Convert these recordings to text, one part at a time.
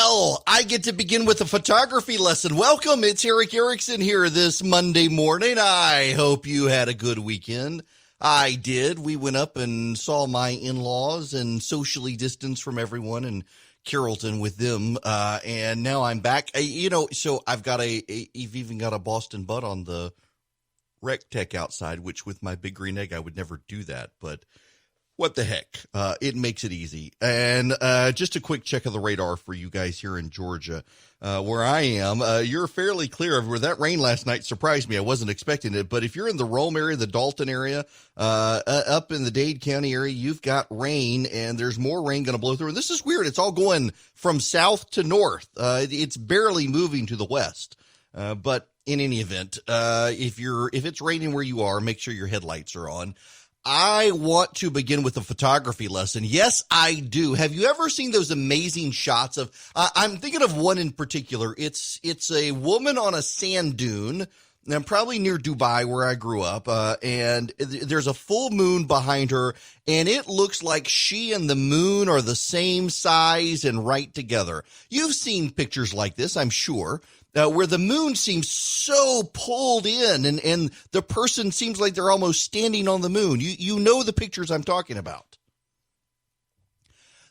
Well, I get to begin with a photography lesson. Welcome. It's Eric Erickson here this Monday morning. I hope you had a good weekend. I did. We went up and saw my in-laws and socially distanced from everyone in Carrollton with them. And now I'm back. So I've got you've even got a Boston butt on the rec tech outside, which with my big green egg, I would never do that. But what the heck? It makes it easy. And just a quick check of the radar for you guys here in Georgia, where I am. You're fairly clear everywhere. That rain last night surprised me. I wasn't expecting it. But if you're in the Rome area, the Dalton area, up in the Dade County area, you've got rain, and there's more rain going to blow through. And this is weird. It's all going from south to north. It's barely moving to the west. But in any event, if it's raining where you are, make sure your headlights are on. I want to begin with a photography lesson. Yes, I do. Have you ever seen those amazing shots of, I'm thinking of one in particular. It's a woman on a sand dune, and probably near Dubai where I grew up. And there's a full moon behind her, and it looks like she and the moon are the same size and right together. You've seen pictures like this, I'm sure. Where the moon seems so pulled in and the person seems like they're almost standing on the moon. You know the pictures I'm talking about.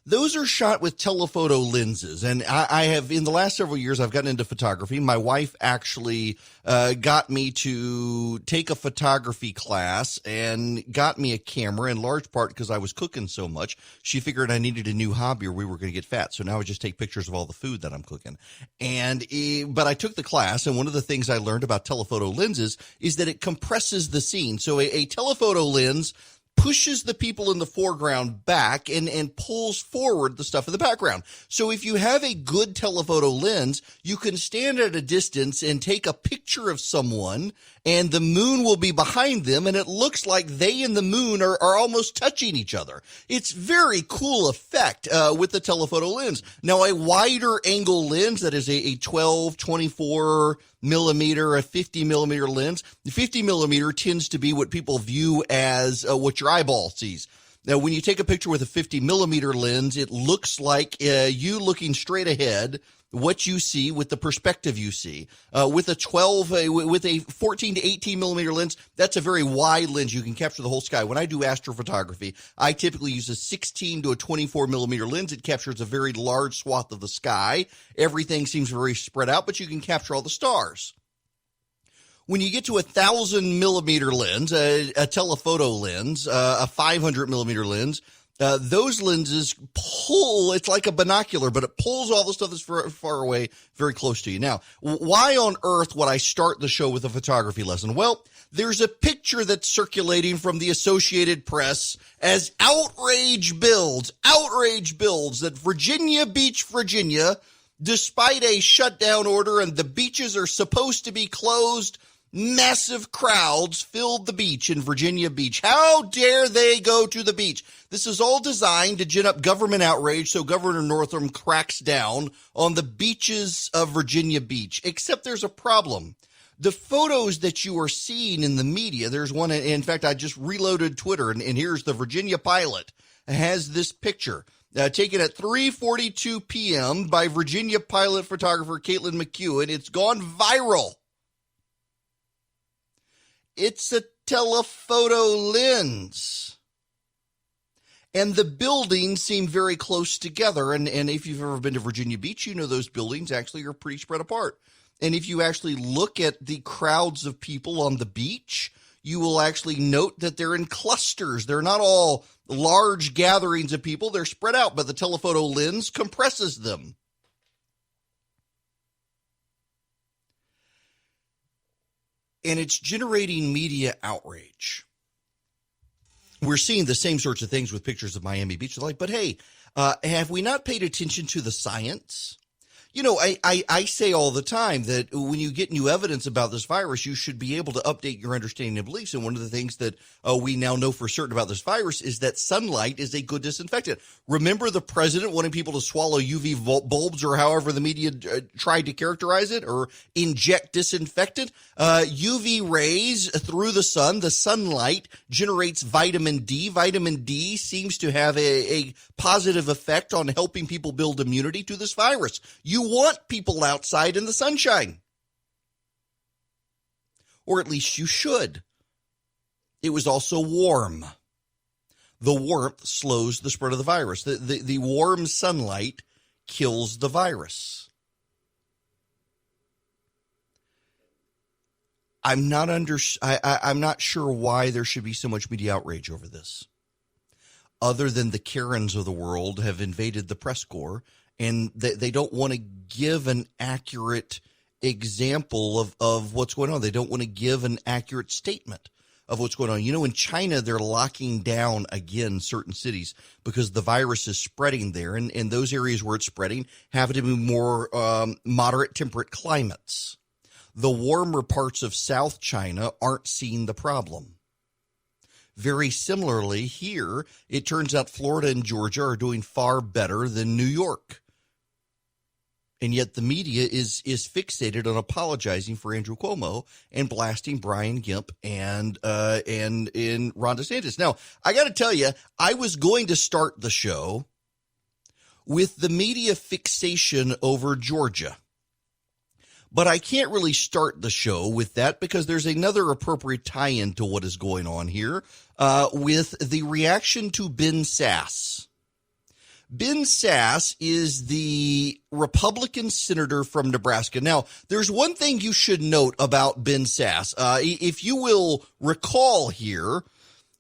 Those are shot with telephoto lenses, and I have, in the last several years, I've gotten into photography. My wife actually got me to take a photography class and got me a camera, in large part because I was cooking so much. She figured I needed a new hobby or we were going to get fat, so now I just take pictures of all the food that I'm cooking. But I took the class, and one of the things I learned about telephoto lenses is that it compresses the scene. So a telephoto lens pushes the people in the foreground back and pulls forward the stuff in the background. So if you have a good telephoto lens, you can stand at a distance and take a picture of someone, and the moon will be behind them, and it looks like they and the moon are almost touching each other. It's very cool effect with the telephoto lens. Now, a wider angle lens that is a 12, 24 millimeter, a 50 millimeter lens. The 50 millimeter tends to be what people view as what your eyeball sees. Now, when you take a picture with a 50 millimeter lens, it looks like you looking straight ahead, what you see with the perspective you see. With a 14 to 18 millimeter lens, that's a very wide lens. You can capture the whole sky. When I do astrophotography, I typically use a 16 to a 24 millimeter lens. It captures a very large swath of the sky. Everything seems very spread out, but you can capture all the stars. When you get to a 1,000 millimeter lens, a telephoto lens, a 500 millimeter lens, those lenses pull, it's like a binocular, but it pulls all the stuff that's far away very close to you. Now, why on earth would I start the show with a photography lesson? Well, there's a picture that's circulating from the Associated Press as outrage builds that Virginia Beach, Virginia, despite a shutdown order and the beaches are supposed to be closed, massive crowds filled the beach in Virginia Beach. How dare they go to the beach? This is all designed to gin up government outrage so Governor Northam cracks down on the beaches of Virginia Beach. Except there's a problem. The photos that you are seeing in the media, there's one, in fact, I just reloaded Twitter, and here's the Virginia Pilot, has this picture. Taken at 3:42 p.m. by Virginia Pilot photographer Caitlin McEwen. It's gone viral. It's a telephoto lens. And the buildings seem very close together. And if you've ever been to Virginia Beach, you know those buildings actually are pretty spread apart. And if you actually look at the crowds of people on the beach, you will actually note that they're in clusters. They're not all large gatherings of people. They're spread out, but the telephoto lens compresses them. And it's generating media outrage. We're seeing the same sorts of things with pictures of Miami Beach. But hey, have we not paid attention to the science? I say all the time that when you get new evidence about this virus, you should be able to update your understanding and beliefs. And one of the things that we now know for certain about this virus is that sunlight is a good disinfectant. Remember the president wanting people to swallow UV bulbs, or however the media tried to characterize it, or inject disinfectant? UV rays through the sun, the sunlight generates vitamin D. Vitamin D seems to have a positive effect on helping people build immunity to this virus. You want people outside in the sunshine. Or at least you should. It was also warm. The warmth slows the spread of the virus. The warm sunlight kills the virus. I'm not sure why there should be so much media outrage over this, other than the Karens of the world have invaded the press corps, and they don't want to give an accurate example of what's going on. They don't want to give an accurate statement of what's going on. In China, they're locking down, again, certain cities because the virus is spreading there. And those areas where it's spreading happen to be more moderate temperate climates. The warmer parts of South China aren't seeing the problem. Very similarly, here, it turns out Florida and Georgia are doing far better than New York. And yet the media is fixated on apologizing for Andrew Cuomo and blasting Brian Kemp and Ron DeSantis. Now, I got to tell you, I was going to start the show with the media fixation over Georgia. But I can't really start the show with that because there's another appropriate tie-in to what is going on here with the reaction to Ben Sasse. Ben Sasse is the Republican senator from Nebraska. Now, there's one thing you should note about Ben Sasse. If you will recall here,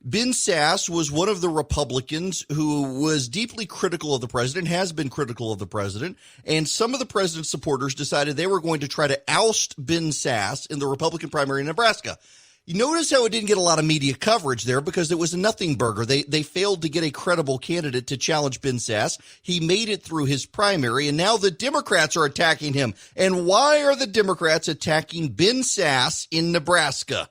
Ben Sasse was one of the Republicans who was deeply critical of the president, has been critical of the president, and some of the president's supporters decided they were going to try to oust Ben Sasse in the Republican primary in Nebraska. You notice how it didn't get a lot of media coverage there because it was a nothing burger. They failed to get a credible candidate to challenge Ben Sasse. He made it through his primary, and now the Democrats are attacking him. And why are the Democrats attacking Ben Sasse in Nebraska?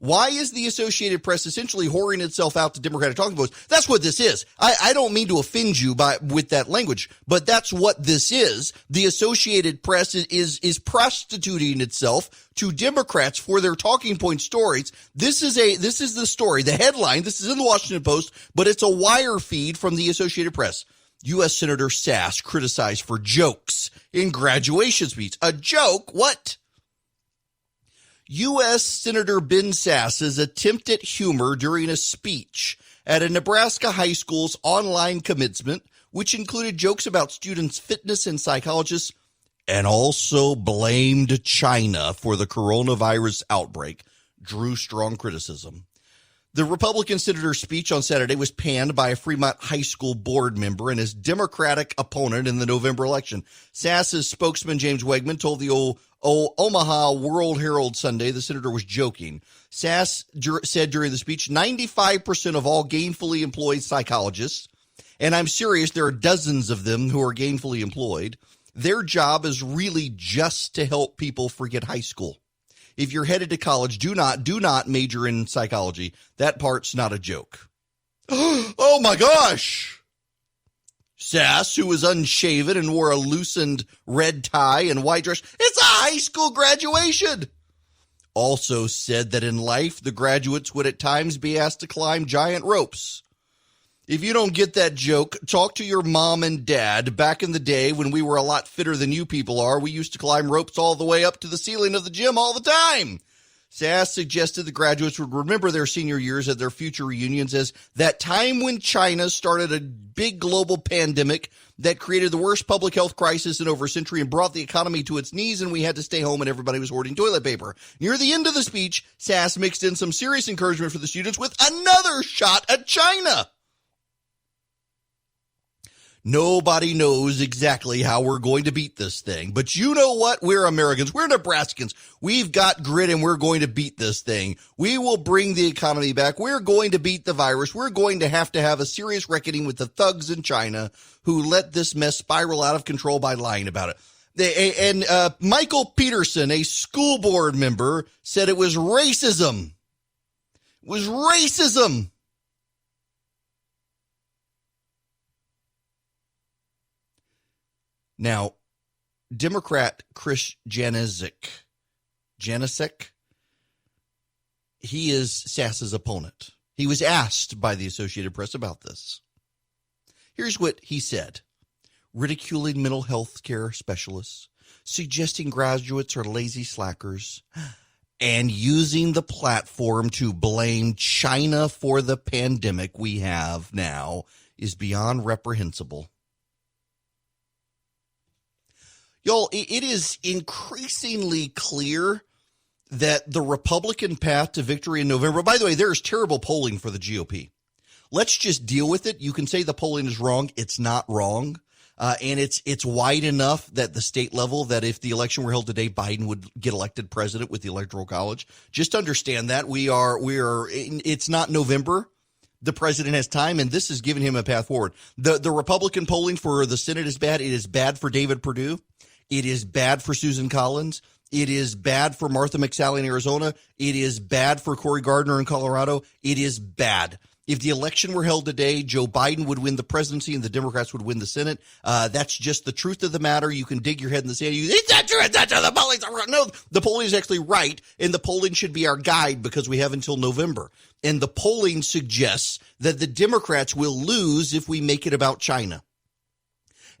Why is the Associated Press essentially whoring itself out to Democratic talking points? That's what this is. I don't mean to offend you with that language, but that's what this is. The Associated Press is prostituting itself to Democrats for their talking point stories. This is the story, the headline. This is in the Washington Post, but it's a wire feed from the Associated Press. U.S. Senator Sasse criticized for jokes in graduation speech. A joke? What? U.S. Senator Ben Sasse's attempt at humor during a speech at a Nebraska high school's online commencement, which included jokes about students' fitness and psychologists, and also blamed China for the coronavirus outbreak, drew strong criticism. The Republican senator's speech on Saturday was panned by a Fremont High School board member and his Democratic opponent in the November election. Sasse's spokesman, James Wegman, told the Omaha World Herald Sunday the senator was joking. Sasse said during the speech, 95% of all gainfully employed psychologists, and I'm serious, there are dozens of them who are gainfully employed, their job is really just to help people forget high school. If you're headed to college, do not major in psychology. That part's not a joke. Oh my gosh. Sasse, who was unshaven and wore a loosened red tie and white dress, it's a high school graduation, also said that in life, the graduates would at times be asked to climb giant ropes. If you don't get that joke, talk to your mom and dad. Back in the day when we were a lot fitter than you people are, we used to climb ropes all the way up to the ceiling of the gym all the time. Sasse suggested the graduates would remember their senior years at their future reunions as that time when China started a big global pandemic that created the worst public health crisis in over a century and brought the economy to its knees, and we had to stay home and everybody was hoarding toilet paper. Near the end of the speech, Sasse mixed in some serious encouragement for the students with another shot at China. Nobody knows exactly how we're going to beat this thing. But you know what? We're Americans. We're Nebraskans. We've got grit, and we're going to beat this thing. We will bring the economy back. We're going to beat the virus. We're going to have a serious reckoning with the thugs in China who let this mess spiral out of control by lying about it. And Michael Peterson, a school board member, said it was racism. It was racism. Now, Democrat Chris Janicek, he is Sass's opponent. He was asked by the Associated Press about this. Here's what he said. Ridiculing mental health care specialists, suggesting graduates are lazy slackers, and using the platform to blame China for the pandemic we have now is beyond reprehensible. Y'all, it is increasingly clear that the Republican path to victory in November, by the way, there is terrible polling for the GOP. Let's just deal with it. You can say the polling is wrong. It's not wrong. And it's wide enough that the state level that if the election were held today, Biden would get elected president with the Electoral College. Just understand that it's not November. The president has time, and this has given him a path forward. The Republican polling for the Senate is bad. It is bad for David Perdue. It is bad for Susan Collins. It is bad for Martha McSally in Arizona. It is bad for Cory Gardner in Colorado. It is bad. If the election were held today, Joe Biden would win the presidency and the Democrats would win the Senate. That's just the truth of the matter. You can dig your head in the sand. It's not true. It's not true. The polling's wrong. No, the polling is actually right, and the polling should be our guide because we have until November. And the polling suggests that the Democrats will lose if we make it about China.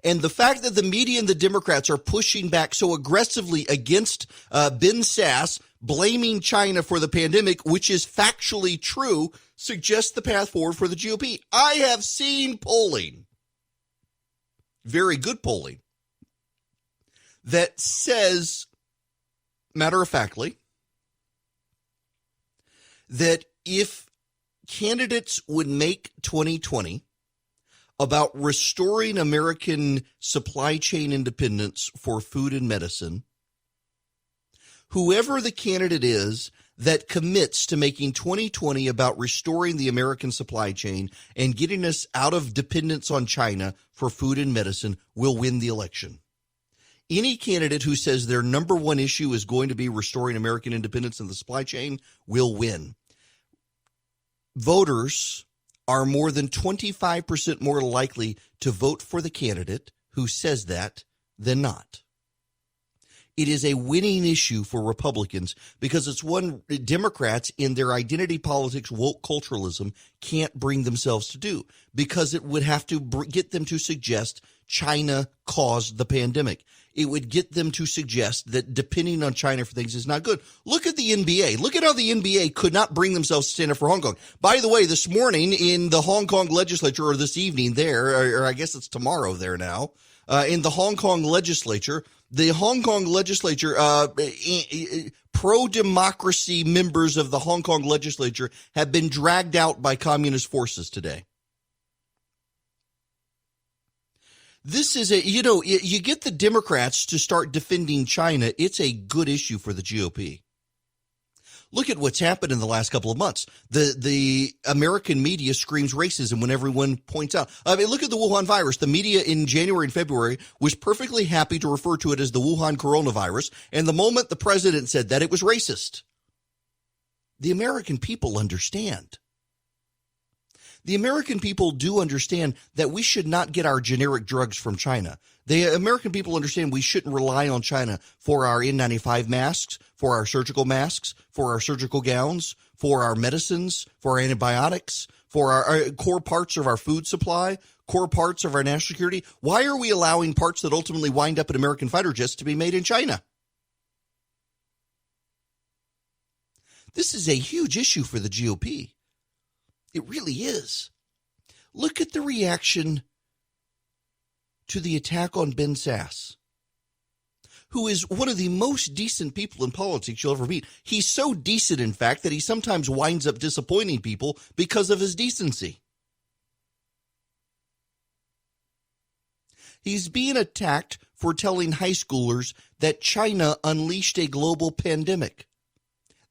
And the fact that the media and the Democrats are pushing back so aggressively against Ben Sasse, blaming China for the pandemic, which is factually true, suggests the path forward for the GOP. I have seen polling, very good polling, that says, matter-of-factly, that if candidates would make 2020 about restoring American supply chain independence for food and medicine, whoever the candidate is that commits to making 2020 about restoring the American supply chain and getting us out of dependence on China for food and medicine will win the election. Any candidate who says their number one issue is going to be restoring American independence in the supply chain will win. Voters are more than 25% more likely to vote for the candidate who says that than not. It is a winning issue for Republicans because it's one Democrats in their identity politics, woke culturalism can't bring themselves to do because it would have to get them to suggest China caused the pandemic. It would get them to suggest that depending on China for things is not good. Look at the NBA. Look at how the NBA could not bring themselves to stand up for Hong Kong. By the way, this morning in the Hong Kong legislature, or this evening there, or I guess it's tomorrow there now, in the Hong Kong legislature, the Hong Kong legislature, pro-democracy members of the Hong Kong legislature have been dragged out by communist forces today. This is you get the Democrats to start defending China. It's a good issue for the GOP. Look at what's happened in the last couple of months. The American media screams racism when everyone points out. I mean, look at the Wuhan virus. The media in January and February was perfectly happy to refer to it as the Wuhan coronavirus. And the moment the president said that, it was racist. The American people understand. The American people do understand that we should not get our generic drugs from China. The American people understand we shouldn't rely on China for our N95 masks, for our surgical masks, for our surgical gowns, for our medicines, for our antibiotics, for our core parts of our food supply, core parts of our national security. Why are we allowing parts that ultimately wind up in American fighter jets to be made in China? This is a huge issue for the GOP. It really is. Look at the reaction to the attack on Ben Sasse, who is one of the most decent people in politics you'll ever meet. He's so decent, in fact, that he sometimes winds up disappointing people because of his decency. He's being attacked for telling high schoolers that China unleashed a global pandemic.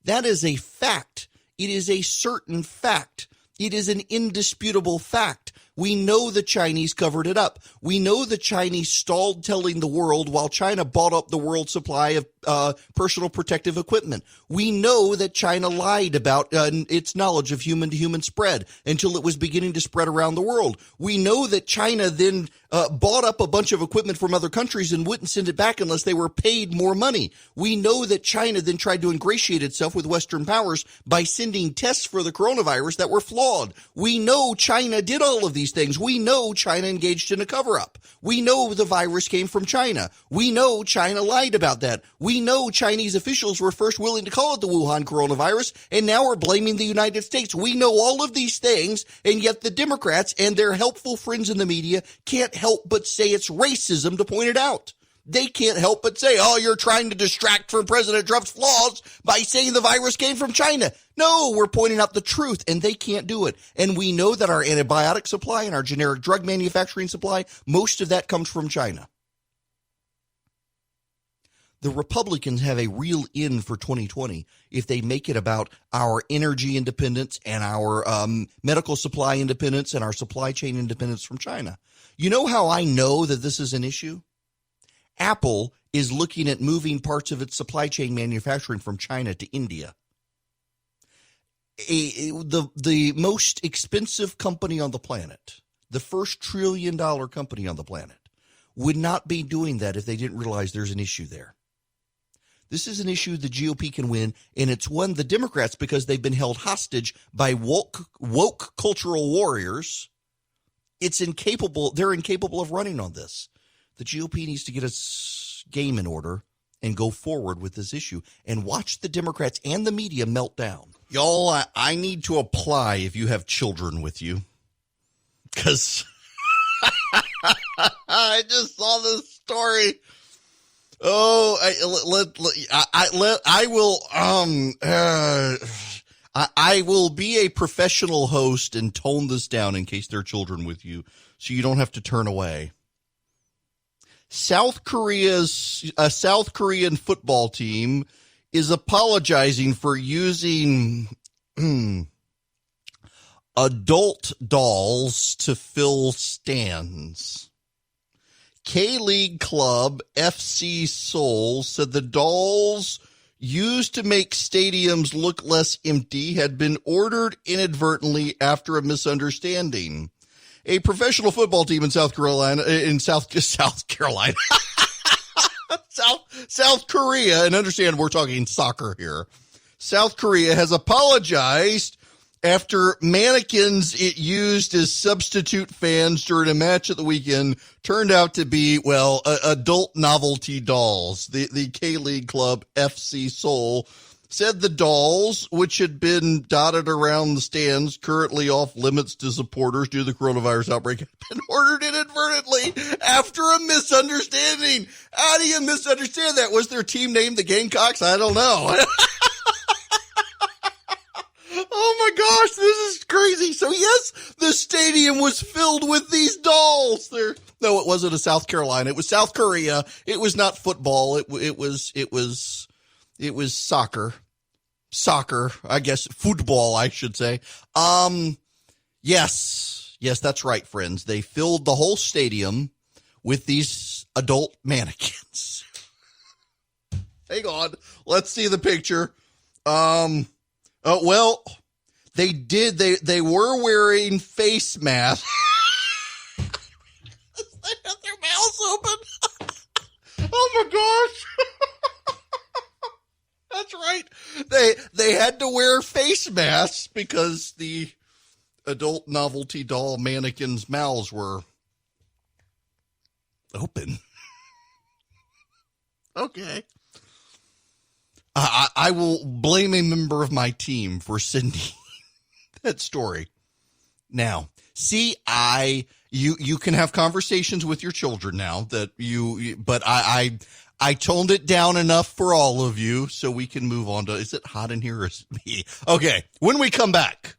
That is a fact. It is a certain fact. It is an indisputable fact. We know the Chinese covered it up. We know the Chinese stalled telling the world while China bought up the world's supply of personal protective equipment. We know that China lied about its knowledge of human-to-human spread until it was beginning to spread around the world. We know that China then bought up a bunch of equipment from other countries and wouldn't send it back unless they were paid more money. We know that China then tried to ingratiate itself with Western powers by sending tests for the coronavirus that were flawed. We know China did all of these things. We know China engaged in a cover-up. We know the virus came from China. We know China lied about that. We know Chinese officials were first willing to call it the Wuhan coronavirus and now are blaming the United States. We know all of these things, and yet the Democrats and their helpful friends in the media can't help but say it's racism to point it out. They can't help but say, oh, you're trying to distract from President Trump's flaws by saying the virus came from China. No, we're pointing out the truth, and they can't do it. And we know that our antibiotic supply and our generic drug manufacturing supply, most of that comes from China. The Republicans have a real in for 2020 if they make it about our energy independence and our medical supply independence and our supply chain independence from China. You know how I know that this is an issue? Apple is looking at moving parts of its supply chain manufacturing from China to India. The most expensive company on the planet, the first $1 trillion company on the planet, would not be doing that if they didn't realize there's an issue there. This is an issue the GOP can win, and it's won the Democrats because they've been held hostage by woke cultural warriors. They're incapable of running on this. The GOP needs to get its game in order and go forward with this issue and watch the Democrats and the media melt down. Y'all, I need to apply if you have children with you, because I just saw this story. Oh, I will be a professional host and tone this down in case there are children with you, so you don't have to turn away. South Korean football team is apologizing for using adult dolls to fill stands. K-League club FC Seoul said the dolls used to make stadiums look less empty had been ordered inadvertently after a misunderstanding. A professional football team in South Korea, and understand we're talking soccer here. South Korea has apologized after mannequins it used as substitute fans during a match at the weekend turned out to be, adult novelty dolls. The K-League club FC Seoul said the dolls, which had been dotted around the stands, currently off limits to supporters due to the coronavirus outbreak, had been ordered inadvertently after a misunderstanding. How do you misunderstand that? Was their team named the Gamecocks? I don't know. Oh my gosh, this is crazy. So yes, the stadium was filled with these dolls. No, it wasn't a South Carolina. It was South Korea. It was not football. It was soccer. Soccer, I guess, football, I should say. Yes, that's right, friends. They filled the whole stadium with these adult mannequins. Hang on, let's see the picture. They did. They were wearing face masks. They had their mouths open. Oh my gosh. That's right. They had to wear face masks because the adult novelty doll mannequins' mouths were open. Okay. I will blame a member of my team for sending that story. Now, see, you can have conversations with your children now but I toned it down enough for all of you so we can move on to, is it hot in here or is it me? Okay. When we come back,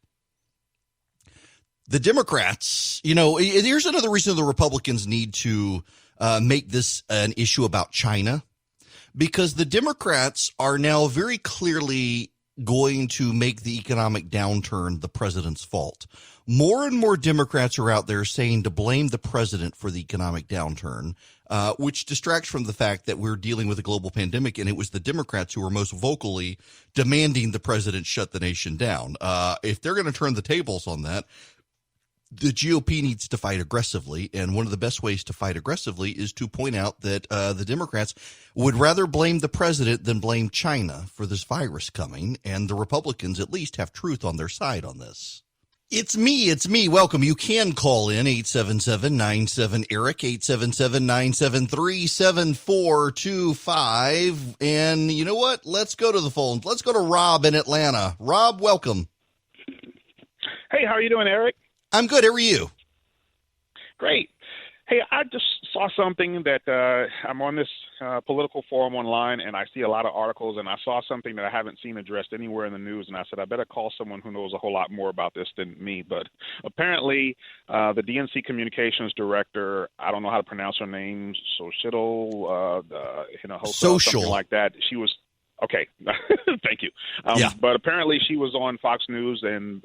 the Democrats, here's another reason the Republicans need to make this an issue about China. Because the Democrats are now very clearly going to make the economic downturn the president's fault. More and more Democrats are out there saying to blame the president for the economic downturn, which distracts from the fact that we're dealing with a global pandemic, and it was the Democrats who were most vocally demanding the president shut the nation down. If they're going to turn the tables on that, the GOP needs to fight aggressively, and one of the best ways to fight aggressively is to point out that the Democrats would rather blame the president than blame China for this virus coming, and the Republicans at least have truth on their side on this. It's me. Welcome. You can call in 877-97-ERIC, 877-973-7425. And you know what? Let's go to the phones. Let's go to Rob in Atlanta. Rob, welcome. Hey, how are you doing, Eric? I'm good. How are you? Great. Hey, I just saw something that I'm on this political forum online, and I see a lot of articles, and I saw something that I haven't seen addressed anywhere in the news, and I said I better call someone who knows a whole lot more about this than me. But apparently the DNC communications director, I don't know how to pronounce her name, Social, something like that. She was okay. Thank you. But apparently she was on Fox News, and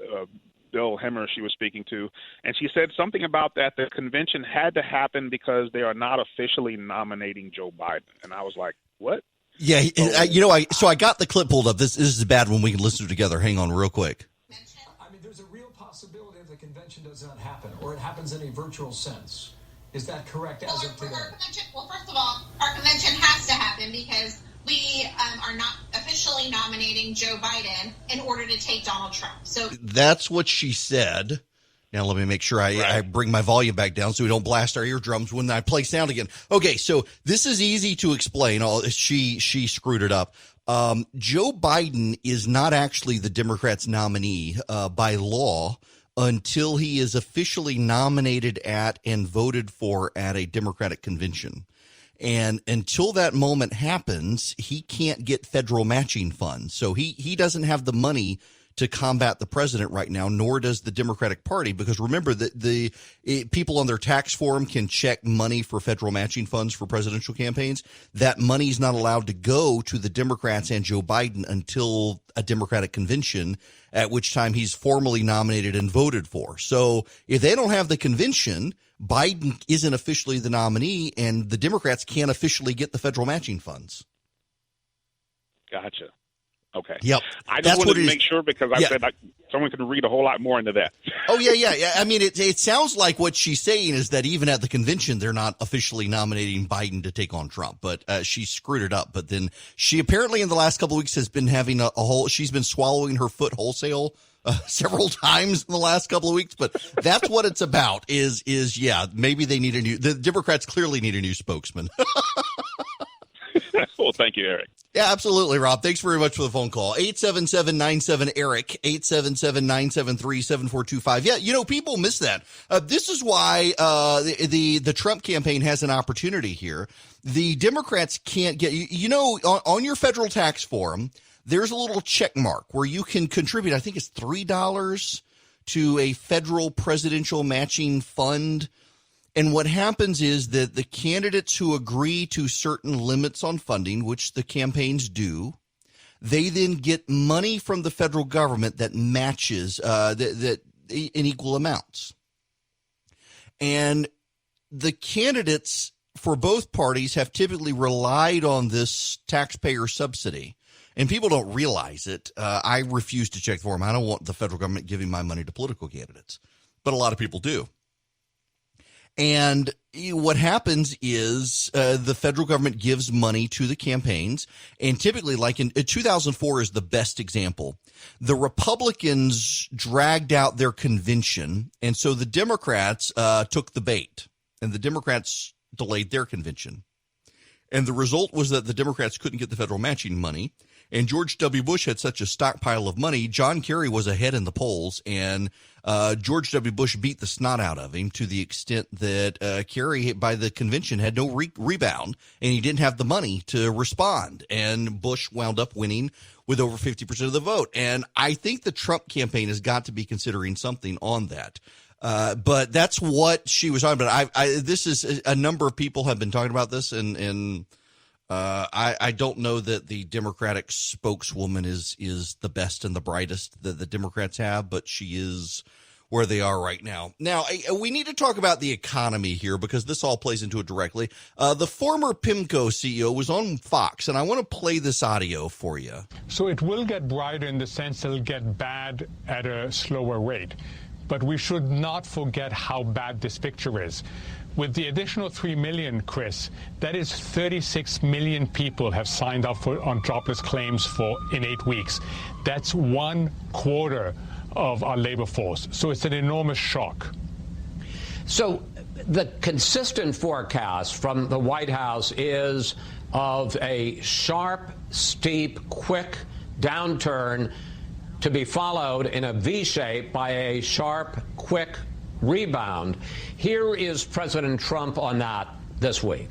Bill Hemmer she was speaking to, and she said something about that the convention had to happen because they are not officially nominating Joe Biden. And I was like, what? Yeah, so I got the clip pulled up. This is a bad one. We can listen to it together. Hang on real quick. I mean, there's a real possibility if the convention does not happen, or it happens in a virtual sense. Is that correct as of today? Well, first of all, our convention has to happen because we are not officially nominating Joe Biden in order to take Donald Trump. So that's what she said. Now, let me make sure I bring my volume back down so we don't blast our eardrums when I play sound again. Okay, so this is easy to explain. She screwed it up. Joe Biden is not actually the Democrats' nominee by law until he is officially nominated at and voted for at a Democratic convention. And until that moment happens, he can't get federal matching funds. So he doesn't have the money to combat the president right now, nor does the Democratic Party, because remember that the people on their tax form can check money for federal matching funds for presidential campaigns. That money is not allowed to go to the Democrats and Joe Biden until a Democratic convention, at which time he's formally nominated and voted for. So if they don't have the convention, Biden isn't officially the nominee, and the Democrats can't officially get the federal matching funds. Gotcha. Okay. Yep. I just wanted to make sure because I said someone could read a whole lot more into that. Oh, yeah. I mean, it sounds like what she's saying is that even at the convention, they're not officially nominating Biden to take on Trump, but she screwed it up. But then she apparently in the last couple of weeks has been having she's been swallowing her foot wholesale several times in the last couple of weeks. But that's what it's about is maybe they need the Democrats clearly need a new spokesman. Well, thank you, Eric. Yeah, absolutely, Rob. Thanks very much for the phone call. 877-97-ERIC, 877-973-7425. Yeah, people miss that. This is why the Trump campaign has an opportunity here. The Democrats can't get, on your federal tax form, there's a little check mark where you can contribute, I think it's $3 to a federal presidential matching fund. And what happens is that the candidates who agree to certain limits on funding, which the campaigns do, they then get money from the federal government that matches that in equal amounts. And the candidates for both parties have typically relied on this taxpayer subsidy. And people don't realize it. I refuse to check the form. I don't want the federal government giving my money to political candidates. But a lot of people do. And what happens is the federal government gives money to the campaigns. And typically, like in 2004 is the best example. The Republicans dragged out their convention. And so the Democrats took the bait. And the Democrats delayed their convention. And the result was that the Democrats couldn't get the federal matching money. And George W. Bush had such a stockpile of money. John Kerry was ahead in the polls, and George W. Bush beat the snot out of him to the extent that Kerry, by the convention, had no rebound, and he didn't have the money to respond. And Bush wound up winning with over 50% of the vote. And I think the Trump campaign has got to be considering something on that. But that's what she was talking about. This is a number of people have been talking about this, and I don't know that the Democratic spokeswoman is the best and the brightest that the Democrats have, but she is where they are right now. Now, we need to talk about the economy here because this all plays into it directly. The former PIMCO CEO was on Fox, and I want to play this audio for you. So it will get brighter in the sense it'll get bad at a slower rate. But we should not forget how bad this picture is. With the additional 3 million, Chris, that is 36 million people have signed up on jobless claims in 8 weeks. That's 1/4 of our labor force. So it's an enormous shock. So the consistent forecast from the White House is of a sharp, steep, quick downturn to be followed in a V shape by a sharp, quick rebound. Here is President Trump on that this week.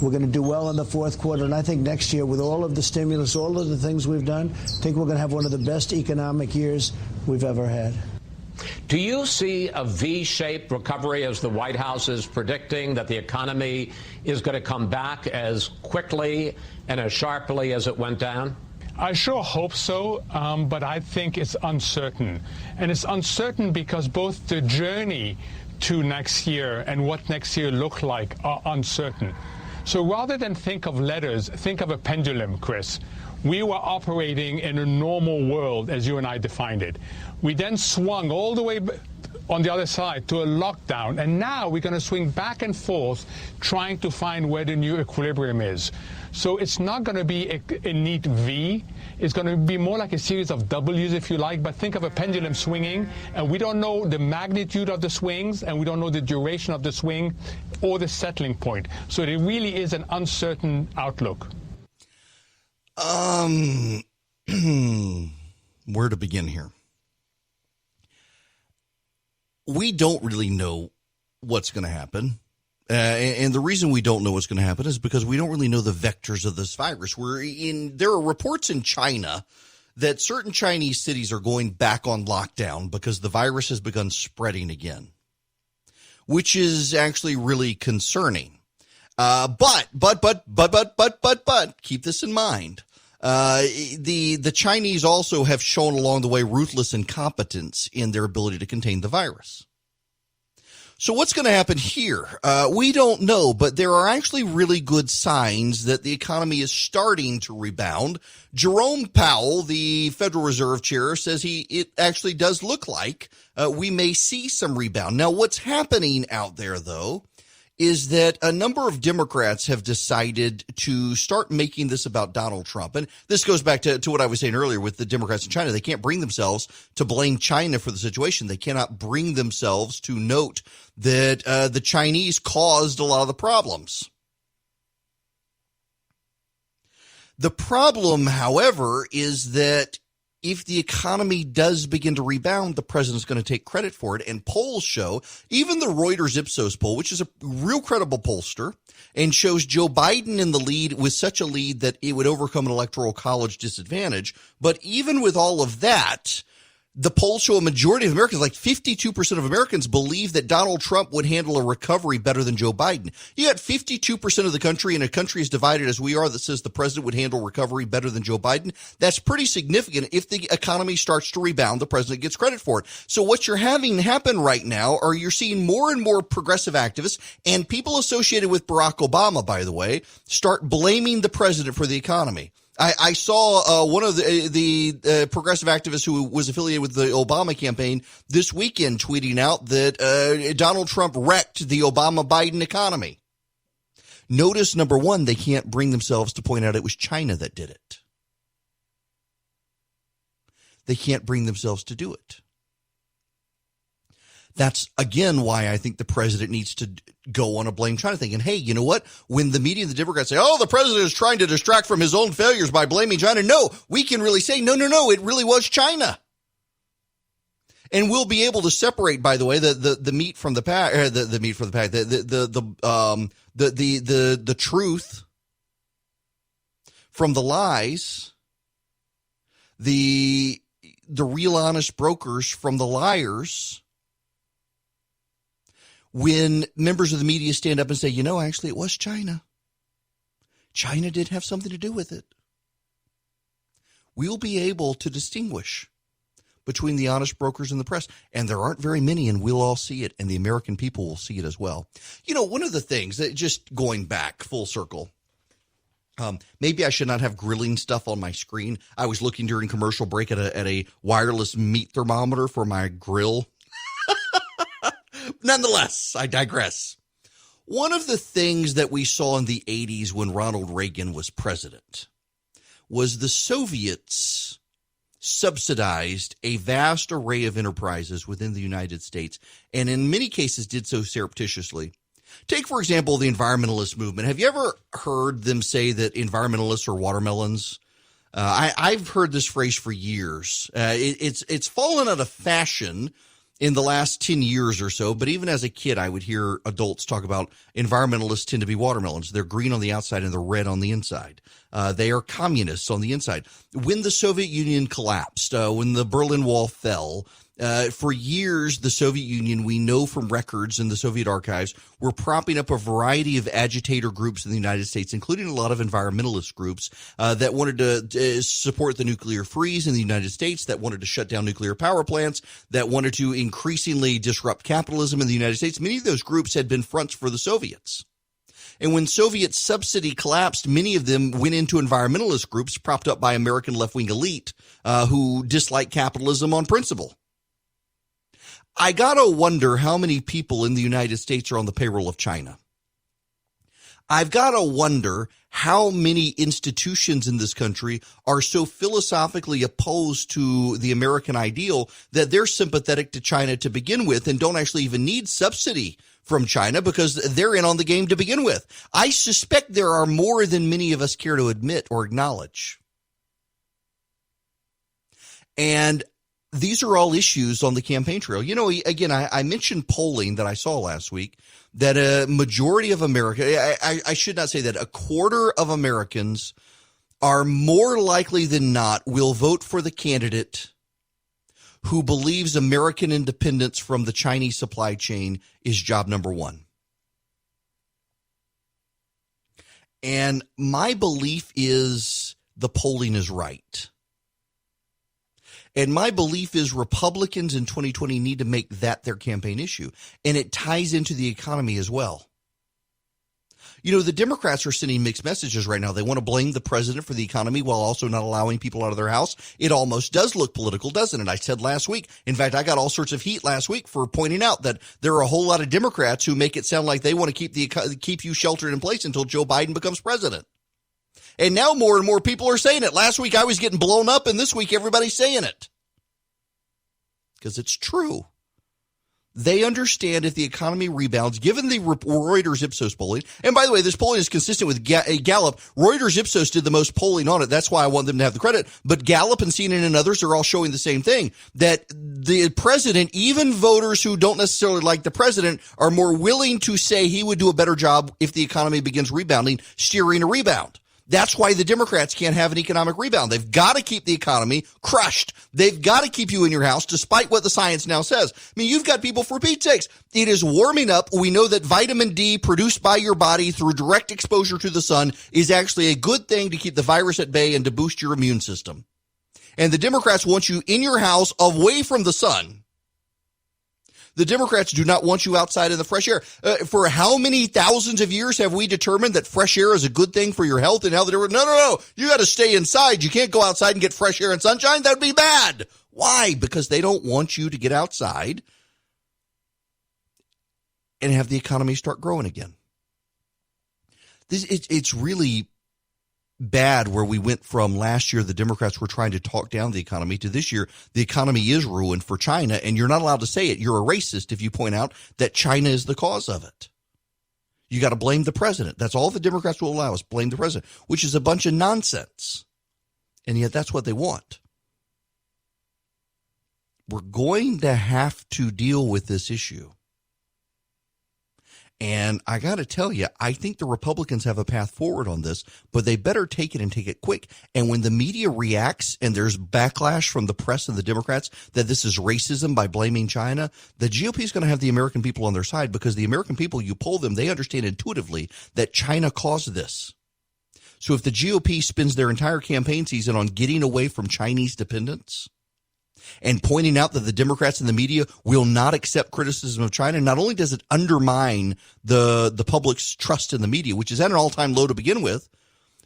We're going to do well in the fourth quarter, and I think next year, with all of the stimulus, all of the things we've done, I think we're going to have one of the best economic years we've ever had. Do you see a V-shaped recovery as the White House is predicting, that the economy is going to come back as quickly and as sharply as it went down? I sure hope so, but I think it's uncertain. And it's uncertain because both the journey to next year and what next year look like are uncertain. So rather than think of letters, think of a pendulum, Chris. We were operating in a normal world as you and I defined it. We then swung all the way on the other side to a lockdown, and now we're going to swing back and forth trying to find where the new equilibrium is. So it's not going to be a neat V. It's going to be more like a series of W's, if you like, but think of a pendulum swinging, and we don't know the magnitude of the swings, and we don't know the duration of the swing or the settling point. So it really is an uncertain outlook. Where to begin here? We don't really know what's going to happen. And the reason we don't know what's going to happen is because we don't really know the vectors of this virus. There are reports in China that certain Chinese cities are going back on lockdown because the virus has begun spreading again, which is actually really concerning. But keep this in mind. The Chinese also have shown along the way ruthless incompetence in their ability to contain the virus. So what's going to happen here? We don't know, but there are actually really good signs that the economy is starting to rebound. Jerome Powell, the Federal Reserve Chair, says it actually does look like we may see some rebound. Now, what's happening out there, though, is that a number of Democrats have decided to start making this about Donald Trump. And this goes back to what I was saying earlier with the Democrats in China. They can't bring themselves to blame China for the situation. They cannot bring themselves to note that the Chinese caused a lot of the problems. The problem, however, is that if the economy does begin to rebound, the president's going to take credit for it. And polls show, even the Reuters Ipsos poll, which is a real credible pollster, and shows Joe Biden in the lead with such a lead that it would overcome an electoral college disadvantage. But even with all of that, the polls show a majority of Americans, like 52% of Americans, believe that Donald Trump would handle a recovery better than Joe Biden. You got 52% of the country, and a country as divided as we are, that says the president would handle recovery better than Joe Biden. That's pretty significant. If the economy starts to rebound, the president gets credit for it. So what you're having happen right now are you're seeing more and more progressive activists and people associated with Barack Obama, by the way, start blaming the president for the economy. I saw one of the progressive activists who was affiliated with the Obama campaign this weekend tweeting out that Donald Trump wrecked the Obama-Biden economy. Notice, number one, they can't bring themselves to point out it was China that did it. They can't bring themselves to do it. That's, again, why I think the president needs to go on a blame China thing. And, hey, you know what? When the media and the Democrats say, oh, the president is trying to distract from his own failures by blaming China, no, we can really say, no, it really was China. And we'll be able to separate, by the way, the meat from the pack, the meat from the pack, the truth from the lies, the real honest brokers from the liars. When members of the media stand up and say, actually, it was China. China did have something to do with it. We'll be able to distinguish between the honest brokers and the press. And there aren't very many, and we'll all see it, and the American people will see it as well. You know, one of the things that, just going back full circle, maybe I should not have grilling stuff on my screen. I was looking during commercial break at a wireless meat thermometer for my grill. Nonetheless, I digress. One of the things that we saw in the 80s when Ronald Reagan was president was the Soviets subsidized a vast array of enterprises within the United States, and in many cases did so surreptitiously. Take, for example, the environmentalist movement. Have you ever heard them say that environmentalists are watermelons? I've heard this phrase for years. It's fallen out of fashion in the last 10 years or so, but even as a kid, I would hear adults talk about environmentalists tend to be watermelons. They're green on the outside and they're red on the inside. They are communists on the inside. When the Soviet Union collapsed, when the Berlin Wall fell, for years, the Soviet Union, we know from records in the Soviet archives, were propping up a variety of agitator groups in the United States, including a lot of environmentalist groups that wanted to support the nuclear freeze in the United States, that wanted to shut down nuclear power plants, that wanted to increasingly disrupt capitalism in the United States. Many of those groups had been fronts for the Soviets. And when Soviet subsidy collapsed, many of them went into environmentalist groups propped up by American left-wing elite who dislike capitalism on principle. I gotta wonder how many people in the United States are on the payroll of China. I've gotta wonder how many institutions in this country are so philosophically opposed to the American ideal that they're sympathetic to China to begin with and don't actually even need subsidy from China because they're in on the game to begin with. I suspect there are more than many of us care to admit or acknowledge. And these are all issues on the campaign trail. You know, again, I mentioned polling that I saw last week that a majority of America, I should not say that, a quarter of Americans are more likely than not will vote for the candidate who believes American independence from the Chinese supply chain is job number one. And my belief is the polling is right. And my belief is Republicans in 2020 need to make that their campaign issue. And it ties into the economy as well. You know, the Democrats are sending mixed messages right now. They want to blame the president for the economy while also not allowing people out of their house. It almost does look political, doesn't it? I said last week. In fact, I got all sorts of heat last week for pointing out that there are a whole lot of Democrats who make it sound like they want to keep you sheltered in place until Joe Biden becomes president. And now more and more people are saying it. Last week I was getting blown up, and this week everybody's saying it. Because it's true. They understand if the economy rebounds, given the Reuters Ipsos polling, and by the way, this polling is consistent with Gallup. Reuters Ipsos did the most polling on it. That's why I want them to have the credit. But Gallup and CNN and others are all showing the same thing, that the president, even voters who don't necessarily like the president, are more willing to say he would do a better job if the economy begins rebounding, steering a rebound. That's why the Democrats can't have an economic rebound. They've got to keep the economy crushed. They've got to keep you in your house, despite what the science now says. I mean, you've got people, for Pete's sakes, it is warming up. We know that vitamin D produced by your body through direct exposure to the sun is actually a good thing to keep the virus at bay and to boost your immune system. And the Democrats want you in your house, away from the sun. The Democrats do not want you outside in the fresh air. For how many thousands of years have we determined that fresh air is a good thing for your health? And now they're, no, you got to stay inside. You can't go outside and get fresh air and sunshine. That would be bad. Why? Because they don't want you to get outside and have the economy start growing again. It's really bad where we went from last year the Democrats were trying to talk down the economy to this year the economy is ruined for China, and you're not allowed to say it. You're a racist if you point out that China is the cause of it. You got to blame the president. That's all the Democrats will allow us, blame the president, which is a bunch of nonsense. And yet that's what they want. We're going to have to deal with this issue. And I got to tell you, I think the Republicans have a path forward on this, but they better take it and take it quick. And when the media reacts and there's backlash from the press and the Democrats that this is racism by blaming China, the GOP is going to have the American people on their side, because the American people, you poll them, they understand intuitively that China caused this. So if the GOP spends their entire campaign season on getting away from Chinese dependence and pointing out that the Democrats and the media will not accept criticism of China, not only does it undermine the public's trust in the media, which is at an all-time low to begin with,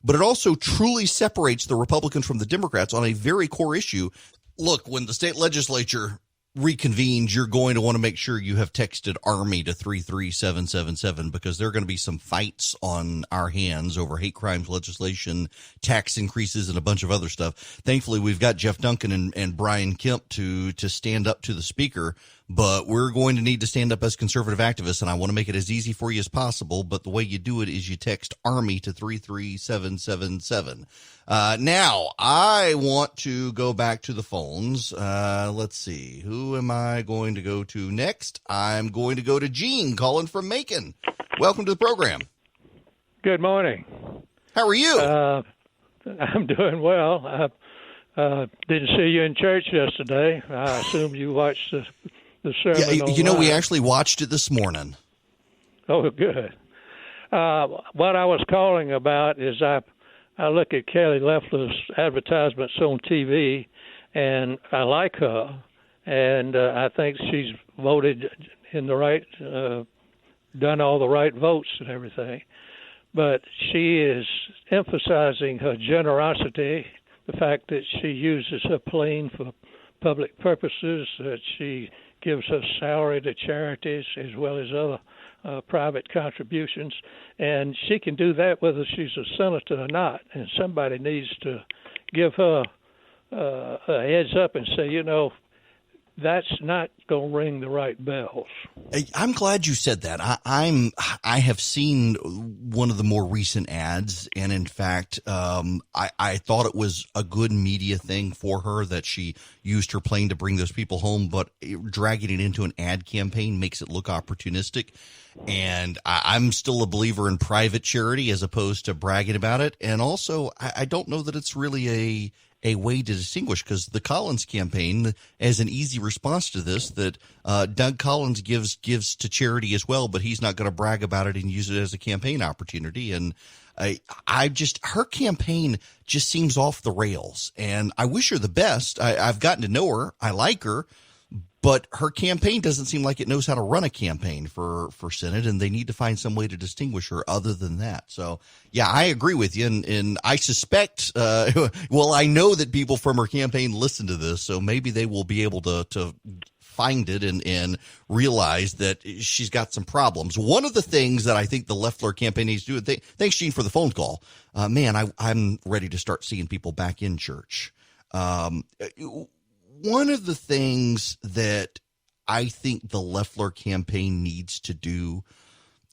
but it also truly separates the Republicans from the Democrats on a very core issue. Look, when the state legislature reconvenes, you're going to want to make sure you have texted Army to 33777 because there are going to be some fights on our hands over hate crimes legislation, tax increases, and a bunch of other stuff. Thankfully, we've got Jeff Duncan and Brian Kemp to stand up to the speaker, but we're going to need to stand up as conservative activists, and I want to make it as easy for you as possible, but the way you do it is you text Army to 33777. Now, I want to go back to the phones. Let's see. Who am I going to go to next? I'm going to go to Gene calling from Macon. Welcome to the program. Good morning. How are you? I'm doing well. I didn't see you in church yesterday. I assume you watched the sermon online. You know, we actually watched it this morning. Oh, good. What I was calling about is I look at Kelly Loeffler's advertisements on TV, and I like her, and I think she's voted in the right, done all the right votes and everything. But she is emphasizing her generosity, the fact that she uses her plane for public purposes, that she gives her salary to charities as well as other private contributions, and she can do that whether she's a senator or not. And somebody needs to give her a heads up and say, you know, that's not going to ring the right bells. I'm glad you said that. I have seen one of the more recent ads, and in fact, I thought it was a good media thing for her that she used her plane to bring those people home, but dragging it into an ad campaign makes it look opportunistic. And I'm still a believer in private charity as opposed to bragging about it. And also, I don't know that it's really a way to distinguish, because the Collins campaign, as an easy response to this, that Doug Collins gives to charity as well, but he's not going to brag about it and use it as a campaign opportunity. And her campaign just seems off the rails, and I wish her the best. I've gotten to know her. I like her. But her campaign doesn't seem like it knows how to run a campaign for Senate, and they need to find some way to distinguish her other than that. So, yeah, I agree with you, and I suspect, well, I know that people from her campaign listen to this, so maybe they will be able to find it and realize that she's got some problems. One of the things that I think the Loeffler campaign needs to do, thanks, Gene, for the phone call. Man, I'm ready to start seeing people back in church. One of the things that I think the Loeffler campaign needs to do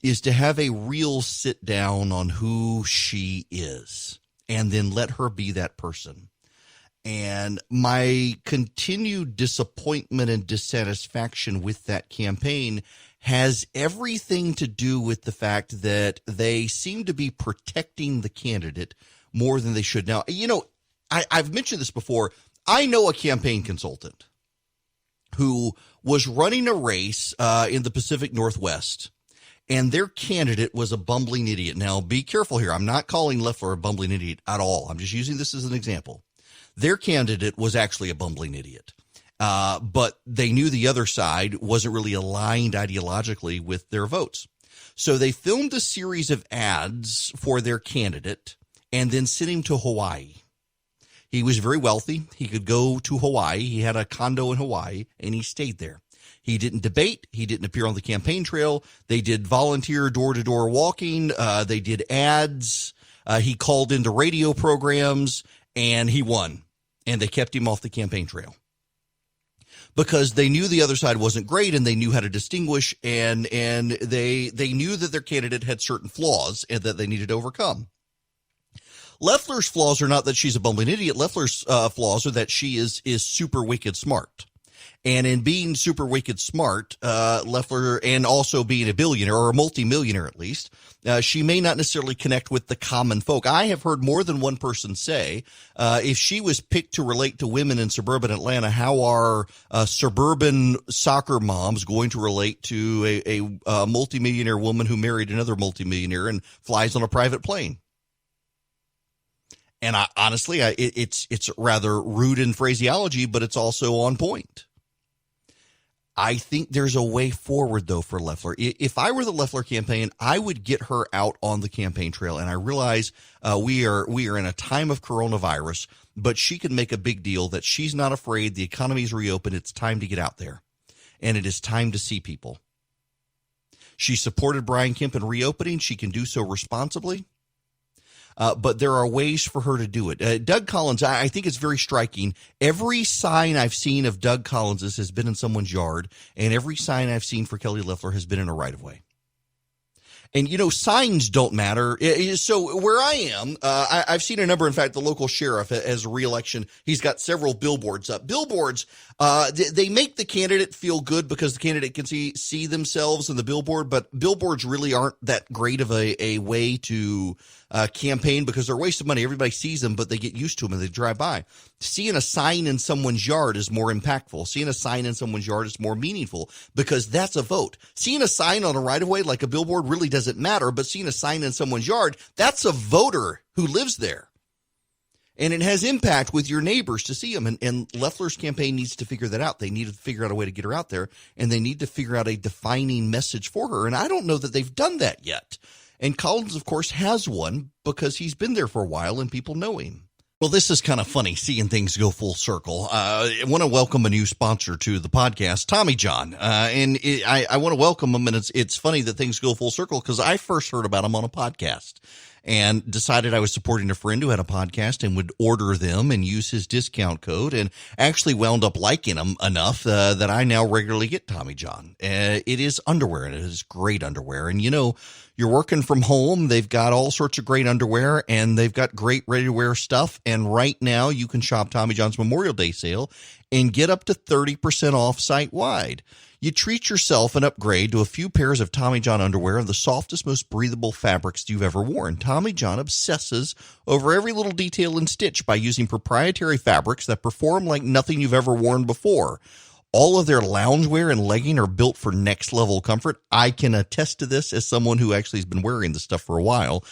is to have a real sit down on who she is and then let her be that person. And my continued disappointment and dissatisfaction with that campaign has everything to do with the fact that they seem to be protecting the candidate more than they should. Now, you know, I've mentioned this before. I know a campaign consultant who was running a race in the Pacific Northwest, and their candidate was a bumbling idiot. Now, be careful here. I'm not calling Loeffler a bumbling idiot at all. I'm just using this as an example. Their candidate was actually a bumbling idiot, but they knew the other side wasn't really aligned ideologically with their votes. So they filmed a series of ads for their candidate and then sent him to Hawaii. He was very wealthy. He could go to Hawaii. He had a condo in Hawaii, and he stayed there. He didn't debate. He didn't appear on the campaign trail. They did volunteer door-to-door walking. They did ads. He called into radio programs, and he won. And they kept him off the campaign trail because they knew the other side wasn't great, and they knew how to distinguish, and they knew that their candidate had certain flaws and that they needed to overcome. Loeffler's flaws are not that she's a bumbling idiot. Loeffler's flaws are that she is super wicked smart. And in being super wicked smart, Loeffler, and also being a billionaire or a multimillionaire at least, she may not necessarily connect with the common folk. I have heard more than one person say, if she was picked to relate to women in suburban Atlanta, how are suburban soccer moms going to relate to a multimillionaire woman who married another multimillionaire and flies on a private plane? And it's rather rude in phraseology, but it's also on point. I think there's a way forward, though, for Loeffler. If I were the Loeffler campaign, I would get her out on the campaign trail. And I realize we are in a time of coronavirus, but she can make a big deal that she's not afraid. The economy's reopened. It's time to get out there. And it is time to see people. She supported Brian Kemp in reopening. She can do so responsibly. But there are ways for her to do it. Doug Collins, I think it's very striking. Every sign I've seen of Doug Collins's has been in someone's yard, and every sign I've seen for Kelly Loeffler has been in a right-of-way. And, signs don't matter. So where I am, I've seen a number. In fact, the local sheriff as a re-election, he's got several billboards up. Billboards, they make the candidate feel good because the candidate can see themselves in the billboard. But billboards really aren't that great of a way to campaign because they're a waste of money. Everybody sees them, but they get used to them and they drive by. Seeing a sign in someone's yard is more impactful. Seeing a sign in someone's yard is more meaningful because that's a vote. Seeing a sign on a right-of-way like a billboard really doesn't matter, but seeing a sign in someone's yard, that's a voter who lives there. And it has impact with your neighbors to see them. And Loeffler's campaign needs to figure that out. They need to figure out a way to get her out there, and they need to figure out a defining message for her. And I don't know that they've done that yet. And Collins, of course, has one because he's been there for a while and people know him. Well, this is kind of funny, seeing things go full circle. I want to welcome a new sponsor to the podcast, Tommy John. I want to welcome him, and it's funny that things go full circle because I first heard about him on a podcast and decided I was supporting a friend who had a podcast and would order them and use his discount code, and actually wound up liking them enough that I now regularly get Tommy John. It is underwear, and it is great underwear. And, you're working from home. They've got all sorts of great underwear, and they've got great ready-to-wear stuff. And right now, you can shop Tommy John's Memorial Day sale and get up to 30% off site-wide. You treat yourself and upgrade to a few pairs of Tommy John underwear and the softest, most breathable fabrics you've ever worn. Tommy John obsesses over every little detail and stitch by using proprietary fabrics that perform like nothing you've ever worn before. All of their loungewear and legging are built for next-level comfort. I can attest to this as someone who actually has been wearing this stuff for a while,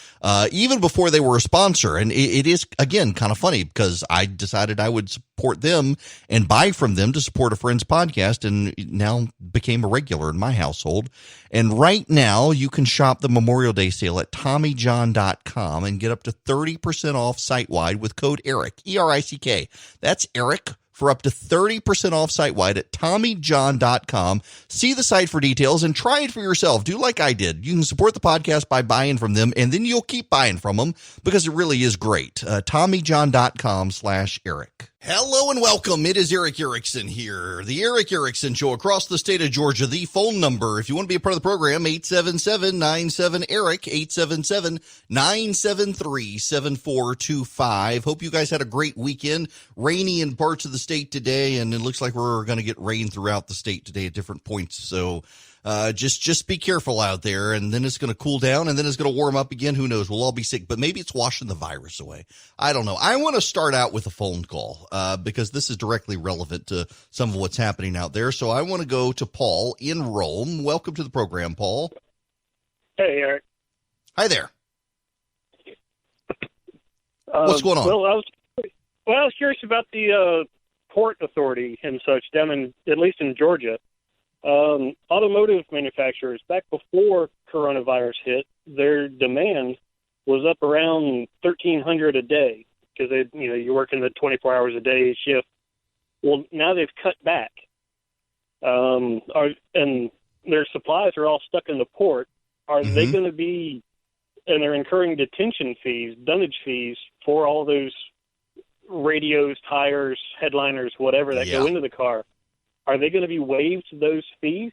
even before they were a sponsor. And it is, again, kind of funny because I decided I would support them and buy from them to support a friend's podcast, and now became a regular in my household. And right now, you can shop the Memorial Day sale at TommyJohn.com and get up to 30% off site-wide with code ERIC, E-R-I-C-K. That's ERIC. For up to 30% off site-wide at TommyJohn.com. See the site for details and try it for yourself. Do like I did. You can support the podcast by buying from them, and then you'll keep buying from them because it really is great. TommyJohn.com/Eric. Hello and welcome. It is Eric Erickson here, the Eric Erickson Show across the state of Georgia. The phone number, if you want to be a part of the program, 877-97-ERIC, 877-973-7425. Hope you guys had a great weekend. Rainy in parts of the state today, and it looks like we're going to get rain throughout the state today at different points. So just be careful out there, and then it's going to cool down, and then it's going to warm up again. Who knows? We'll all be sick, but maybe it's washing the virus away. I don't know. I want to start out with a phone call because this is directly relevant to some of what's happening out there. So I want to go to Paul in Rome. Welcome to the program, Paul. Hey, Eric. Hi there. What's going on? Well, I was curious about the port authority and such down in, at least in Georgia. Automotive manufacturers, back before coronavirus hit, their demand was up around 1,300 a day because you're working the 24 hours a day shift. Well, now they've cut back, and their supplies are all stuck in the port. Are they going to be? And they're incurring detention fees, dunnage fees for all those radios, tires, headliners, whatever that go into the car. Are they going to be waived those fees?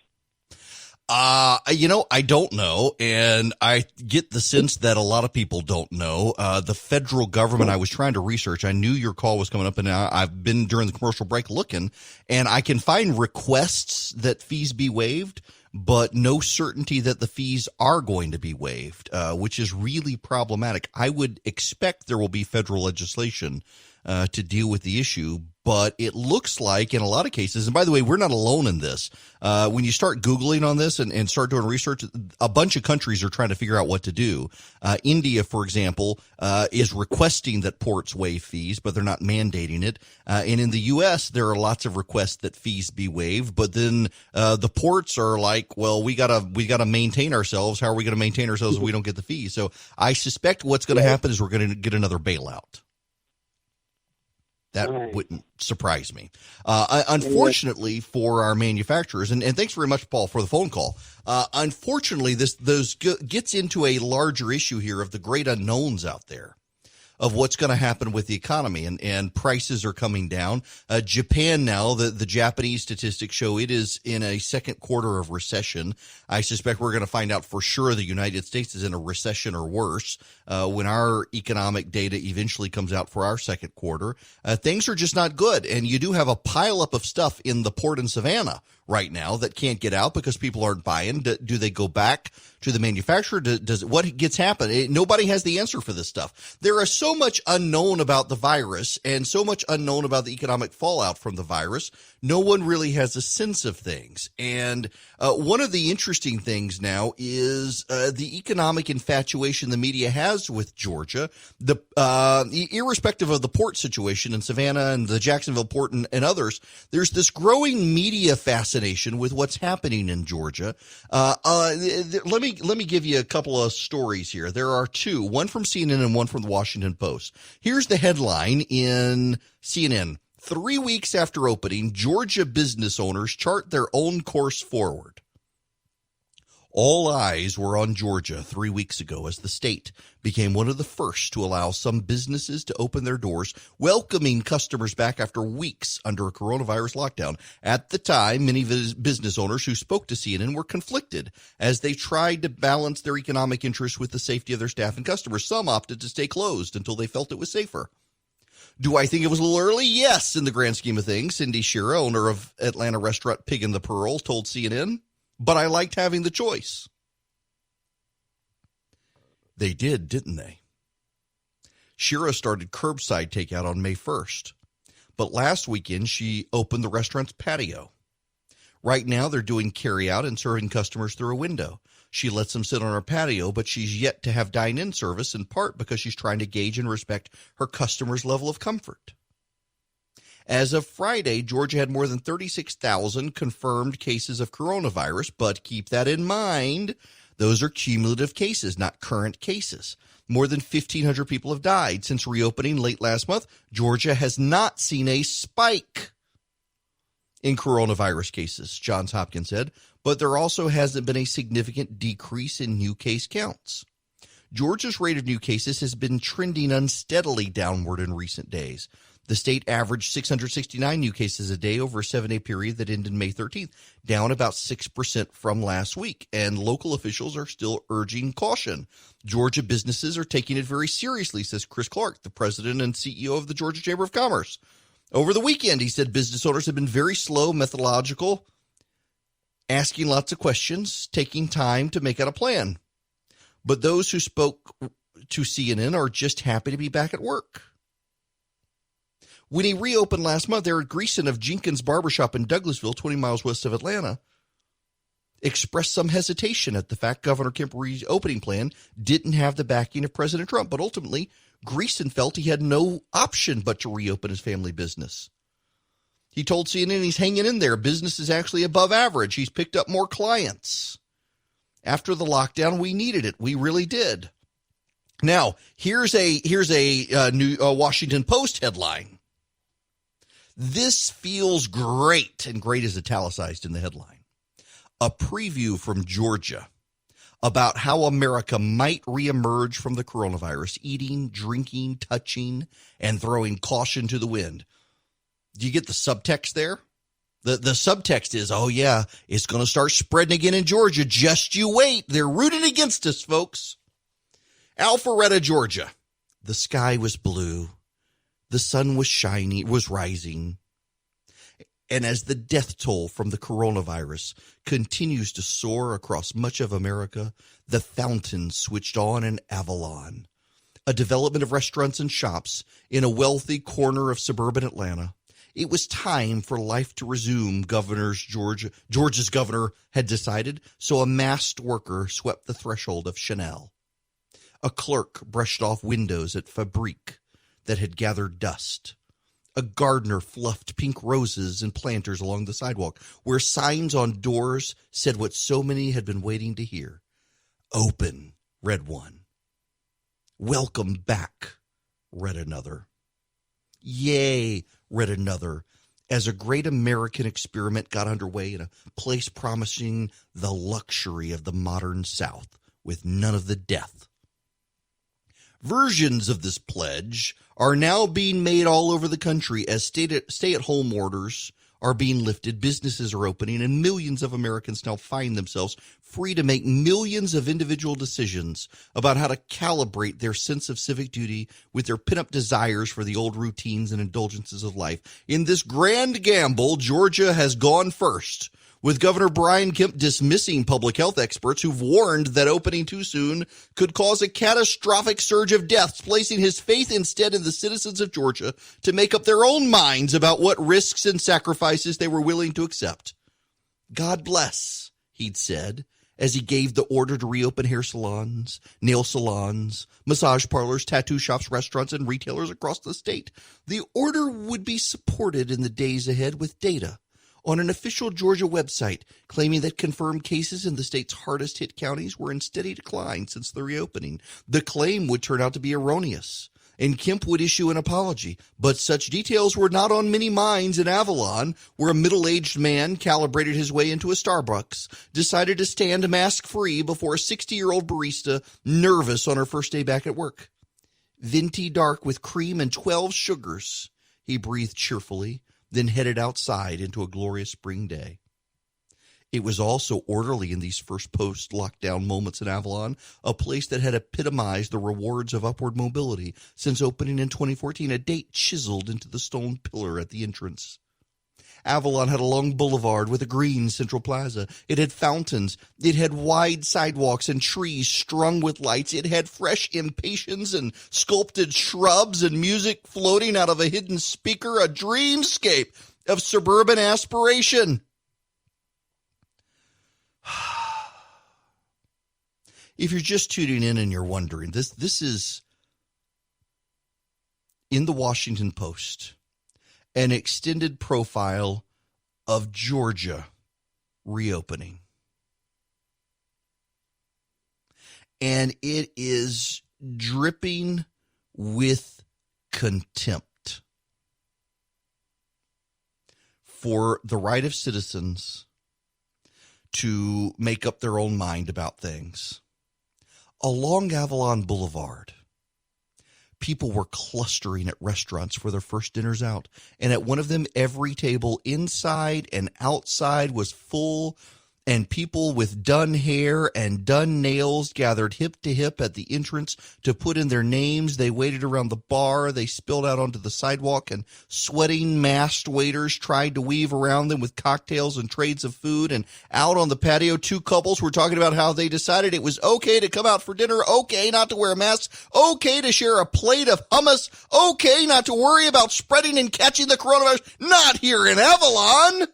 I don't know, and I get the sense that a lot of people don't know. The federal government, I was trying to research. I knew your call was coming up, and I've been during the commercial break looking, and I can find requests that fees be waived, but no certainty that the fees are going to be waived, which is really problematic. I would expect there will be federal legislation to deal with the issue. But it looks like in a lot of cases, and by the way, we're not alone in this. When you start Googling on this and start doing research, a bunch of countries are trying to figure out what to do. India, for example, is requesting that ports waive fees, but they're not mandating it. And in the U.S., there are lots of requests that fees be waived, but then the ports are like, well, we gotta maintain ourselves. How are we going to maintain ourselves if we don't get the fees? So I suspect what's going to happen is we're going to get another bailout. That wouldn't surprise me. Unfortunately for our manufacturers, and thanks very much, Paul, for the phone call. Unfortunately, those gets into a larger issue here of the great unknowns out there of what's going to happen with the economy, and prices are coming down. Japan now, the Japanese statistics show it is in a second quarter of recession. I suspect we're going to find out for sure the United States is in a recession or worse when our economic data eventually comes out for our second quarter. Things are just not good, and you do have a pileup of stuff in the port in Savannah right now that can't get out because people aren't buying. Do they go back to the manufacturer? Does what gets happen? Nobody has the answer for this stuff. There is so much unknown about the virus and so much unknown about the economic fallout from the virus. No one really has a sense of things. And one of the interesting things now is the economic infatuation the media has with Georgia. Irrespective of the port situation in Savannah and the Jacksonville port and others, there's this growing media fascination with what's happening in Georgia. Let me give you a couple of stories here. There are two, one from CNN and one from the Washington Post. Here's the headline in CNN. 3 weeks after opening, Georgia business owners chart their own course forward. All eyes were on Georgia 3 weeks ago as the state became one of the first to allow some businesses to open their doors, welcoming customers back after weeks under a coronavirus lockdown. At the time, many business owners who spoke to CNN were conflicted as they tried to balance their economic interests with the safety of their staff and customers. Some opted to stay closed until they felt it was safer. Do I think it was a little early? Yes, in the grand scheme of things. Cindy Shira, owner of Atlanta restaurant Pig and the Pearl, told CNN, but I liked having the choice. They did, didn't they? Shira started curbside takeout on May 1st, but last weekend she opened the restaurant's patio. Right now they're doing carryout and serving customers through a window. She lets them sit on her patio, but she's yet to have dine-in service, in part because she's trying to gauge and respect her customers' level of comfort. As of Friday, Georgia had more than 36,000 confirmed cases of coronavirus, but keep that in mind. Those are cumulative cases, not current cases. More than 1,500 people have died since reopening late last month. Georgia has not seen a spike in coronavirus cases, Johns Hopkins said, but there also hasn't been a significant decrease in new case counts. Georgia's rate of new cases has been trending unsteadily downward in recent days. The state averaged 669 new cases a day over a 7-day period that ended May 13th, down about 6% from last week, and local officials are still urging caution. Georgia businesses are taking it very seriously, says Chris Clark, the president and CEO of the Georgia Chamber of Commerce. Over the weekend, he said business owners have been very slow, methodological, asking lots of questions, taking time to make out a plan. But those who spoke to CNN are just happy to be back at work. When he reopened last month, Eric Greason of Jenkins Barbershop in Douglasville, 20 miles west of Atlanta, expressed some hesitation at the fact Governor Kemp's reopening plan didn't have the backing of President Trump. But ultimately, Greason felt he had no option but to reopen his family business. He told CNN he's hanging in there. Business is actually above average. He's picked up more clients. After the lockdown, we needed it. We really did. Now, here's a new Washington Post headline. This feels great, and great is italicized in the headline. A preview from Georgia about how America might reemerge from the coronavirus, eating, drinking, touching, and throwing caution to the wind. Do you get the subtext there? The subtext is, oh yeah, it's going to start spreading again in Georgia. Just you wait. They're rooting against us, folks. Alpharetta, Georgia. The sky was blue. The sun was shining, was rising. And as the death toll from the coronavirus continues to soar across much of America, the fountain switched on in Avalon. a development of restaurants and shops in a wealthy corner of suburban Atlanta. It was time for life to resume, Georgia's governor had decided, so a masked worker swept the threshold of Chanel. A clerk brushed off windows at Fabrique that had gathered dust. A gardener fluffed pink roses and planters along the sidewalk, where signs on doors said what so many had been waiting to hear. Open, read one. Welcome back, read another. Yay, read another, as a great American experiment got underway in a place promising the luxury of the modern South with none of the death. Versions of this pledge are now being made all over the country as stay-at-home orders are being lifted, businesses are opening, and millions of Americans now find themselves free to make millions of individual decisions about how to calibrate their sense of civic duty with their pent-up desires for the old routines and indulgences of life. In this grand gamble, Georgia has gone first, with Governor Brian Kemp dismissing public health experts who've warned that opening too soon could cause a catastrophic surge of deaths, placing his faith instead in the citizens of Georgia to make up their own minds about what risks and sacrifices they were willing to accept. God bless, he'd said, as he gave the order to reopen hair salons, nail salons, massage parlors, tattoo shops, restaurants, and retailers across the state. The order would be supported in the days ahead with data on an official Georgia website claiming that confirmed cases in the state's hardest hit counties were in steady decline since the reopening. The claim would turn out to be erroneous, and Kemp would issue an apology. But such details were not on many minds in Avalon, where a middle-aged man calibrated his way into a Starbucks, decided to stand mask-free before a 60-year-old barista nervous on her first day back at work. Venti dark with cream and 12 sugars, he breathed cheerfully, then headed outside into a glorious spring day. It was also orderly in these first post-lockdown moments in Avalon, a place that had epitomized the rewards of upward mobility since opening in 2014, a date chiseled into the stone pillar at the entrance. Avalon had a long boulevard with a green central plaza. It had fountains. It had wide sidewalks and trees strung with lights. It had fresh impatiens and sculpted shrubs and music floating out of a hidden speaker, a dreamscape of suburban aspiration. If you're just tuning in and you're wondering, this is in the Washington Post, an extended profile of Georgia reopening. And it is dripping with contempt for the right of citizens to make up their own mind about things. Along Avalon Boulevard, people were clustering at restaurants for their first dinners out. And at one of them, every table inside and outside was full, and people with done hair and done nails gathered hip to hip at the entrance to put in their names. They waited around the bar. They spilled out onto the sidewalk, and sweating masked waiters tried to weave around them with cocktails and trays of food. And out on the patio, two couples were talking about how they decided it was okay to come out for dinner, okay not to wear a mask, okay to share a plate of hummus, okay not to worry about spreading and catching the coronavirus. Not here in Avalon.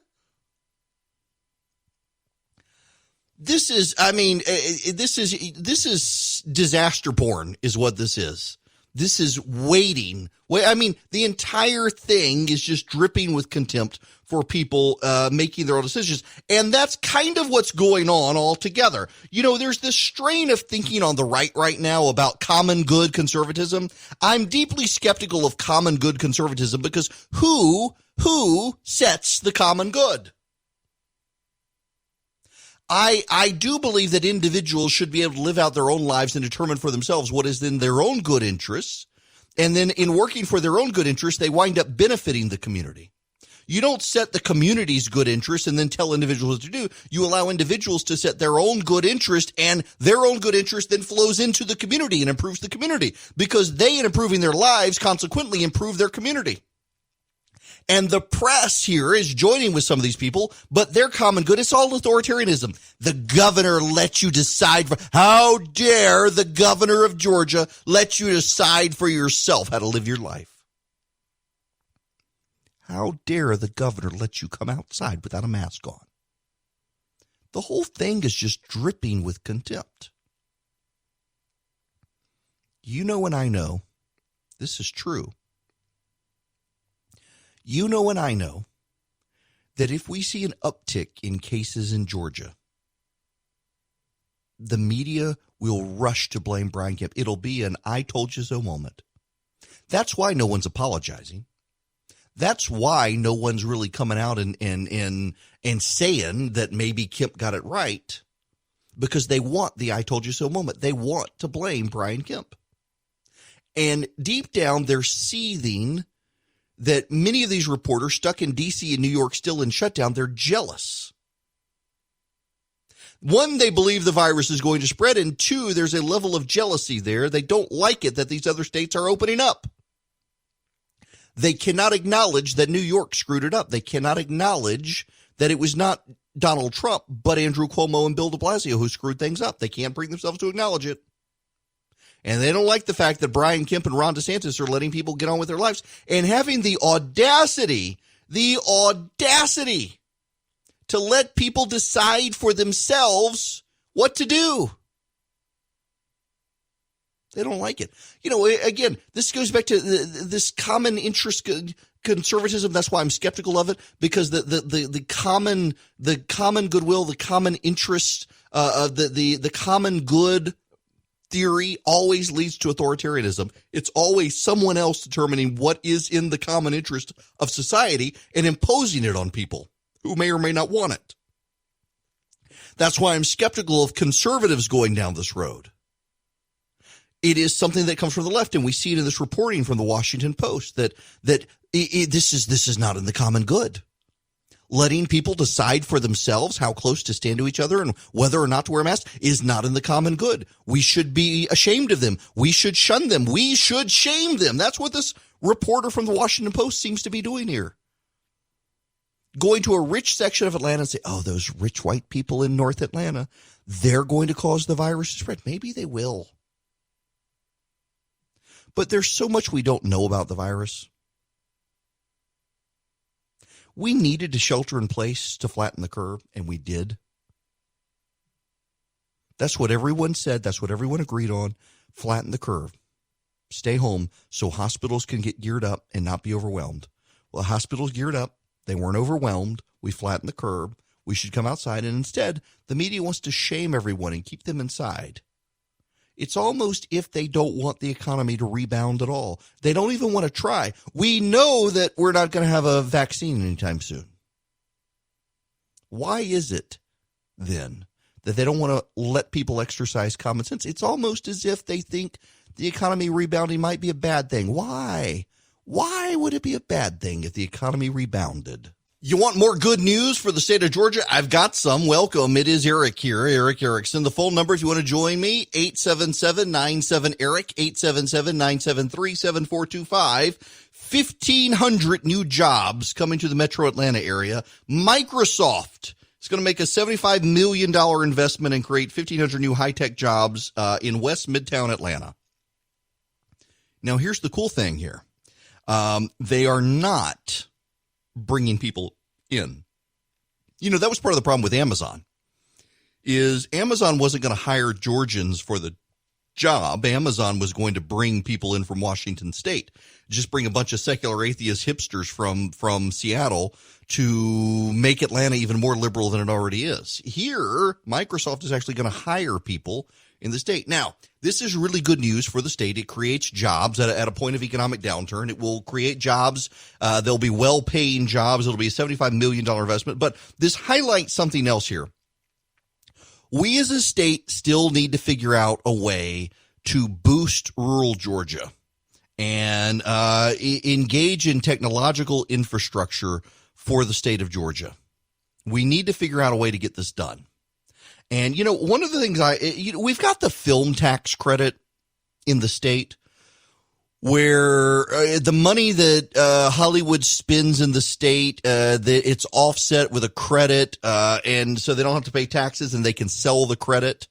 This is disaster porn is what this is. This is waiting. The entire thing is just dripping with contempt for people making their own decisions. And that's kind of what's going on altogether. You know, there's this strain of thinking on the right now about common good conservatism. I'm deeply skeptical of common good conservatism because who sets the common good? I do believe that individuals should be able to live out their own lives and determine for themselves what is in their own good interests. And then in working for their own good interests, they wind up benefiting the community. You don't set the community's good interests and then tell individuals what to do. You allow individuals to set their own good interest, and their own good interest then flows into the community and improves the community because they, in improving their lives, consequently improve their community. And the press here is joining with some of these people, but their common good, it's all authoritarianism. The governor lets you decide. How dare the governor of Georgia let you decide for yourself how to live your life? How dare the governor let you come outside without a mask on? The whole thing is just dripping with contempt. You know and I know this is true. You know and I know that if we see an uptick in cases in Georgia, the media will rush to blame Brian Kemp. It'll be an I told you so moment. That's why no one's apologizing. That's why no one's really coming out and saying that maybe Kemp got it right, because they want the I told you so moment. They want to blame Brian Kemp. And deep down, they're seething that many of these reporters stuck in D.C. and New York still in shutdown, they're jealous. One, they believe the virus is going to spread, and two, there's a level of jealousy there. They don't like it that these other states are opening up. They cannot acknowledge that New York screwed it up. They cannot acknowledge that it was not Donald Trump, but Andrew Cuomo and Bill de Blasio who screwed things up. They can't bring themselves to acknowledge it. And they don't like the fact that Brian Kemp and Ron DeSantis are letting people get on with their lives and having the audacity to let people decide for themselves what to do. They don't like it. You know, again, this goes back to this common interest conservatism. That's why I'm skeptical of it, because the common goodwill, the common interest, the common good theory always leads to authoritarianism. It's always someone else determining what is in the common interest of society and imposing it on people who may or may not want it. That's why I'm skeptical of conservatives going down this road. It is something that comes from the left, and we see it in this reporting from the Washington Post that this is not in the common good. Letting people decide for themselves how close to stand to each other and whether or not to wear a mask is not in the common good. We should be ashamed of them. We should shun them. We should shame them. That's what this reporter from the Washington Post seems to be doing here. Going to a rich section of Atlanta and say, oh, those rich white people in North Atlanta, they're going to cause the virus to spread. Maybe they will. But there's so much we don't know about the virus. We needed to shelter in place to flatten the curve, and we did. That's what everyone said. That's what everyone agreed on. Flatten the curve. Stay home so hospitals can get geared up and not be overwhelmed. Well, the hospitals geared up. They weren't overwhelmed. We flattened the curve. We should come outside. And instead, the media wants to shame everyone and keep them inside. It's almost if they don't want the economy to rebound at all. They don't even want to try. We know that we're not going to have a vaccine anytime soon. Why is it, then, that they don't want to let people exercise common sense? It's almost as if they think the economy rebounding might be a bad thing. Why? Why would it be a bad thing if the economy rebounded? You want more good news for the state of Georgia? I've got some. Welcome. It is Eric here, Eric Erickson. The phone number, if you want to join me, 877-97-ERIC, 877-973-7425. 1,500 new jobs coming to the metro Atlanta area. Microsoft is going to make a $75 million investment and create 1,500 new high-tech jobs in West Midtown Atlanta. Now, here's the cool thing here. They are not bringing people in. You know, that was part of the problem with Amazon, is Amazon wasn't going to hire Georgians for the job. Amazon was going to bring people in from Washington State, just bring a bunch of secular atheist hipsters from Seattle to make Atlanta even more liberal than it already is. Here, Microsoft is actually going to hire people in the state. Now, this is really good news for the state. It creates jobs at a point of economic downturn. It will create jobs. They'll be well-paying jobs. It'll be a $75 million investment. But this highlights something else here. We as a state still need to figure out a way to boost rural Georgia and engage in technological infrastructure for the state of Georgia. We need to figure out a way to get this done. And, you know, one of the things we've got the film tax credit in the state. where the money that Hollywood spends in the state, it's offset with a credit, and so they don't have to pay taxes and they can sell the credit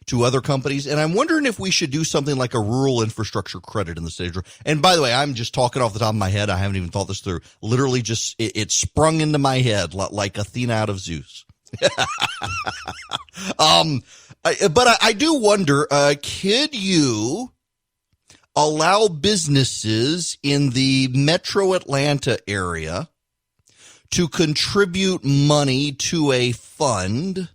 to other companies. And I'm wondering if we should do something like a rural infrastructure credit in the state of Georgia. And by the way, I'm just talking off the top of my head. I haven't even thought this through. Literally just, it sprung into my head like Athena out of Zeus. But I do wonder, could you allow businesses in the metro Atlanta area to contribute money to a fund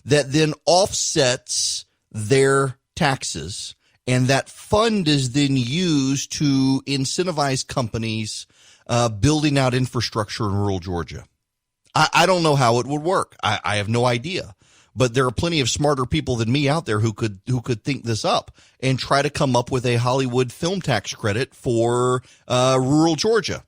that then offsets their taxes, and that fund is then used to incentivize companies building out infrastructure in rural Georgia? I don't know how it would work. I have no idea. But there are plenty of smarter people than me out there who could think this up and try to come up with a Hollywood film tax credit for rural Georgia.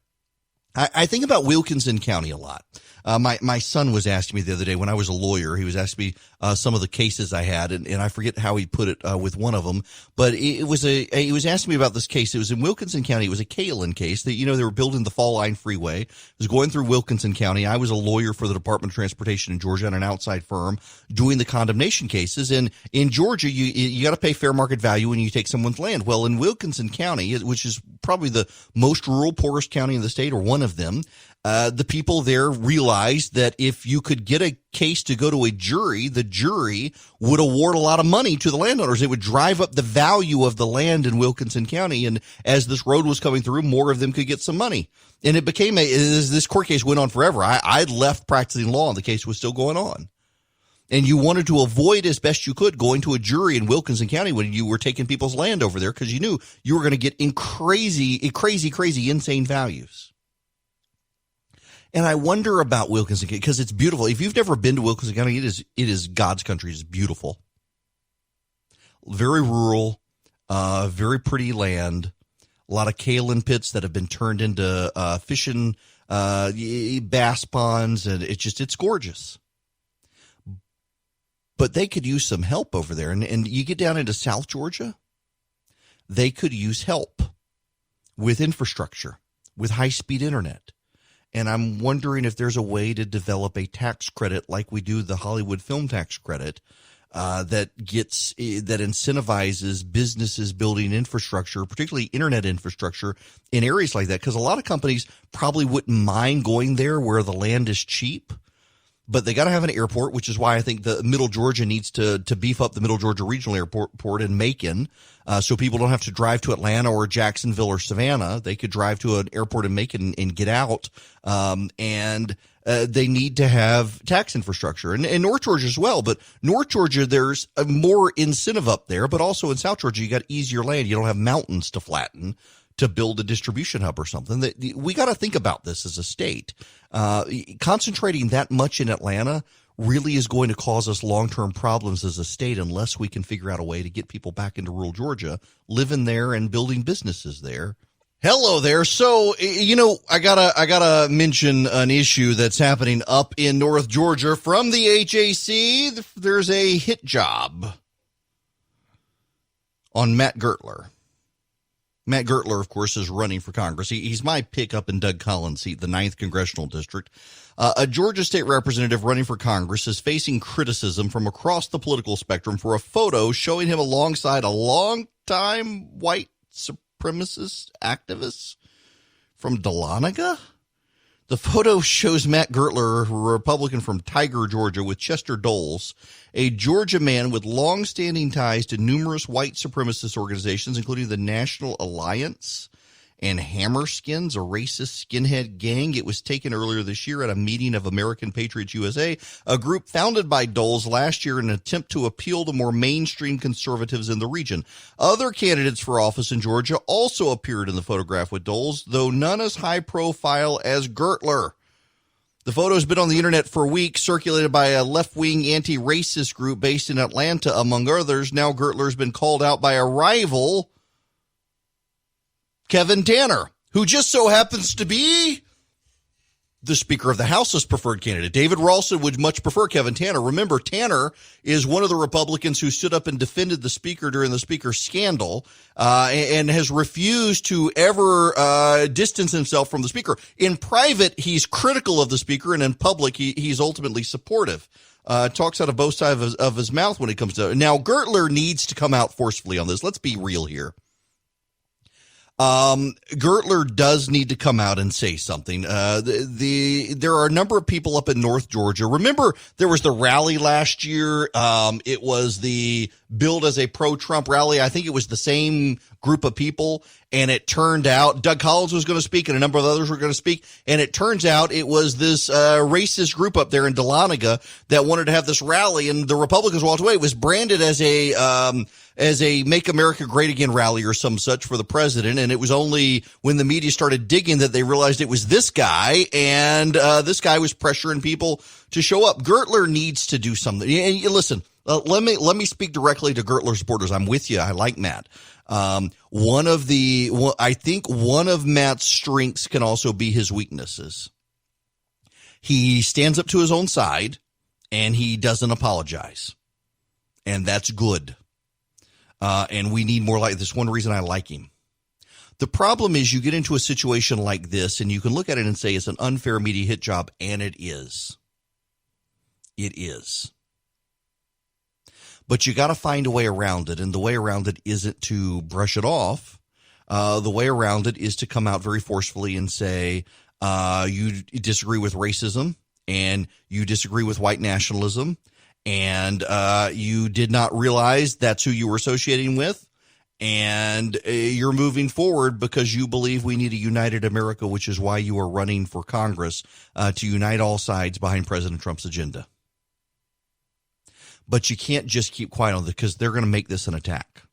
I think about Wilkinson County a lot. My son was asking me the other day when I was a lawyer. He was asking me some of the cases I had, and I forget how he put it with one of them. But he was asking me about this case. It was in Wilkinson County. It was a Kalen case that, they were building the Fall Line Freeway. It was going through Wilkinson County. I was a lawyer for the Department of Transportation in Georgia on an outside firm doing the condemnation cases. And in Georgia, you got to pay fair market value when you take someone's land. Well, in Wilkinson County, which is probably the most rural, poorest county in the state, or one of them, the people there realized that if you could get a case to go to a jury, the jury would award a lot of money to the landowners. It would drive up the value of the land in Wilkinson County. And as this road was coming through, more of them could get some money. And it became this court case went on forever. I'd left practicing law and the case was still going on. And you wanted to avoid as best you could going to a jury in Wilkinson County when you were taking people's land over there, because you knew you were going to get in crazy, insane values. And I wonder about Wilkinson County because it's beautiful. If you've never been to Wilkinson County, it is God's country. It's beautiful. Very rural, very pretty land. A lot of kaolin pits that have been turned into fishing bass ponds, and it's gorgeous. But they could use some help over there. And you get down into South Georgia, they could use help with infrastructure, with high-speed internet. And I'm wondering if there's a way to develop a tax credit like we do the Hollywood film tax credit that incentivizes businesses building infrastructure, particularly internet infrastructure, in areas like that. Because a lot of companies probably wouldn't mind going there where the land is cheap. But they got to have an airport, which is why I think the Middle Georgia needs to beef up the Middle Georgia Regional Airport in Macon, so people don't have to drive to Atlanta or Jacksonville or Savannah. They could drive to an airport in Macon and get out. And they need to have tax infrastructure, and North Georgia as well. But North Georgia, there's a more incentive up there, but also in South Georgia, you got easier land. You don't have mountains to flatten to build a distribution hub or something. That we got to think about this as a state. Concentrating that much in Atlanta really is going to cause us long-term problems as a state unless we can figure out a way to get people back into rural Georgia, living there and building businesses there. Hello there. So, I gotta mention an issue that's happening up in North Georgia from the HAC. There's a hit job on Matt Gurtler. Matt Gurtler, of course, is running for Congress. He's my pick up in Doug Collins' seat, the 9th Congressional District. A Georgia state representative running for Congress is facing criticism from across the political spectrum for a photo showing him alongside a longtime white supremacist activist from Dahlonega. The photo shows Matt Gurtler, a Republican from Tiger, Georgia, with Chester Doles, a Georgia man with long-standing ties to numerous white supremacist organizations, including the National Alliance and Hammerskins, a racist skinhead gang. It was taken earlier this year at a meeting of American Patriots USA, a group founded by Doles last year in an attempt to appeal to more mainstream conservatives in the region. Other candidates for office in Georgia also appeared in the photograph with Doles, though none as high profile as Gurtler. The photo has been on the internet for weeks, circulated by a left-wing anti-racist group based in Atlanta, among others. Now Gurtler's been called out by a rival, Kevin Tanner, who just so happens to be the Speaker of the House's preferred candidate. David Ralston would much prefer Kevin Tanner. Remember, Tanner is one of the Republicans who stood up and defended the Speaker during the Speaker scandal, and has refused to ever distance himself from the Speaker. In private, he's critical of the Speaker, and in public, he's ultimately supportive. Talks out of both sides of his mouth when it comes to. Now, Gurtler needs to come out forcefully on this. Let's be real here. Gurtler does need to come out and say something. There are a number of people up in North Georgia. Remember, there was the rally last year. It was the billed as a pro-Trump rally. I think it was the same group of people. And it turned out Doug Collins was going to speak and a number of others were going to speak. And it turns out it was this racist group up there in Dahlonega that wanted to have this rally, and the Republicans walked away. It was branded as a Make America Great Again rally or some such for the president. And it was only when the media started digging that they realized it was this guy, and this guy was pressuring people to show up. Gurtler needs to do something. And listen, let me speak directly to Gurtler supporters. I'm with you. I like Matt. I think one of Matt's strengths can also be his weaknesses. He stands up to his own side and he doesn't apologize. And that's good. And we need more like this. One reason I like him. The problem is you get into a situation like this and you can look at it and say it's an unfair media hit job, and it is. It is. But you got to find a way around it, and the way around it isn't to brush it off. The way around it is to come out very forcefully and say you disagree with racism, and you disagree with white nationalism, and you did not realize that's who you were associating with, and you're moving forward because you believe we need a united America, which is why you are running for Congress to unite all sides behind President Trump's agenda. But you can't just keep quiet on it because they're going to make this an attack.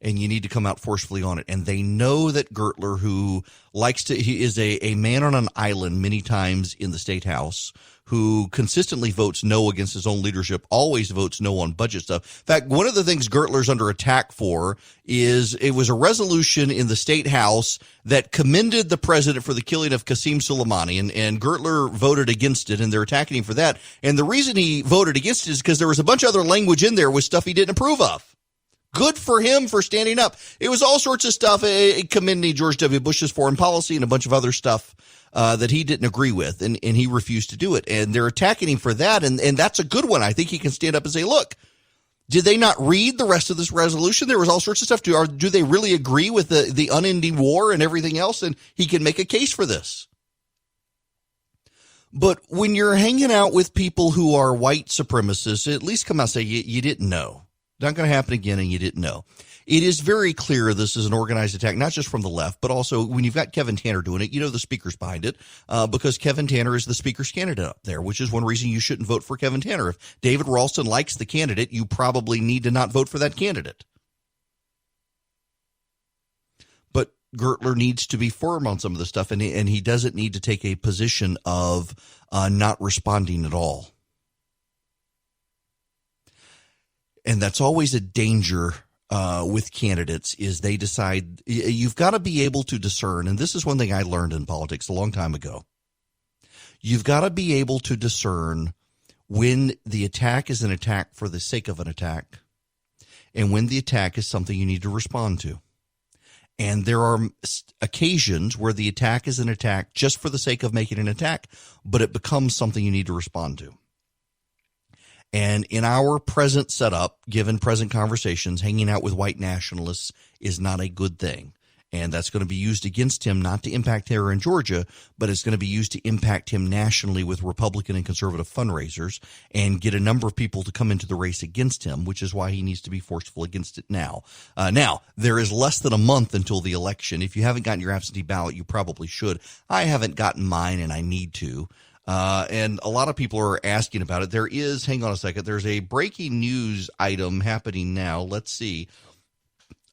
And you need to come out forcefully on it. And they know that Gurtler, he is a man on an island many times in the state house, who consistently votes no against his own leadership, always votes no on budget stuff. In fact, one of the things Gurtler's under attack for is it was a resolution in the state house that commended the president for the killing of Qasem Soleimani, and Gurtler voted against it, and they're attacking him for that. And the reason he voted against it is because there was a bunch of other language in there with stuff he didn't approve of. Good for him for standing up. It was all sorts of stuff, commending George W. Bush's foreign policy and a bunch of other stuff that he didn't agree with, and he refused to do it. And they're attacking him for that, and that's a good one. I think he can stand up and say, look, did they not read the rest of this resolution? There was all sorts of stuff. Do they really agree with the unending war and everything else? And he can make a case for this. But when you're hanging out with people who are white supremacists, at least come out and say, you didn't know. Not going to happen again, and you didn't know. It is very clear this is an organized attack, not just from the left, but also when you've got Kevin Tanner doing it, you know the speaker's behind it, because Kevin Tanner is the speaker's candidate up there, which is one reason you shouldn't vote for Kevin Tanner. If David Ralston likes the candidate, you probably need to not vote for that candidate. But Gurtler needs to be firm on some of the stuff, and he doesn't need to take a position of not responding at all. And that's always a danger with candidates, is they decide. You've got to be able to discern, and this is one thing I learned in politics a long time ago. You've got to be able to discern when the attack is an attack for the sake of an attack, and when the attack is something you need to respond to. And there are occasions where the attack is an attack just for the sake of making an attack, but it becomes something you need to respond to. And in our present setup, given present conversations, hanging out with white nationalists is not a good thing. And that's going to be used against him, not to impact here in Georgia, but it's going to be used to impact him nationally with Republican and conservative fundraisers and get a number of people to come into the race against him, which is why he needs to be forceful against it now. Now, there is less than a month until the election. If you haven't gotten your absentee ballot, you probably should. I haven't gotten mine, and I need to. And a lot of people are asking about it. Hang on a second, there's a breaking news item happening now. Let's see.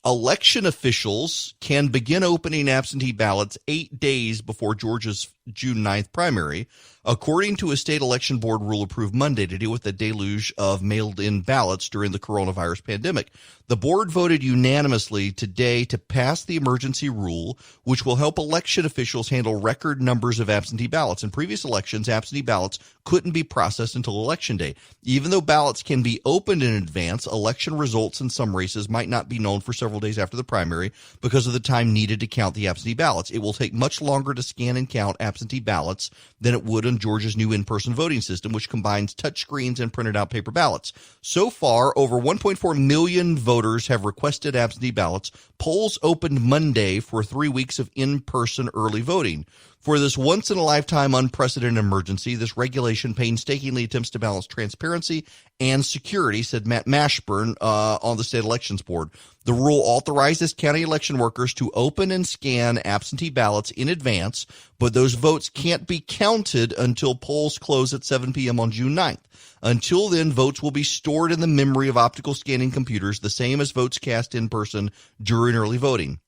Election officials can begin opening absentee ballots 8 days before Georgia's June 9th primary, according to a state election board rule approved Monday to deal with the deluge of mailed-in ballots during the coronavirus pandemic. The board voted unanimously today to pass the emergency rule, which will help election officials handle record numbers of absentee ballots. In previous elections, absentee ballots couldn't be processed until Election Day. Even though ballots can be opened in advance, election results in some races might not be known for several days after the primary because of the time needed to count the absentee ballots. It will take much longer to scan and count absentee ballots than it would in Georgia's new in-person voting system, which combines touchscreens and printed out paper ballots. So far, over 1.4 million voters have requested absentee ballots. Polls opened Monday for 3 weeks of in-person early voting. For this once-in-a-lifetime unprecedented emergency, this regulation painstakingly attempts to balance transparency and security, said Matt Mashburn on the state elections board. The rule authorizes county election workers to open and scan absentee ballots in advance, but those votes can't be counted until polls close at 7 p.m. on June 9th. Until then, votes will be stored in the memory of optical scanning computers, the same as votes cast in person during early voting.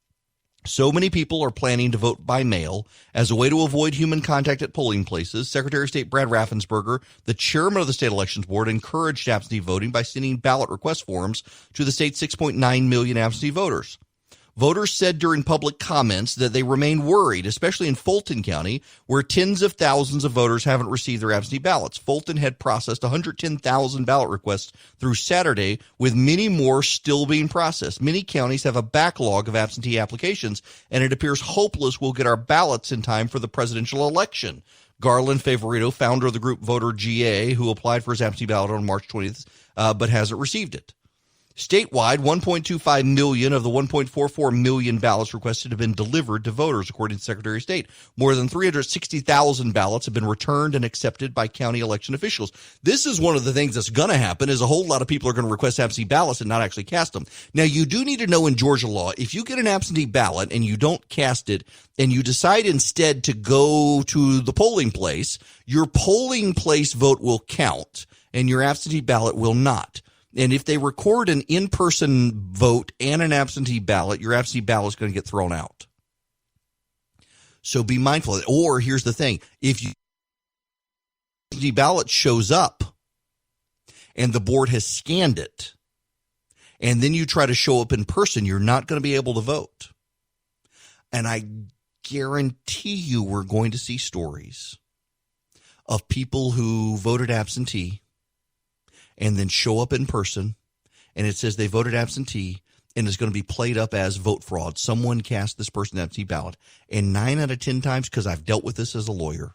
So many people are planning to vote by mail as a way to avoid human contact at polling places. Secretary of State Brad Raffensperger, the chairman of the state elections board, encouraged absentee voting by sending ballot request forms to the state's 6.9 million absentee voters. Voters said during public comments that they remain worried, especially in Fulton County, where tens of thousands of voters haven't received their absentee ballots. Fulton had processed 110,000 ballot requests through Saturday, with many more still being processed. Many counties have a backlog of absentee applications, and it appears hopeless we'll get our ballots in time for the presidential election. Garland Favorito, founder of the group Voter GA, who applied for his absentee ballot on March 20th, but hasn't received it. Statewide, 1.25 million of the 1.44 million ballots requested have been delivered to voters, according to Secretary of State. More than 360,000 ballots have been returned and accepted by county election officials. This is one of the things that's going to happen, is a whole lot of people are going to request absentee ballots and not actually cast them. Now, you do need to know in Georgia law, if you get an absentee ballot and you don't cast it and you decide instead to go to the polling place, your polling place vote will count and your absentee ballot will not. And if they record an in-person vote and an absentee ballot, your absentee ballot is going to get thrown out. So be mindful of it. Or here's the thing. If your absentee ballot shows up and the board has scanned it, and then you try to show up in person, you're not going to be able to vote. And I guarantee you we're going to see stories of people who voted absentee and then show up in person, and it says they voted absentee, and it's going to be played up as vote fraud. Someone cast this person absentee ballot. And 9 out of 10 times, because I've dealt with this as a lawyer,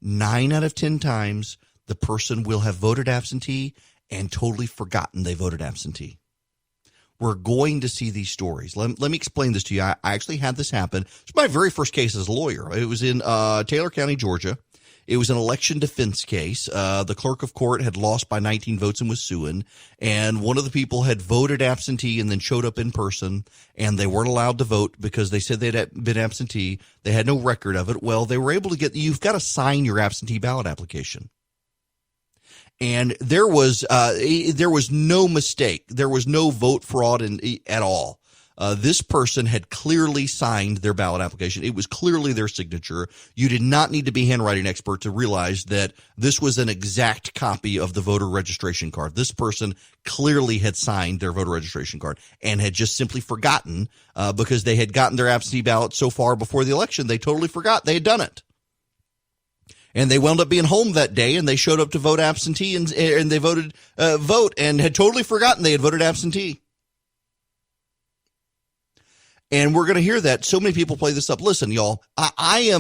9 out of 10 times the person will have voted absentee and totally forgotten they voted absentee. We're going to see these stories. Let me explain this to you. I actually had this happen. It's my very first case as a lawyer. It was in Taylor County, Georgia. It was an election defense case. The clerk of court had lost by 19 votes and was suing. And one of the people had voted absentee and then showed up in person, and they weren't allowed to vote because they said they'd been absentee. They had no record of it. Well, they were able to get, you've got to sign your absentee ballot application. And there was no mistake. There was no vote fraud at all. This person had clearly signed their ballot application. It was clearly their signature. You did not need to be a handwriting expert to realize that this was an exact copy of the voter registration card. This person clearly had signed their voter registration card and had just simply forgotten because they had gotten their absentee ballot so far before the election. They totally forgot they had done it. And they wound up being home that day, and they showed up to vote absentee, and they voted vote and had totally forgotten they had voted absentee. And we're going to hear that. So many people play this up. Listen, y'all, I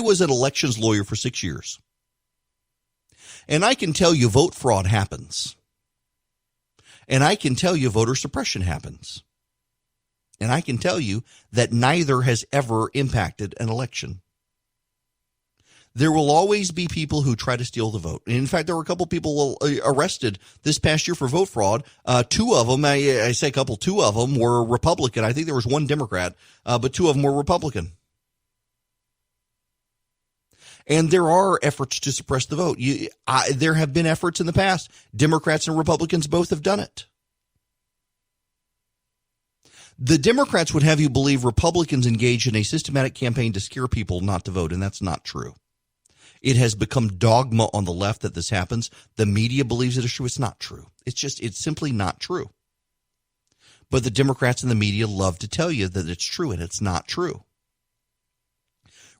was an elections lawyer for 6 years. And I can tell you vote fraud happens. And I can tell you voter suppression happens. And I can tell you that neither has ever impacted an election. There will always be people who try to steal the vote. In fact, there were a couple people arrested this past year for vote fraud. Two of them, I say a couple, two of them were Republican. I think there was one Democrat, but two of them were Republican. And there are efforts to suppress the vote. There have been efforts in the past. Democrats and Republicans both have done it. The Democrats would have you believe Republicans engage in a systematic campaign to scare people not to vote, and that's not true. It has become dogma on the left that this happens. The media believes it is true. It's not true. It's simply not true. But the Democrats and the media love to tell you that it's true, and it's not true.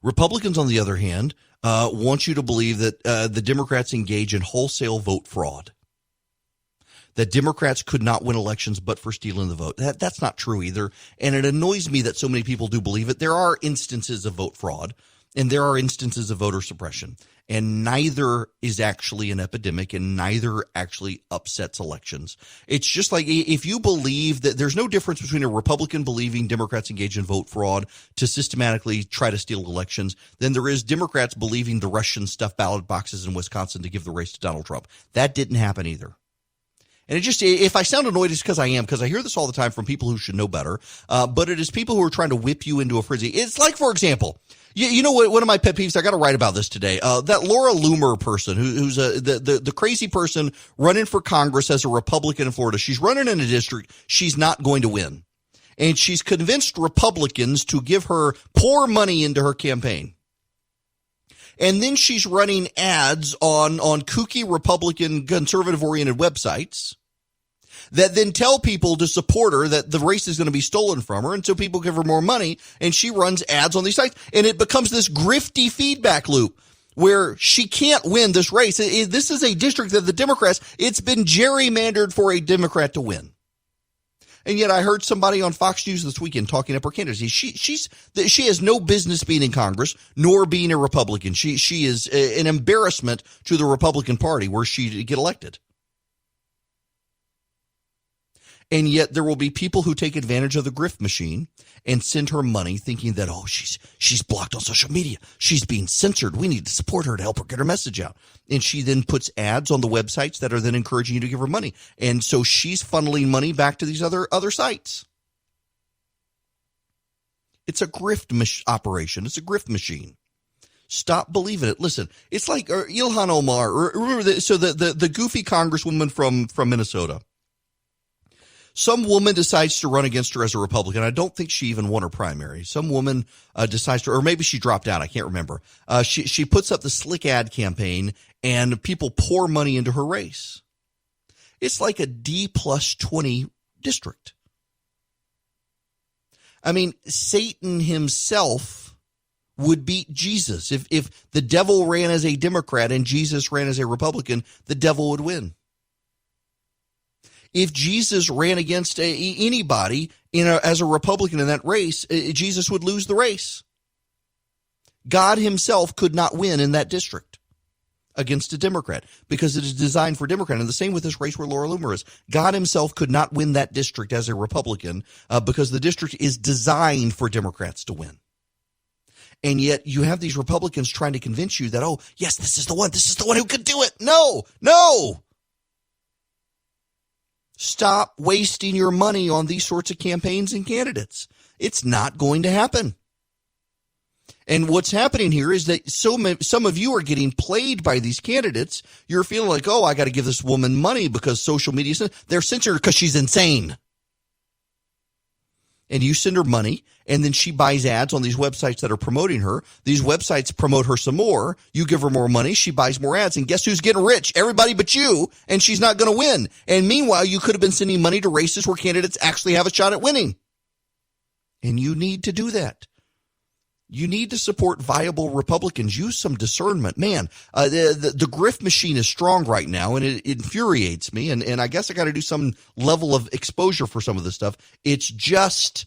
Republicans, on the other hand, want you to believe that the Democrats engage in wholesale vote fraud. That Democrats could not win elections but for stealing the vote. That's not true either. And it annoys me that so many people do believe it. There are instances of vote fraud, and there are instances of voter suppression. And neither is actually an epidemic, and neither actually upsets elections. It's just like if you believe that there's no difference between a Republican believing Democrats engage in vote fraud to systematically try to steal elections than there is Democrats believing the Russians stuffed ballot boxes in Wisconsin to give the race to Donald Trump. That didn't happen either. And if I sound annoyed, it's because I am, because I hear this all the time from people who should know better. But it is people who are trying to whip you into a frenzy. It's like, for example, you know what? One of my pet peeves, I got to write about this today. That Laura Loomer person, who's the crazy person running for Congress as a Republican in Florida. She's running in a district she's not going to win, and she's convinced Republicans to give her pour money into her campaign. And then she's running ads on kooky Republican conservative-oriented websites that then tell people to support her that the race is going to be stolen from her, and so people give her more money, and she runs ads on these sites, and it becomes this grifty feedback loop where she can't win this race. This is a district that the Democrats, it's been gerrymandered for a Democrat to win. And yet I heard somebody on Fox News this weekend talking up her candidacy. She has no business being in Congress, nor being a Republican. She is an embarrassment to the Republican Party where she get elected. And yet there will be people who take advantage of the grift machine and send her money thinking that, oh, she's blocked on social media. She's being censored. We need to support her to help her get her message out. And she then puts ads on the websites that are then encouraging you to give her money. And so she's funneling money back to these other sites. It's a grift operation. It's a grift machine. Stop believing it. Listen, it's like Ilhan Omar. Remember, the goofy congresswoman from Minnesota. Some woman decides to run against her as a Republican. I don't think she even won her primary. Some woman decides to, or maybe she dropped out. I can't remember. She puts up the slick ad campaign, and people pour money into her race. It's like a D+20 district. I mean, Satan himself would beat Jesus. If the devil ran as a Democrat and Jesus ran as a Republican, the devil would win. If Jesus ran against anybody as a Republican in that race, Jesus would lose the race. God himself could not win in that district against a Democrat because it is designed for Democrat. And the same with this race where Laura Loomer is. God himself could not win that district as a Republican because the district is designed for Democrats to win. And yet you have these Republicans trying to convince you that, oh, yes, this is the one. This is the one who could do it. No. Stop wasting your money on these sorts of campaigns and candidates. It's not going to happen. And what's happening here is that some of you are getting played by these candidates. You're feeling like, oh, I got to give this woman money because social media, they're censoring her because she's insane. And you send her money, and then she buys ads on these websites that are promoting her. These websites promote her some more. You give her more money. She buys more ads. And guess who's getting rich? Everybody but you, and she's not going to win. And meanwhile, you could have been sending money to races where candidates actually have a shot at winning. And you need to do that. You need to support viable Republicans. Use some discernment. Man, the grift machine is strong right now, and it infuriates me. And I guess I got to do some level of exposure for some of this stuff. It's just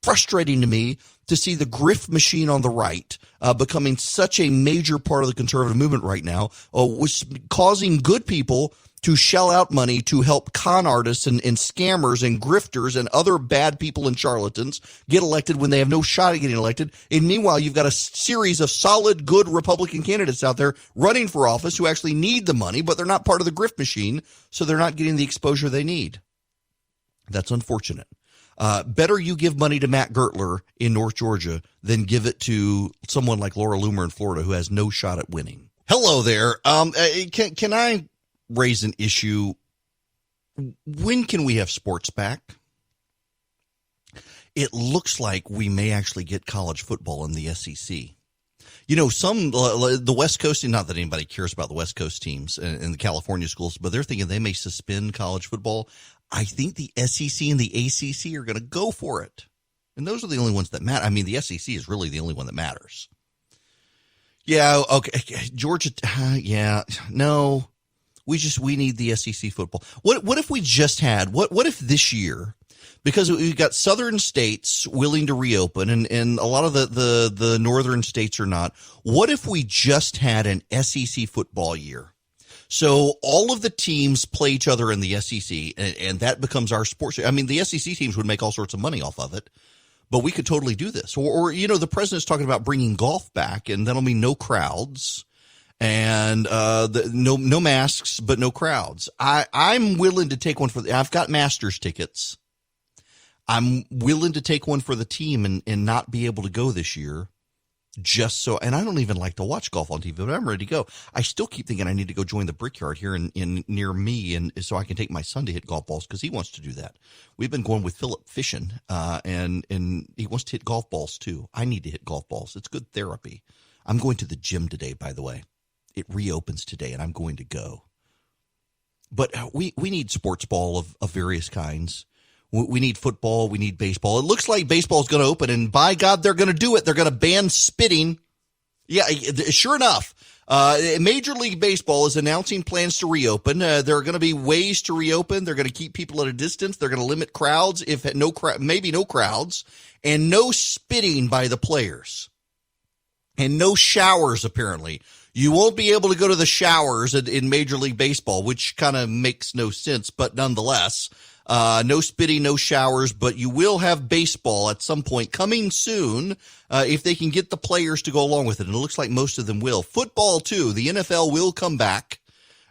frustrating to me to see the grift machine on the right becoming such a major part of the conservative movement right now, which is causing good people to shell out money to help con artists and scammers and grifters and other bad people and charlatans get elected when they have no shot at getting elected. And meanwhile, you've got a series of solid, good Republican candidates out there running for office who actually need the money, but they're not part of the grift machine, so they're not getting the exposure they need. That's unfortunate. Better you give money to Matt Gurtler in North Georgia than give it to someone like Laura Loomer in Florida who has no shot at winning. Hello there. Can I raise an issue? When can we have sports back? It looks like we may actually get college football in the SEC. You know, the West Coast, not that anybody cares about the West Coast teams and the California schools, but they're thinking they may suspend college football. I think the SEC and the ACC are going to go for it. And those are the only ones that matter. I mean, the SEC is really the only one that matters. Yeah, okay. Georgia, no. We need the SEC football. What if we just had, what if this year, because we've got southern states willing to reopen and a lot of the northern states are not. What if we just had an SEC football year? So all of the teams play each other in the SEC and that becomes our sports. I mean, the SEC teams would make all sorts of money off of it, but we could totally do this. Or the president's talking about bringing golf back, and that'll mean no crowds and no masks, but no crowds. I'm willing to take one I've got Masters tickets. I'm willing to take one for the team and not be able to go this year just so, and I don't even like to watch golf on TV, but I'm ready to go. I still keep thinking I need to go join the Brickyard here in near me, and so I can take my son to hit golf balls because he wants to do that. We've been going with Philip fishing, and he wants to hit golf balls too. I need to hit golf balls. It's good therapy. I'm going to the gym today, by the way. It reopens today, and I'm going to go. But we need sports ball of various kinds. We need football. We need baseball. It looks like baseball is going to open, and by God, they're going to do it. They're going to ban spitting. Yeah, sure enough. Major League Baseball is announcing plans to reopen. There are going to be ways to reopen. They're going to keep people at a distance. They're going to limit crowds, maybe no crowds, and no spitting by the players, and no showers. Apparently, you won't be able to go to the showers in Major League Baseball, which kind of makes no sense, but nonetheless. No spitting, no showers, but you will have baseball at some point coming soon if they can get the players to go along with it. And it looks like most of them will. Football, too. The NFL will come back,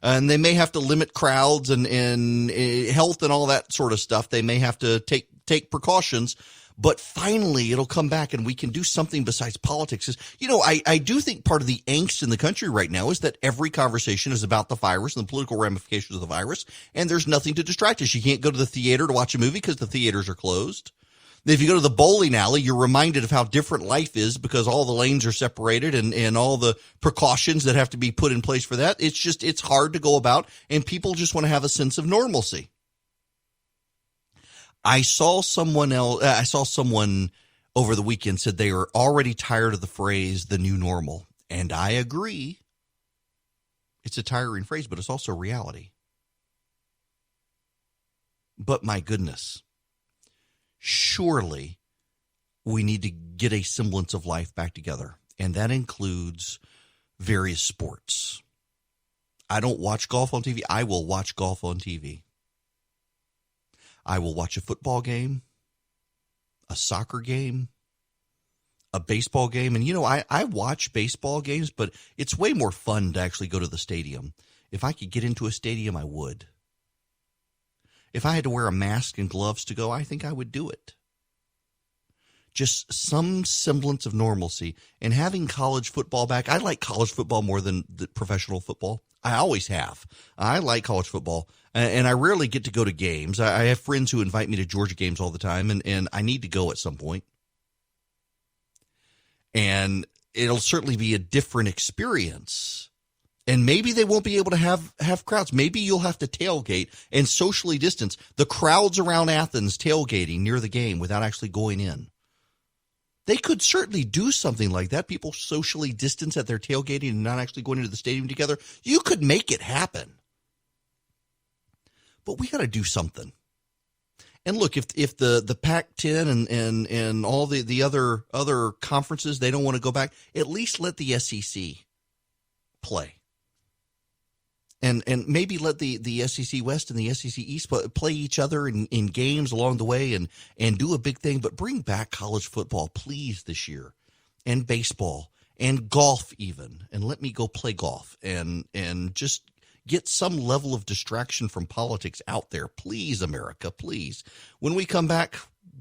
and they may have to limit crowds and health and all that sort of stuff. They may have to take precautions. But finally, it'll come back and we can do something besides politics. I do think part of the angst in the country right now is that every conversation is about the virus and the political ramifications of the virus, and there's nothing to distract us. You can't go to the theater to watch a movie because the theaters are closed. If you go to the bowling alley, you're reminded of how different life is because all the lanes are separated and all the precautions that have to be put in place for that. It's hard to go about, and people just want to have a sense of normalcy. I saw someone over the weekend said they are already tired of the phrase "the new normal," and I agree. It's a tiring phrase, but it's also reality. But my goodness, surely we need to get a semblance of life back together, and that includes various sports. I don't watch golf on TV. I will watch golf on TV. I will watch a football game, a soccer game, a baseball game. And, I watch baseball games, but it's way more fun to actually go to the stadium. If I could get into a stadium, I would. If I had to wear a mask and gloves to go, I think I would do it. Just some semblance of normalcy. And having college football back, I like college football more than the professional football. I always have. I like college football, and I rarely get to go to games. I have friends who invite me to Georgia games all the time, and I need to go at some point. And it'll certainly be a different experience. And maybe they won't be able to have crowds. Maybe you'll have to tailgate and socially distance. The crowds around Athens tailgating near the game without actually going in. They could certainly do something like that. People socially distance at their tailgating and not actually going into the stadium together. You could make it happen. But we got to do something. And look, if the Pac-10 and all the other conferences, they don't want to go back, at least let the SEC play. And maybe let the SEC West and the SEC East play each other in games along the way and do a big thing. But bring back college football, please, this year, and baseball and golf even. And let me go play golf and just get some level of distraction from politics out there. Please, America, please. When we come back,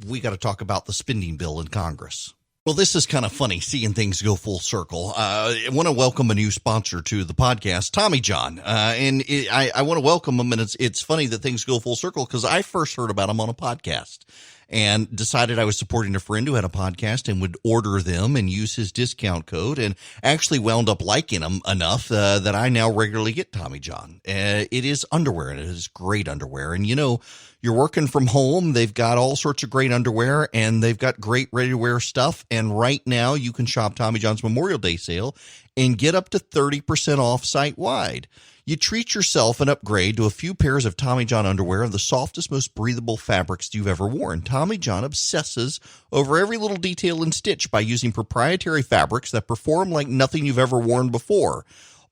we got to talk about the spending bill in Congress. Well, this is kind of funny, seeing things go full circle. I want to welcome a new sponsor to the podcast, Tommy John. I want to welcome him, and it's funny that things go full circle because I first heard about him on a podcast. and decided I was supporting a friend who had a podcast and would order them and use his discount code, and actually wound up liking them enough that I now regularly get Tommy John. It is underwear, and it is great underwear. And, you're working from home. They've got all sorts of great underwear, and they've got great ready-to-wear stuff. And right now, you can shop Tommy John's Memorial Day sale and get up to 30% off site-wide. You treat yourself and upgrade to a few pairs of Tommy John underwear of the softest, most breathable fabrics you've ever worn. Tommy John obsesses over every little detail and stitch by using proprietary fabrics that perform like nothing you've ever worn before.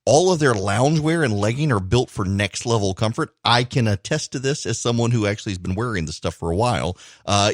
All of their loungewear and legging are built for next-level comfort. I can attest to this as someone who actually has been wearing this stuff for a while,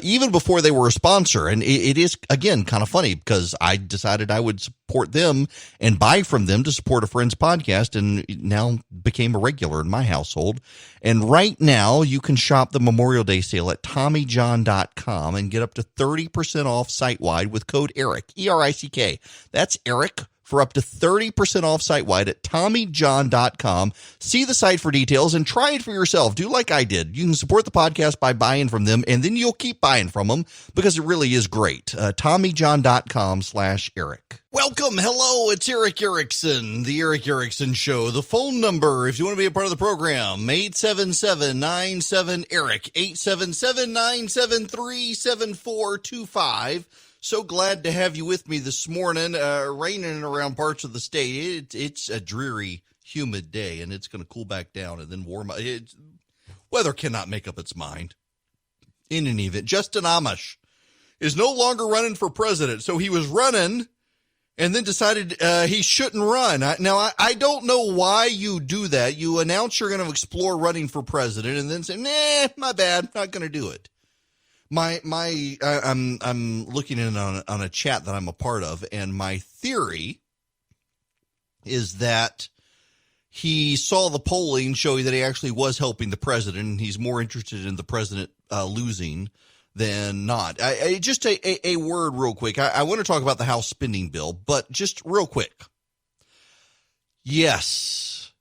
even before they were a sponsor. And it is, again, kind of funny because I decided I would support them and buy from them to support a friend's podcast, and now became a regular in my household. And right now, you can shop the Memorial Day sale at TommyJohn.com and get up to 30% off site-wide with code ERIC, E-R-I-C-K. That's ERIC, for up to 30% off site-wide at TommyJohn.com. See the site for details and try it for yourself. Do like I did. You can support the podcast by buying from them, and then you'll keep buying from them because it really is great. TommyJohn.com/Eric. Welcome. Hello. It's Eric Erickson, the Eric Erickson Show. The phone number, if you want to be a part of the program, 877-97-ERIC, 877-973-7425. So glad to have you with me this morning. Raining around parts of the state. It's a dreary, humid day, and it's going to cool back down and then warm up. Weather cannot make up its mind. In any event, Justin Amash is no longer running for president. So he was running and then decided he shouldn't run. I don't know why you do that. You announce you're going to explore running for president and then say, nah, my bad, not going to do it. I'm looking in on a chat that I'm a part of, and my theory is that he saw the polling showing that he actually was helping the president, and he's more interested in the president losing than not. Just a word real quick. I want to talk about the House spending bill, but just real quick. Yes,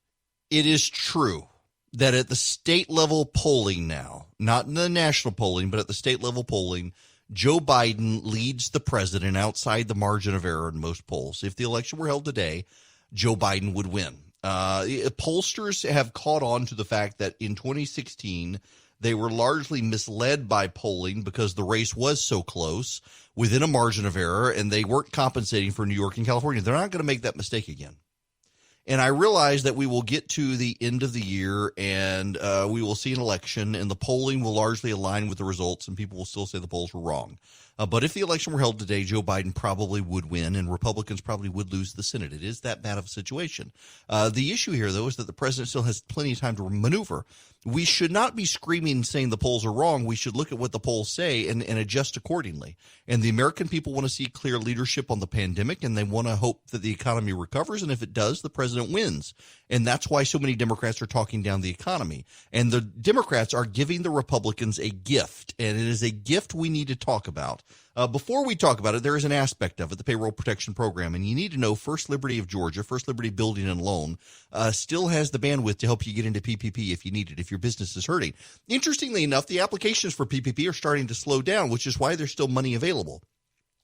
it is true that at the state level polling now, not in the national polling, but at the state level polling, Joe Biden leads the president outside the margin of error in most polls. If the election were held today, Joe Biden would win. Pollsters have caught on to the fact that in 2016, they were largely misled by polling because the race was so close within a margin of error, and they weren't compensating for New York and California. They're not going to make that mistake again. And I realize that we will get to the end of the year and we will see an election, and the polling will largely align with the results, and people will still say the polls were wrong. But if the election were held today, Joe Biden probably would win, and Republicans probably would lose the Senate. It is that bad of a situation. The issue here, though, is that the president still has plenty of time to maneuver. We should not be screaming saying the polls are wrong. We should look at what the polls say and adjust accordingly. And the American people want to see clear leadership on the pandemic, and they want to hope that the economy recovers. And if it does, the president wins. And that's why so many Democrats are talking down the economy. And the Democrats are giving the Republicans a gift, and it is a gift we need to talk about. Before we talk about it, there is an aspect of it, the Payroll Protection Program, and you need to know First Liberty of Georgia, First Liberty Building and Loan, still has the bandwidth to help you get into PPP if you need it, if your business is hurting. Interestingly enough, the applications for PPP are starting to slow down, which is why there's still money available.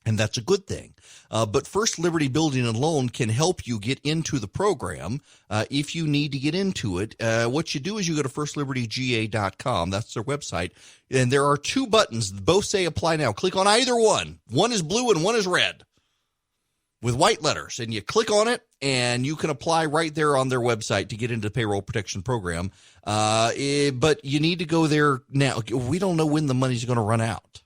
And that's a good thing. But First Liberty Building and Loan can help you get into the program if you need to get into it. What you do is you go to firstlibertyga.com. That's their website. And there are two buttons. Both say apply now. Click on either one. One is blue and one is red with white letters. And you click on it, and you can apply right there on their website to get into the payroll protection program. But you need to go there now. We don't know when the money's going to run out.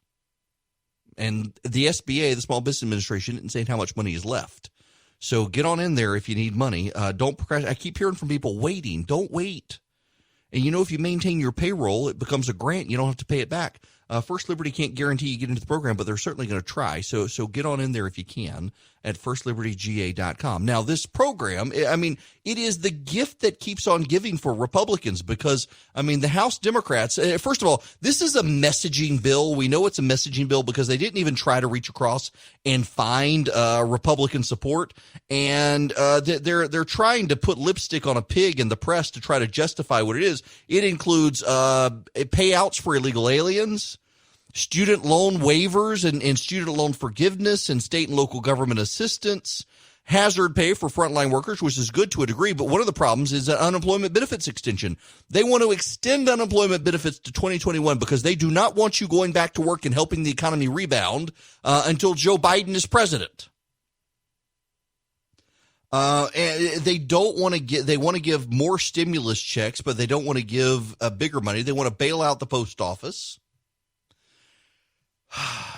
And the SBA, the Small Business Administration, isn't saying how much money is left. So get on in there if you need money. Don't procrastinate. I keep hearing from people waiting. Don't wait. And, if you maintain your payroll, it becomes a grant. You don't have to pay it back. First Liberty can't guarantee you get into the program, but they're certainly going to try. So get on in there if you can at firstlibertyga.com. Now, this program, it is the gift that keeps on giving for Republicans because, the House Democrats, first of all, this is a messaging bill. We know it's a messaging bill because they didn't even try to reach across and find Republican support. And they're trying to put lipstick on a pig in the press to try to justify what it is. It includes payouts for illegal aliens. student loan waivers and student loan forgiveness and state and local government assistance, hazard pay for frontline workers, which is good to a degree, but one of the problems is that unemployment benefits extension. They want to extend unemployment benefits to 2021 because they do not want you going back to work and helping the economy rebound until Joe Biden is president. And they don't want to they want to give more stimulus checks, but they don't want to give bigger money. They want to bail out the post office.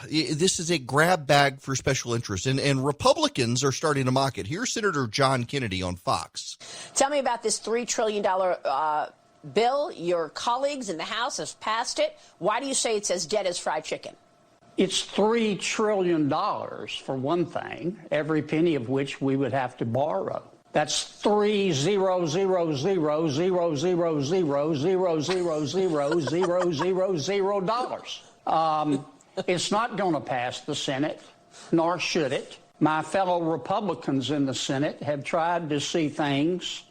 This is a grab bag for special interests, and Republicans are starting to mock it. Here's Senator John Kennedy on Fox. Tell me about this $3 trillion bill. Your colleagues in the House have passed it. Why do you say it's as dead as fried chicken? It's $3 trillion, for one thing, every penny of which we would have to borrow. That's $3,000,000,000,000,000,000,000. It's not going to pass the Senate, nor should it. My fellow Republicans in the Senate have tried to see things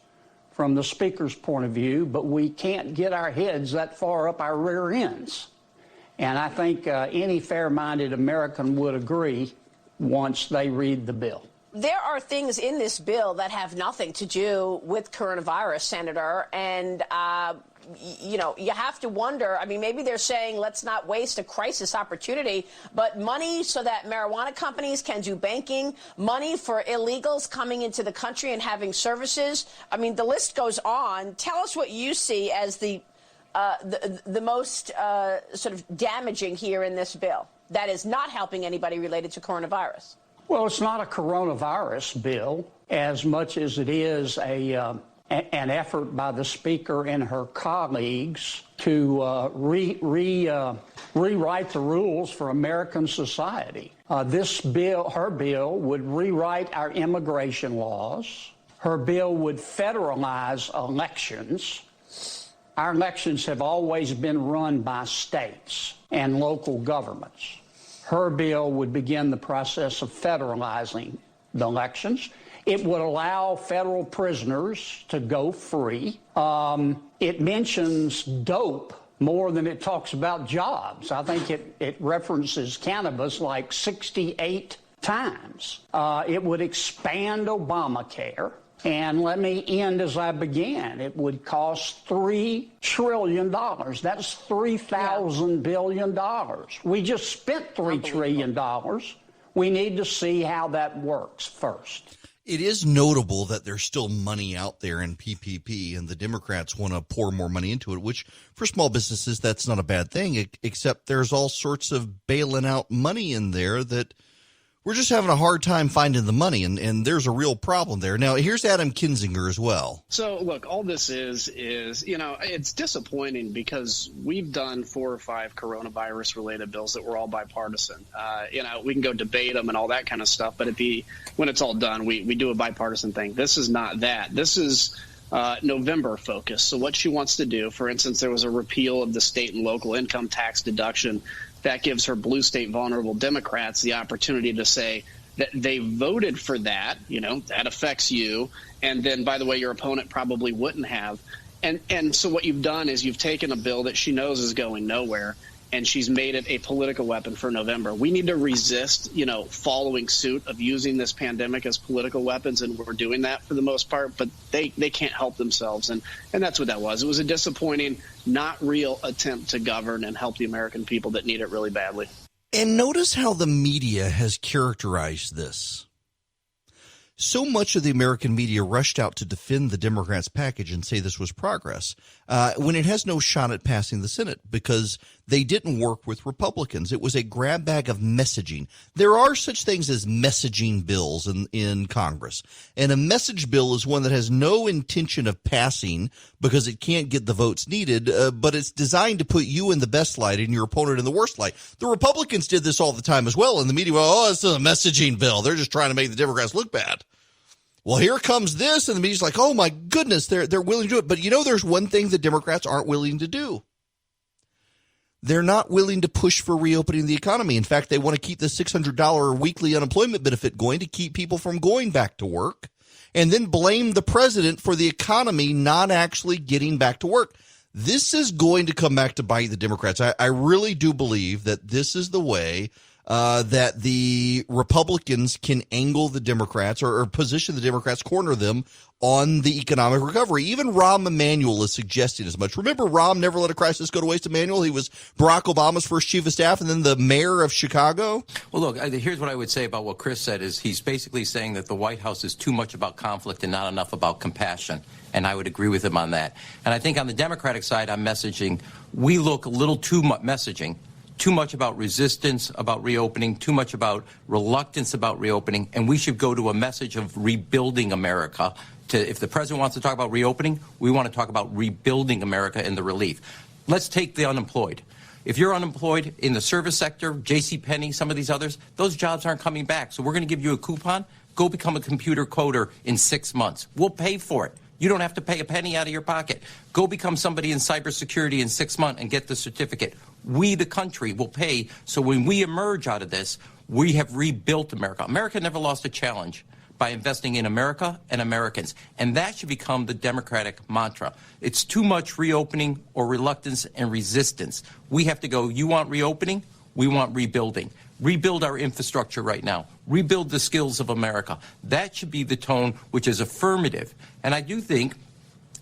from the Speaker's point of view, but we can't get our heads that far up our rear ends. And I think any fair-minded American would agree once they read the bill. There are things in this bill that have nothing to do with coronavirus, Senator, and you have to wonder. I mean, maybe they're saying let's not waste a crisis opportunity, but money so that marijuana companies can do banking, money for illegals coming into the country and having services. I mean, the list goes on. Tell us what you see as the most sort of damaging here in this bill that is not helping anybody related to coronavirus. Well, it's not a coronavirus bill as much as it is an effort by the Speaker and her colleagues to rewrite the rules for American society. This bill, her bill, would rewrite our immigration laws. Her bill would federalize elections. Our elections have always been run by states and local governments. Her bill would begin the process of federalizing the elections. It would allow federal prisoners to go free. It mentions dope more than it talks about jobs. I think it references cannabis like 68 times. It would expand Obamacare. And let me end as I began. It would cost $3 trillion. That's $3,000 billion. We just spent $3 trillion. We need to see how that works first. It is notable that there's still money out there in PPP, and the Democrats want to pour more money into it, which for small businesses, that's not a bad thing, except there's all sorts of bailing out money in there that we're just having a hard time finding the money, and there's a real problem there. Now, here's Adam Kinzinger as well. So, look, all this is it's disappointing because we've done 4 or 5 coronavirus-related bills that were all bipartisan. We can go debate them and all that kind of stuff, but when it's all done, we do a bipartisan thing. This is not that. This is November focus. So what she wants to do, for instance, there was a repeal of the state and local income tax deduction. That gives her blue state vulnerable Democrats the opportunity to say that they voted for that, that affects you. And then, by the way, your opponent probably wouldn't have. And so what you've done is you've taken a bill that she knows is going nowhere, and she's made it a political weapon for November. We need to resist, following suit of using this pandemic as political weapons, and we're doing that for the most part, but they can't help themselves. And that's what that was. It was a disappointing, not real attempt to govern and help the American people that need it really badly. And notice how the media has characterized this. So much of the American media rushed out to defend the Democrats' package and say this was progress, when it has no shot at passing the Senate because they didn't work with Republicans. It was a grab bag of messaging. There are such things as messaging bills in Congress, and a message bill is one that has no intention of passing because it can't get the votes needed, but it's designed to put you in the best light and your opponent in the worst light. The Republicans did this all the time as well, and the media, this is a messaging bill. They're just trying to make the Democrats look bad. Well, here comes this, and the media's like, oh, my goodness, they're willing to do it. But, there's one thing the Democrats aren't willing to do. They're not willing to push for reopening the economy. In fact, they want to keep the $600 weekly unemployment benefit going to keep people from going back to work and then blame the president for the economy not actually getting back to work. this is going to come back to bite the Democrats. I really do believe that this is the way that the Republicans can angle the Democrats or position the Democrats, corner them on the economic recovery. Even Rahm Emanuel is suggesting as much. Remember, Rahm never let a crisis go to waste. Emanuel, he was Barack Obama's first chief of staff and then the mayor of Chicago. Well, look, here's what I would say about what Chris said is he's basically saying that the White House is too much about conflict and not enough about compassion. And I would agree with him on that. And I think on the Democratic side, I'm messaging, we look a little too much messaging. Too much about resistance about reopening, too much about reluctance about reopening, and we should go to a message of rebuilding America. If the president wants to talk about reopening, we want to talk about rebuilding America and the relief. Let's take the unemployed. If you're unemployed in the service sector, JCPenney, some of these others, those jobs aren't coming back. So we're going to give you a coupon. Go become a computer coder in 6 months. We'll pay for it. You don't have to pay a penny out of your pocket. Go become somebody in cybersecurity in 6 months and get the certificate. We, the country, will pay. So when we emerge out of this, we have rebuilt America. America never lost a challenge by investing in America and Americans. And that should become the Democratic mantra. It's too much reopening or reluctance and resistance. We have to go, you want reopening? We want rebuilding. Rebuild our infrastructure right now. Rebuild the skills of America. That should be the tone which is affirmative. And I do think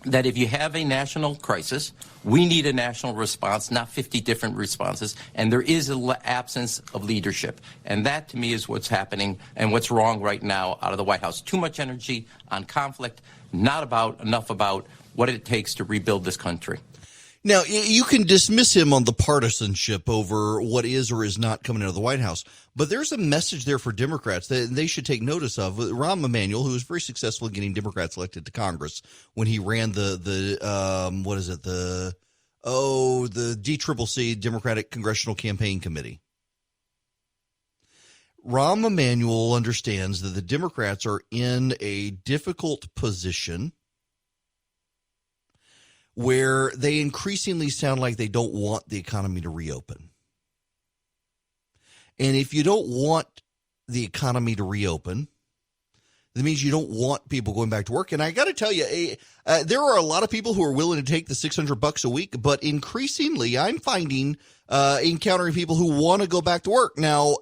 that if you have a national crisis, we need a national response, not 50 different responses. And there is an absence of leadership. And that, to me, is what's happening and what's wrong right now out of the White House. Too much energy on conflict, not enough about what it takes to rebuild this country. Now, you can dismiss him on the partisanship over what is or is not coming out of the White House, but there's a message there for Democrats that they should take notice of. Rahm Emanuel, who was very successful in getting Democrats elected to Congress when he ran the DCCC, Democratic Congressional Campaign Committee. Rahm Emanuel understands that the Democrats are in a difficult position where they increasingly sound like they don't want the economy to reopen. And if you don't want the economy to reopen, that means you don't want people going back to work. And I got to tell you, there are a lot of people who are willing to take the $600 a week, but increasingly I'm finding encountering people who want to go back to work. Now,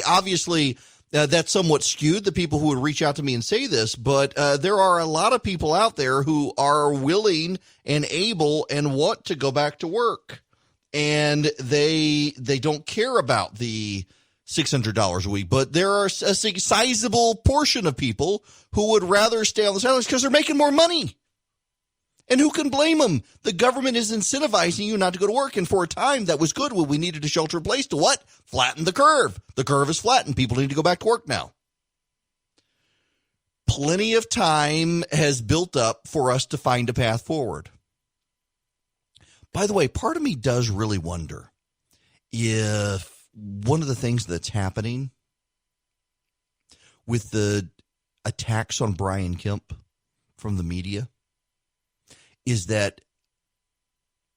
obviously, that's somewhat skewed, the people who would reach out to me and say this, but there are a lot of people out there who are willing and able and want to go back to work. And they don't care about the $600 a week, but there are a sizable portion of people who would rather stay on the sidelines because they're making more money. And who can blame them? The government is incentivizing you not to go to work. And for a time, that was good when we needed to shelter in place to what? Flatten the curve. The curve is flattened. People need to go back to work now. Plenty of time has built up for us to find a path forward. By the way, part of me does really wonder if one of the things that's happening with the attacks on Brian Kemp from the media is that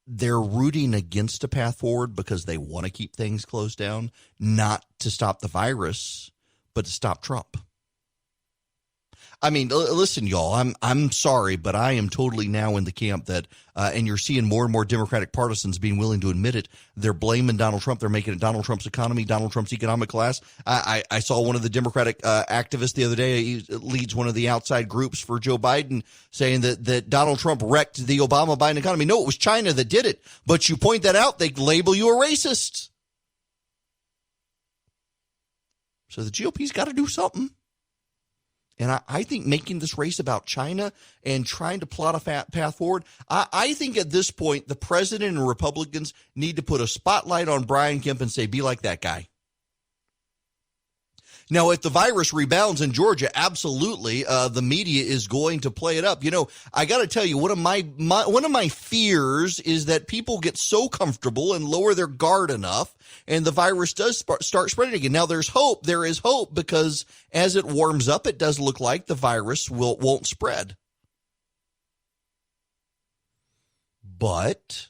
they're rooting against a path forward because they want to keep things closed down, not to stop the virus, but to stop Trump. I mean, listen, y'all, I'm sorry, but I am totally now in the camp that, and you're seeing more and more Democratic partisans being willing to admit it. They're blaming Donald Trump. They're making it Donald Trump's economy, Donald Trump's economic class. I saw one of the Democratic activists the other day. He leads one of the outside groups for Joe Biden, saying that Donald Trump wrecked the Obama-Biden economy. No, it was China that did it. But you point that out, they label you a racist. So the GOP's got to do something. And I think making this race about China and trying to plot a path forward, I think at this point, the president and Republicans need to put a spotlight on Brian Kemp and say, be like that guy. Now, if the virus rebounds in Georgia, absolutely, the media is going to play it up. You know, I got to tell you, one of my fears is that people get so comfortable and lower their guard enough, and the virus does start spreading again. Now, there's hope. There is hope because as it warms up, it does look like the virus won't spread. But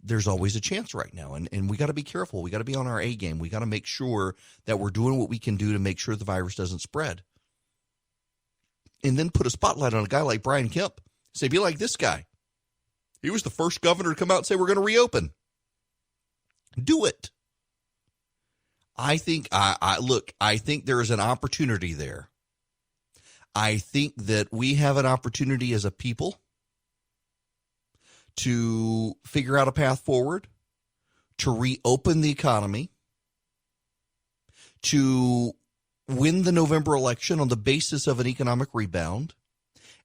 there's always a chance right now, and we got to be careful. We got to be on our A game. We got to make sure that we're doing what we can do to make sure the virus doesn't spread. And then put a spotlight on a guy like Brian Kemp. Say, be like this guy. He was the first governor to come out and say we're going to reopen. Do it. I think, I think there is an opportunity there. I think that we have an opportunity as a people to figure out a path forward, to reopen the economy, to win the November election on the basis of an economic rebound.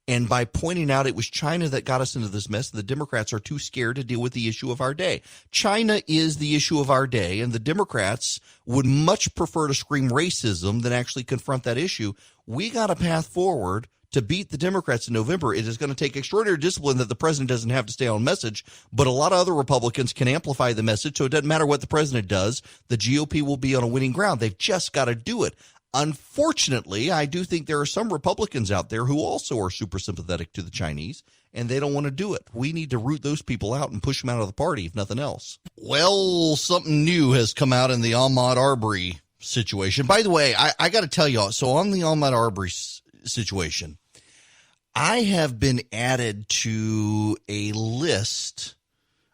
And by pointing out it was China that got us into this mess, the Democrats are too scared to deal with the issue of our day. China is the issue of our day, and the Democrats would much prefer to scream racism than actually confront that issue. We got a path forward to beat the Democrats in November. It is going to take extraordinary discipline that the president doesn't have to stay on message, but a lot of other Republicans can amplify the message, so it doesn't matter what the president does. The GOP will be on a winning ground. They've just got to do it. Unfortunately, I do think there are some Republicans out there who also are super sympathetic to the Chinese, and they don't want to do it. We need to root those people out and push them out of the party, if nothing else. Well, something new has come out in the Ahmaud Arbery situation. By the way, I got to tell you, so on the Ahmaud Arbery situation, I have been added to a list,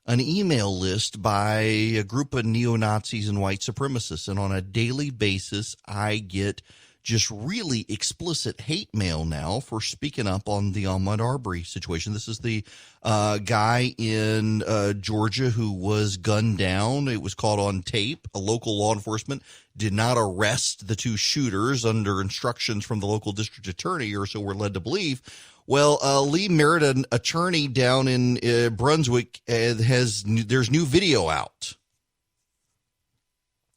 an email list by a group of neo-Nazis and white supremacists. And on a daily basis, I get just really explicit hate mail now for speaking up on the Ahmaud Arbery situation. This is the guy in Georgia who was gunned down. It was caught on tape. A local law enforcement did not arrest the two shooters under instructions from the local district attorney, or so we're led to believe. Well, Lee Merritt, an attorney down in Brunswick, there's new video out.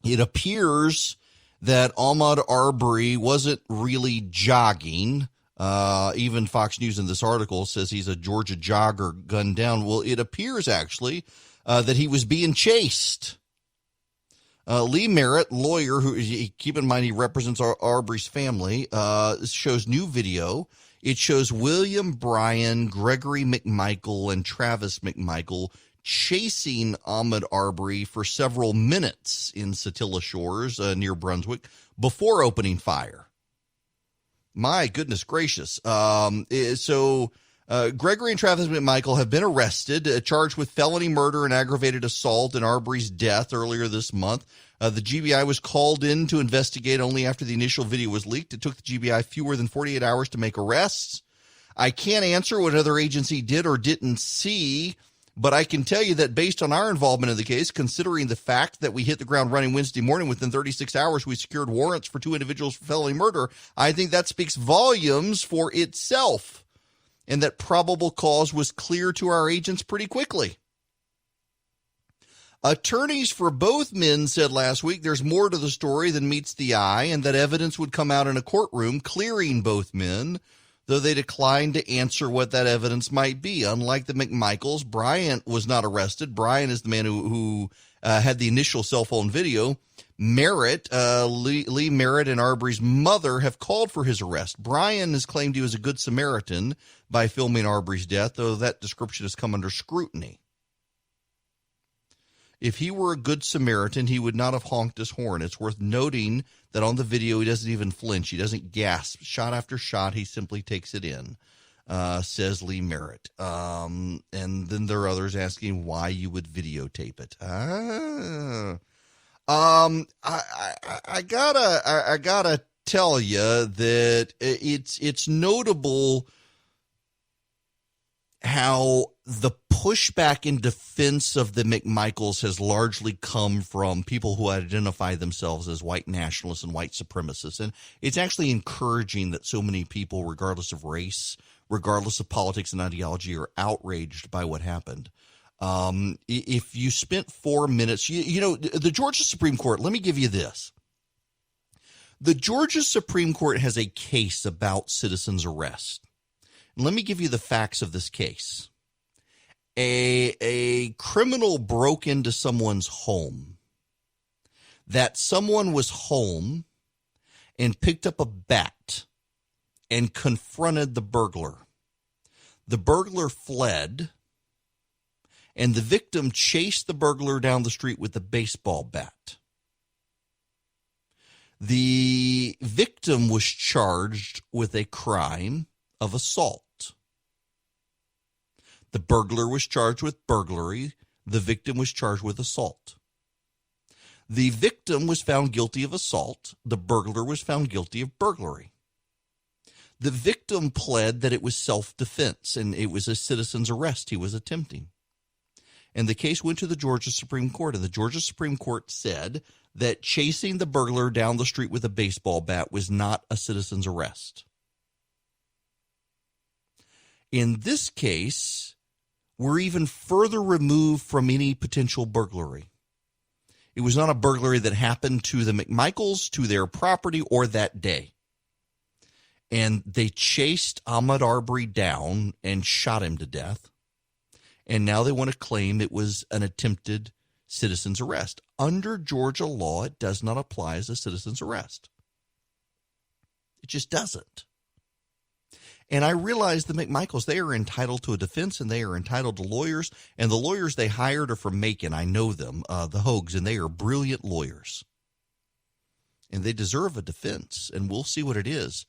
It appears that Ahmaud Arbery wasn't really jogging. Even Fox News in this article says he's a Georgia jogger gunned down. Well, it appears actually that he was being chased. Lee Merritt, lawyer, who, keep in mind he represents Arbery's family, shows new video. It shows William Bryan, Gregory McMichael, and Travis McMichael chasing Ahmaud Arbery for several minutes in Satilla Shores near Brunswick before opening fire. My goodness gracious. So Gregory and Travis McMichael have been arrested, charged with felony murder and aggravated assault in Arbery's death earlier this month. The GBI was called in to investigate only after the initial video was leaked. It took the GBI fewer than 48 hours to make arrests. I can't answer what another agency did or didn't see, but I can tell you that based on our involvement in the case, considering the fact that we hit the ground running Wednesday morning, within 36 hours, we secured warrants for 2 individuals for felony murder. I think that speaks volumes for itself, and that probable cause was clear to our agents pretty quickly. Attorneys for both men said last week there's more to the story than meets the eye, and that evidence would come out in a courtroom clearing both men, though they declined to answer what that evidence might be. Unlike the McMichaels, Bryant was not arrested. Bryant is the man who had the initial cell phone video. Merritt, Lee Merritt and Arbery's mother have called for his arrest. Bryan has claimed he was a good Samaritan by filming Arbery's death, though that description has come under scrutiny. If he were a good Samaritan, he would not have honked his horn. It's worth noting that on the video, he doesn't even flinch. He doesn't gasp. Shot after shot, he simply takes it in, says Lee Merritt. And then there are others asking why you would videotape it. I gotta tell you that it's notable how the pushback in defense of the McMichaels has largely come from people who identify themselves as white nationalists and white supremacists. And it's actually encouraging that so many people, regardless of race, regardless of politics and ideology, are outraged by what happened. If you spent 4 minutes, you know, the Georgia Supreme Court, let me give you this. The Georgia Supreme Court has a case about citizens' arrest. Let me give you the facts of this case. A criminal broke into someone's home. That someone was home and picked up a bat and confronted the burglar. The burglar fled, and the victim chased the burglar down the street with a baseball bat. The victim was charged with a crime of assault. The burglar was charged with burglary. The victim was charged with assault. The victim was found guilty of assault. The burglar was found guilty of burglary. The victim pled that it was self-defense and it was a citizen's arrest he was attempting. And the case went to the Georgia Supreme Court, and the Georgia Supreme Court said that chasing the burglar down the street with a baseball bat was not a citizen's arrest. In this case, we're even further removed from any potential burglary. It was not a burglary that happened to the McMichaels, to their property, or that day. And they chased Ahmaud Arbery down and shot him to death. And now they want to claim it was an attempted citizen's arrest. Under Georgia law, it does not apply as a citizen's arrest. It just doesn't. And I realize the McMichaels, they are entitled to a defense and they are entitled to lawyers. And the lawyers they hired are from Macon. I know them, the Hogues, and they are brilliant lawyers. And they deserve a defense, and we'll see what it is.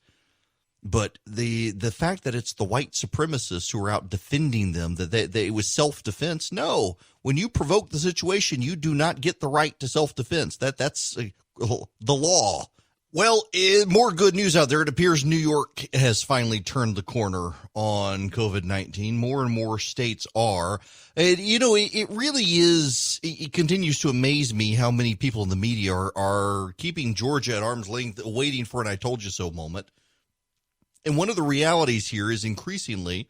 But the fact that it's the white supremacists who are out defending them, that it was self-defense, no. When you provoke the situation, you do not get the right to self-defense. That's the law. Well, more good news out there. It appears New York has finally turned the corner on COVID-19. More and more states are. And, it really is, it continues to amaze me how many people in the media are keeping Georgia at arm's length, waiting for an I told you so moment. And one of the realities here is increasingly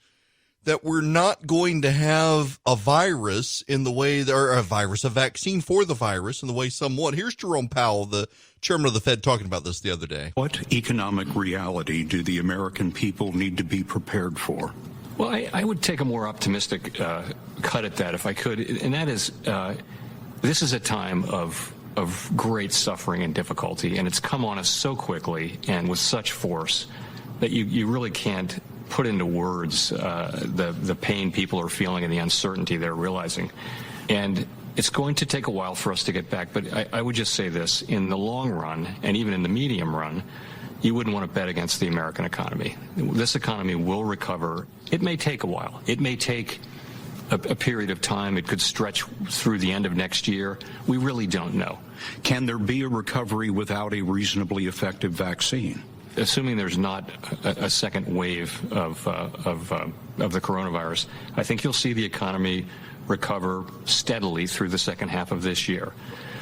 that we're not going to have a virus in the way, or a vaccine for the virus in the way some want. Here's Jerome Powell, the chairman of the Fed, talking about this the other day. What economic reality do the American people need to be prepared for? Well, I would take a more optimistic cut at that if I could, and that is this is a time of great suffering and difficulty, and it's come on us so quickly and with such force that you really can't put into words the pain people are feeling and the uncertainty they're realizing. And it's going to take a while for us to get back, but I would just say this. In the long run, and even in the medium run, you wouldn't want to bet against the American economy. This economy will recover. It may take a while. It may take a period of time. It could stretch through the end of next year. We really don't know. Can there be a recovery without a reasonably effective vaccine? Assuming there's not a second wave of the coronavirus, I think you'll see the economy recover steadily through the second half of this year.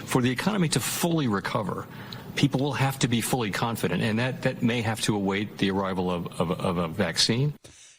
For the economy to fully recover, people will have to be fully confident, and that may have to await the arrival of a vaccine.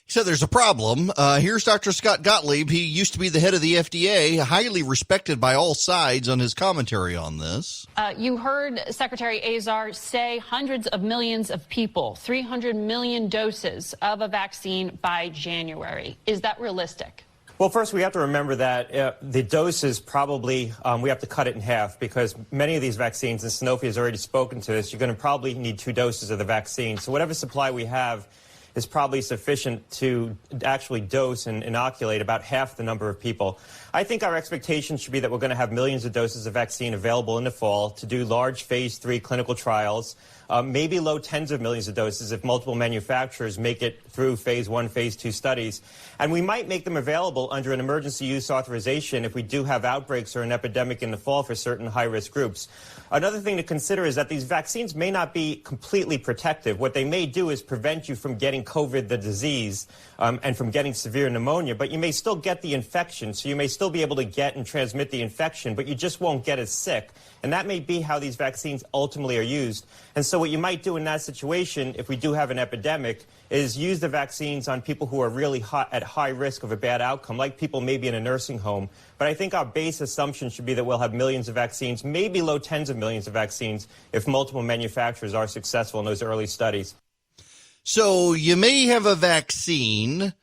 So there's a problem. Here's Dr. Scott Gottlieb. He used to be the head of the FDA, highly respected by all sides on his commentary on this. You heard Secretary Azar say hundreds of millions of people, 300 million doses of a vaccine by January. Is that realistic? Well, first, we have to remember that the doses probably, we have to cut it in half because many of these vaccines, and Sanofi has already spoken to this, you're going to probably need 2 doses of the vaccine. So whatever supply we have is probably sufficient to actually dose and inoculate about half the number of people. I think our expectation should be that we're going to have millions of doses of vaccine available in the fall to do large phase 3 clinical trials, maybe low tens of millions of doses if multiple manufacturers make it through phase 1, phase 2 studies. And we might make them available under an emergency use authorization if we do have outbreaks or an epidemic in the fall for certain high-risk groups. Another thing to consider is that these vaccines may not be completely protective. What they may do is prevent you from getting COVID, the disease, and from getting severe pneumonia, but you may still get the infection. So you may still be able to get and transmit the infection, but you just won't get as sick. And that may be how these vaccines ultimately are used. And so what you might do in that situation, if we do have an epidemic, is use the vaccines on people who are really at high risk of a bad outcome, like people maybe in a nursing home. But I think our base assumption should be that we'll have millions of vaccines, maybe low tens of millions of vaccines, if multiple manufacturers are successful in those early studies. So you may have a vaccine,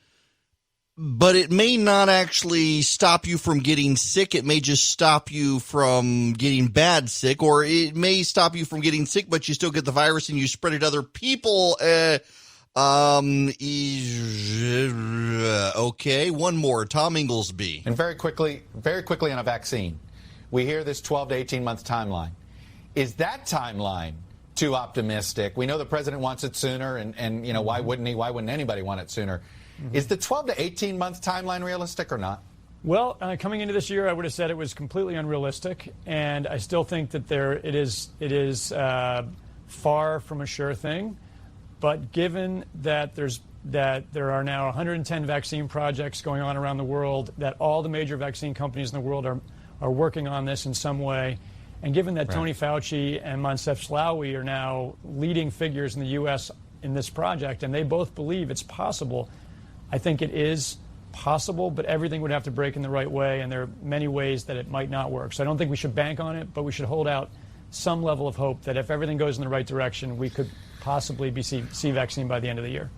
but it may not actually stop you from getting sick. It may just stop you from getting bad sick, or it may stop you from getting sick, but you still get the virus and you spread it to other people. Okay, one more. Tom Inglesby. And very quickly on a vaccine. We hear this 12 to 18 month timeline. Is that timeline too optimistic? We know the president wants it sooner, and you know, why wouldn't he? Why wouldn't anybody want it sooner? Is the 12 to 18-month timeline realistic or not? Well, coming into this year, I would have said it was completely unrealistic, and I still think that it is far from a sure thing. But given that there are now 110 vaccine projects going on around the world, that all the major vaccine companies in the world are working on this in some way, and given that Tony Fauci and Moncef Slaoui are now leading figures in the U.S. in this project, and they both believe it's possible, I think it is possible, but everything would have to break in the right way, and there are many ways that it might not work. So I don't think we should bank on it, but we should hold out some level of hope that if everything goes in the right direction, we could possibly see vaccine by the end of the year.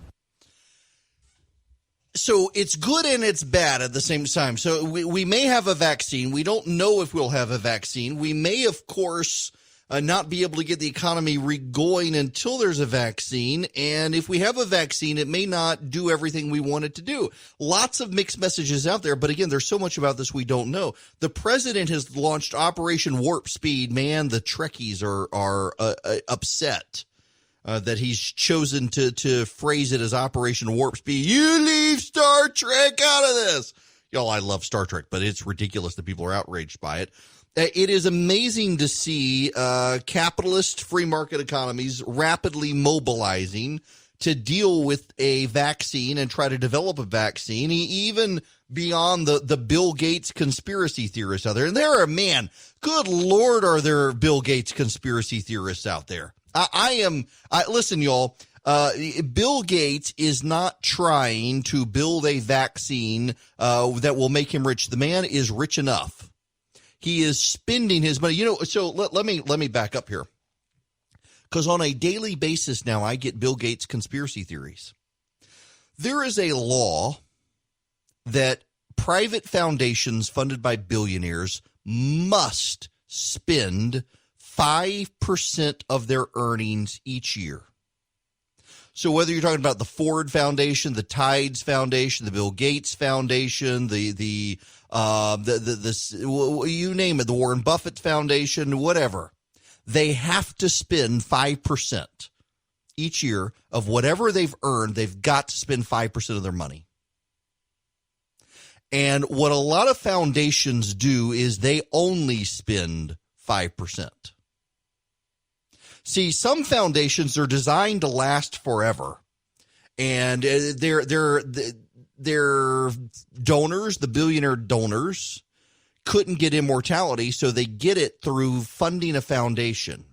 So it's good and it's bad at the same time. So we may have a vaccine. We don't know if we'll have a vaccine. We may, of course, not be able to get the economy going until there's a vaccine. And if we have a vaccine, it may not do everything we want it to do. Lots of mixed messages out there. But again, there's so much about this we don't know. The president has launched Operation Warp Speed. Man, the Trekkies are upset. That he's chosen to phrase it as Operation Warp Speed. You leave Star Trek out of this. Y'all, I love Star Trek, but it's ridiculous that people are outraged by it. It is amazing to see capitalist free market economies rapidly mobilizing to deal with a vaccine and try to develop a vaccine, even beyond the Bill Gates conspiracy theorists out there. And there are, man, good Lord, are there Bill Gates conspiracy theorists out there. Listen, y'all, Bill Gates is not trying to build a vaccine that will make him rich. The man is rich enough. He is spending his money. So let me back up here. Because on a daily basis now, I get Bill Gates conspiracy theories. There is a law that private foundations funded by billionaires must spend 5% of their earnings each year. So whether you're talking about the Ford Foundation, the Tides Foundation, the Bill Gates Foundation, the you name it, the Warren Buffett Foundation, whatever, they have to spend 5% each year of whatever they've earned. They've got to spend 5% of their money. And what a lot of foundations do is they only spend 5%. See, some foundations are designed to last forever, and their donors, the billionaire donors, couldn't get immortality, so they get it through funding a foundation.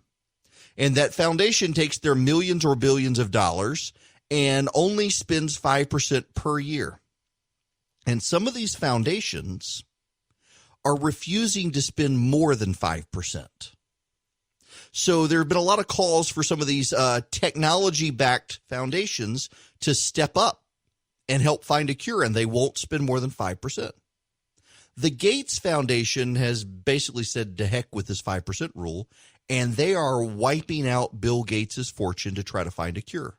And that foundation takes their millions or billions of dollars and only spends 5% per year. And some of these foundations are refusing to spend more than 5%. So there have been a lot of calls for some of these technology-backed foundations to step up and help find a cure, and they won't spend more than 5%. The Gates Foundation has basically said to heck with this 5% rule, and they are wiping out Bill Gates' fortune to try to find a cure.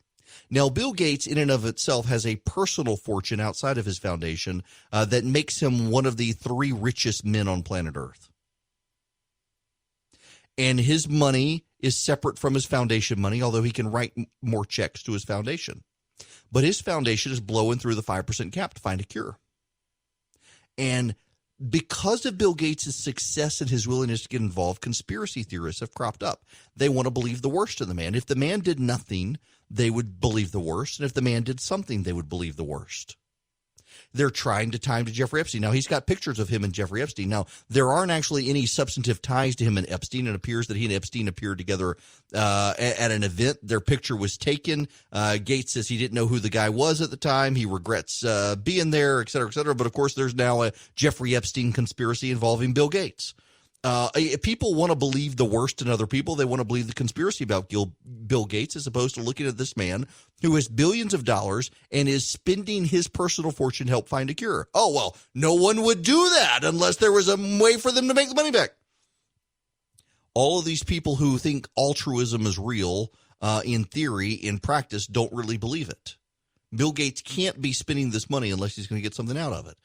Now, Bill Gates, in and of itself, has a personal fortune outside of his foundation that makes him one of the 3 richest men on planet Earth. And his money is separate from his foundation money, although he can write more checks to his foundation. But his foundation is blowing through the 5% cap to find a cure. And because of Bill Gates' success and his willingness to get involved, conspiracy theorists have cropped up. They want to believe the worst in the man. If the man did nothing, they would believe the worst. And if the man did something, they would believe the worst. They're trying to tie him to Jeffrey Epstein. Now, he's got pictures of him and Jeffrey Epstein. Now, there aren't actually any substantive ties to him and Epstein. It appears that he and Epstein appeared together at an event. Their picture was taken. Gates says he didn't know who the guy was at the time. He regrets being there, et cetera, et cetera. But, of course, there's now a Jeffrey Epstein conspiracy involving Bill Gates. People want to believe the worst in other people. They want to believe the conspiracy about Bill Gates, as opposed to looking at this man who has billions of dollars and is spending his personal fortune to help find a cure. Oh, well, no one would do that unless there was a way for them to make the money back. All of these people who think altruism is real, in theory, in practice, don't really believe it. Bill Gates can't be spending this money unless he's going to get something out of it.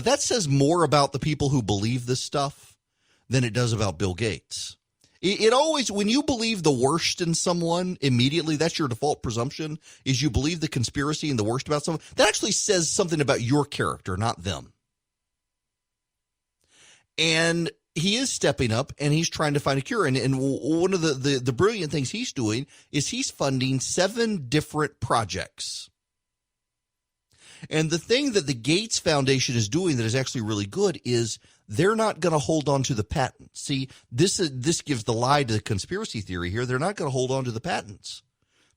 That says more about the people who believe this stuff than it does about Bill Gates. It always, when you believe the worst in someone, immediately, that's your default presumption, is you believe the conspiracy and the worst about someone. That actually says something about your character, not them. And he is stepping up, and he's trying to find a cure. And one of the brilliant things he's doing is he's funding 7 different projects. And the thing that the Gates Foundation is doing that is actually really good is they're not going to hold on to the patents. See, this gives the lie to the conspiracy theory here. They're not going to hold on to the patents.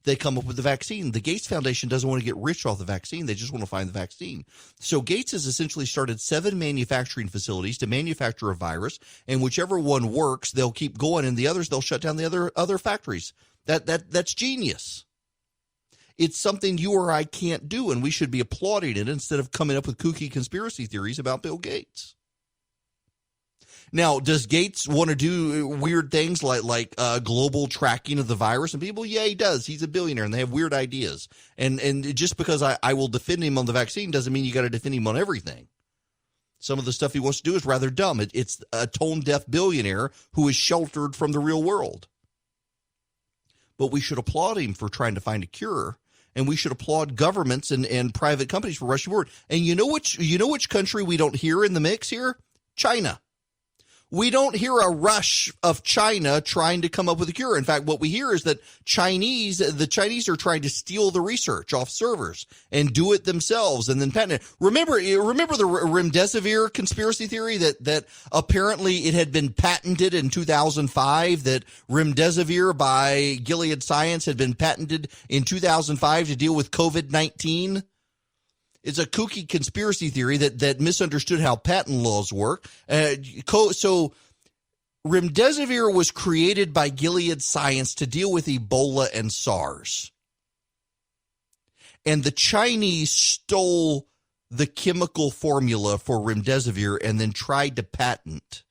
They come up with the vaccine. The Gates Foundation doesn't want to get rich off the vaccine. They just want to find the vaccine. So Gates has essentially started 7 manufacturing facilities to manufacture a virus, and whichever one works, they'll keep going, and the others, they'll shut down the other factories. That's genius. It's something you or I can't do, and we should be applauding it instead of coming up with kooky conspiracy theories about Bill Gates. Now, does Gates want to do weird things like global tracking of the virus and people? Yeah, he does. He's a billionaire, and they have weird ideas. And just because I will defend him on the vaccine doesn't mean you got to defend him on everything. Some of the stuff he wants to do is rather dumb. It's a tone-deaf billionaire who is sheltered from the real world. But we should applaud him for trying to find a cure. And we should applaud governments and private companies for rushing forward. And you know which country we don't hear in the mix here? China. We don't hear a rush of China trying to come up with a cure. In fact, what we hear is that the Chinese are trying to steal the research off servers and do it themselves and then patent it. Remember the remdesivir conspiracy theory that apparently it had been patented in 2005, that remdesivir by Gilead Science had been patented in 2005 to deal with COVID-19? It's a kooky conspiracy theory that misunderstood how patent laws work. So remdesivir was created by Gilead Science to deal with Ebola and SARS. And the Chinese stole the chemical formula for remdesivir and then tried to patent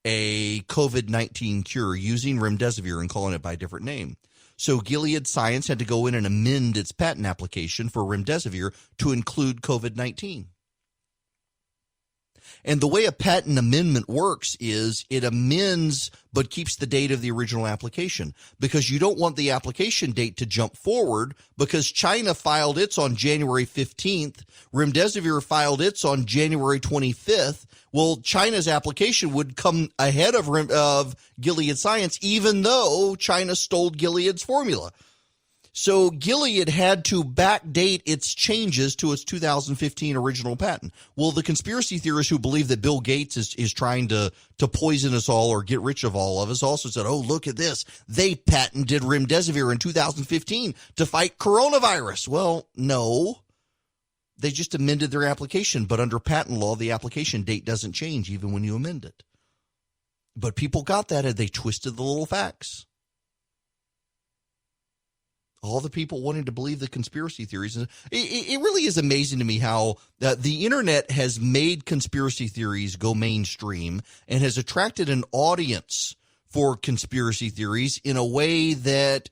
a COVID-19 cure using remdesivir and calling it by a different name. So Gilead Science had to go in and amend its patent application for remdesivir to include COVID-19. And the way a patent amendment works is it amends but keeps the date of the original application, because you don't want the application date to jump forward, because China filed its on January 15th, remdesivir filed its on January 25th. Well, China's application would come ahead of Gilead Science, even though China stole Gilead's formula. So Gilead had to backdate its changes to its 2015 original patent. Well, the conspiracy theorists who believe that Bill Gates is trying to poison us all or get rich of all of us also said, oh, look at this. They patented remdesivir in 2015 to fight coronavirus. Well, no. They just amended their application, but under patent law, the application date doesn't change even when you amend it. But people got that and they twisted the little facts. All the people wanting to believe the conspiracy theories. It really is amazing to me how the internet has made conspiracy theories go mainstream and has attracted an audience for conspiracy theories in a way that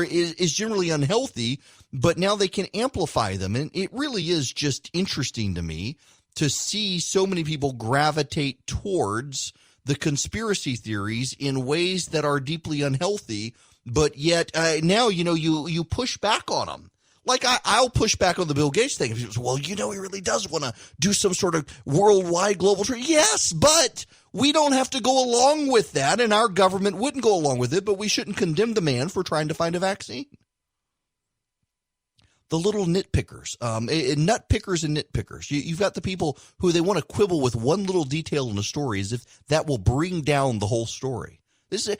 is generally unhealthy, but now they can amplify them. And it really is just interesting to me to see so many people gravitate towards the conspiracy theories in ways that are deeply unhealthy. But yet now, you push back on them. Like I'll push back on the Bill Gates thing. Well, he really does want to do some sort of worldwide global trade. Yes, but we don't have to go along with that, and our government wouldn't go along with it, but we shouldn't condemn the man for trying to find a vaccine. The little nitpickers, nut pickers and nitpickers. You've got the people who they want to quibble with one little detail in a story as if that will bring down the whole story. This is,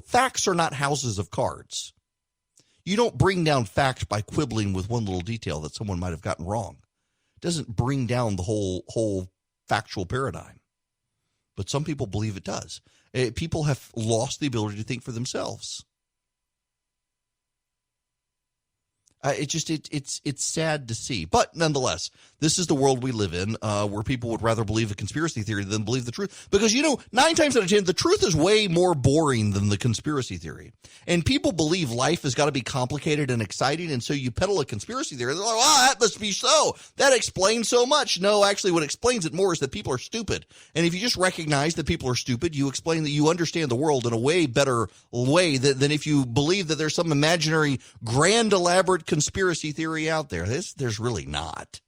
facts are not houses of cards. You don't bring down facts by quibbling with one little detail that someone might have gotten wrong. It doesn't bring down the whole factual paradigm. But some people believe it does. People have lost the ability to think for themselves. It's sad to see. But nonetheless, this is the world we live in, where people would rather believe a conspiracy theory than believe the truth. Because, 9 times out of 10, the truth is way more boring than the conspiracy theory. And people believe life has got to be complicated and exciting, and so you peddle a conspiracy theory. They're like, that must be so. That explains so much. No, actually, what explains it more is that people are stupid. And if you just recognize that people are stupid, you explain that you understand the world in a way better way than if you believe that there's some imaginary, grand, elaborate conspiracy theory out there. There's really not.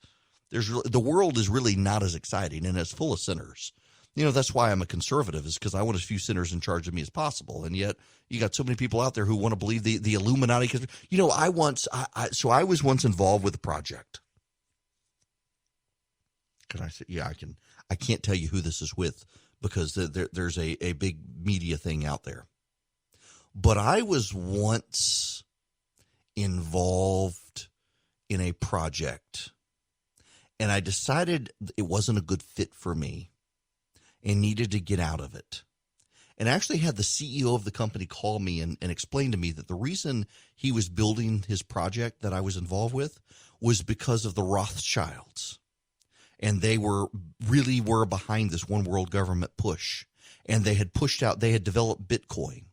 The world is really not as exciting, and it's full of sinners. That's why I'm a conservative, is because I want as few sinners in charge of me as possible. And yet you got so many people out there who want to believe the Illuminati. I was once involved with a project. Can I say? Yeah, I can. I can't tell you who this is with because there's a big media thing out there. But I was once involved in a project, and I decided it wasn't a good fit for me and needed to get out of it. And I actually had the CEO of the company call me and explain to me that the reason he was building his project that I was involved with was because of the Rothschilds. And they were behind this one world government push. And they had developed Bitcoin.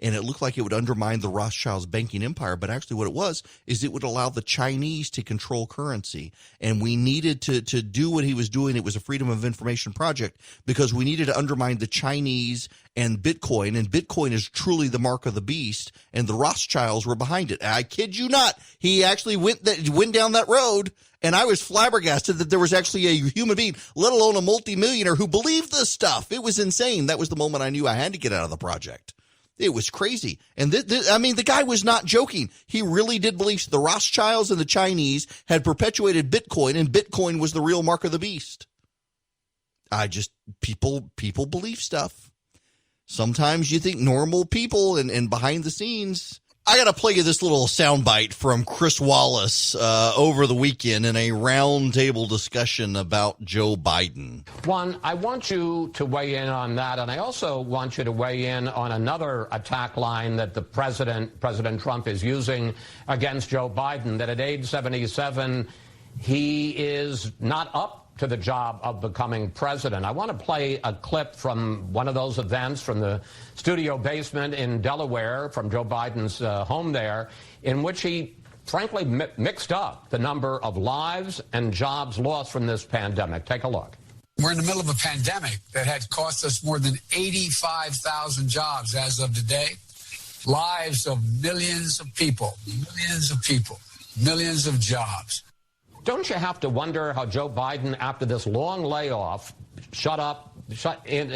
And it looked like it would undermine the Rothschilds' banking empire. But actually what it was is it would allow the Chinese to control currency. And we needed to do what he was doing. It was a freedom of information project because we needed to undermine the Chinese and Bitcoin. And Bitcoin is truly the mark of the beast. And the Rothschilds were behind it. I kid you not. He actually went down that road. And I was flabbergasted that there was actually a human being, let alone a multimillionaire, who believed this stuff. It was insane. That was the moment I knew I had to get out of the project. It was crazy. And the guy was not joking. He really did believe the Rothschilds and the Chinese had perpetuated Bitcoin, and Bitcoin was the real mark of the beast. People believe stuff. Sometimes you think normal people and behind the scenes. I got to play you this little soundbite from Chris Wallace over the weekend in a roundtable discussion about Joe Biden. One, I want you to weigh in on that, and I also want you to weigh in on another attack line that the President Trump is using against Joe Biden, that at age 77, he is not up to the job of becoming president. I want to play a clip from one of those events from the studio basement in Delaware, from Joe Biden's home there, in which he frankly mixed up the number of lives and jobs lost from this pandemic. Take a look. We're in the middle of a pandemic that had cost us more than 85,000 jobs as of today. Lives of millions of people, millions of jobs. Don't you have to wonder how Joe Biden, after this long layoff, shut in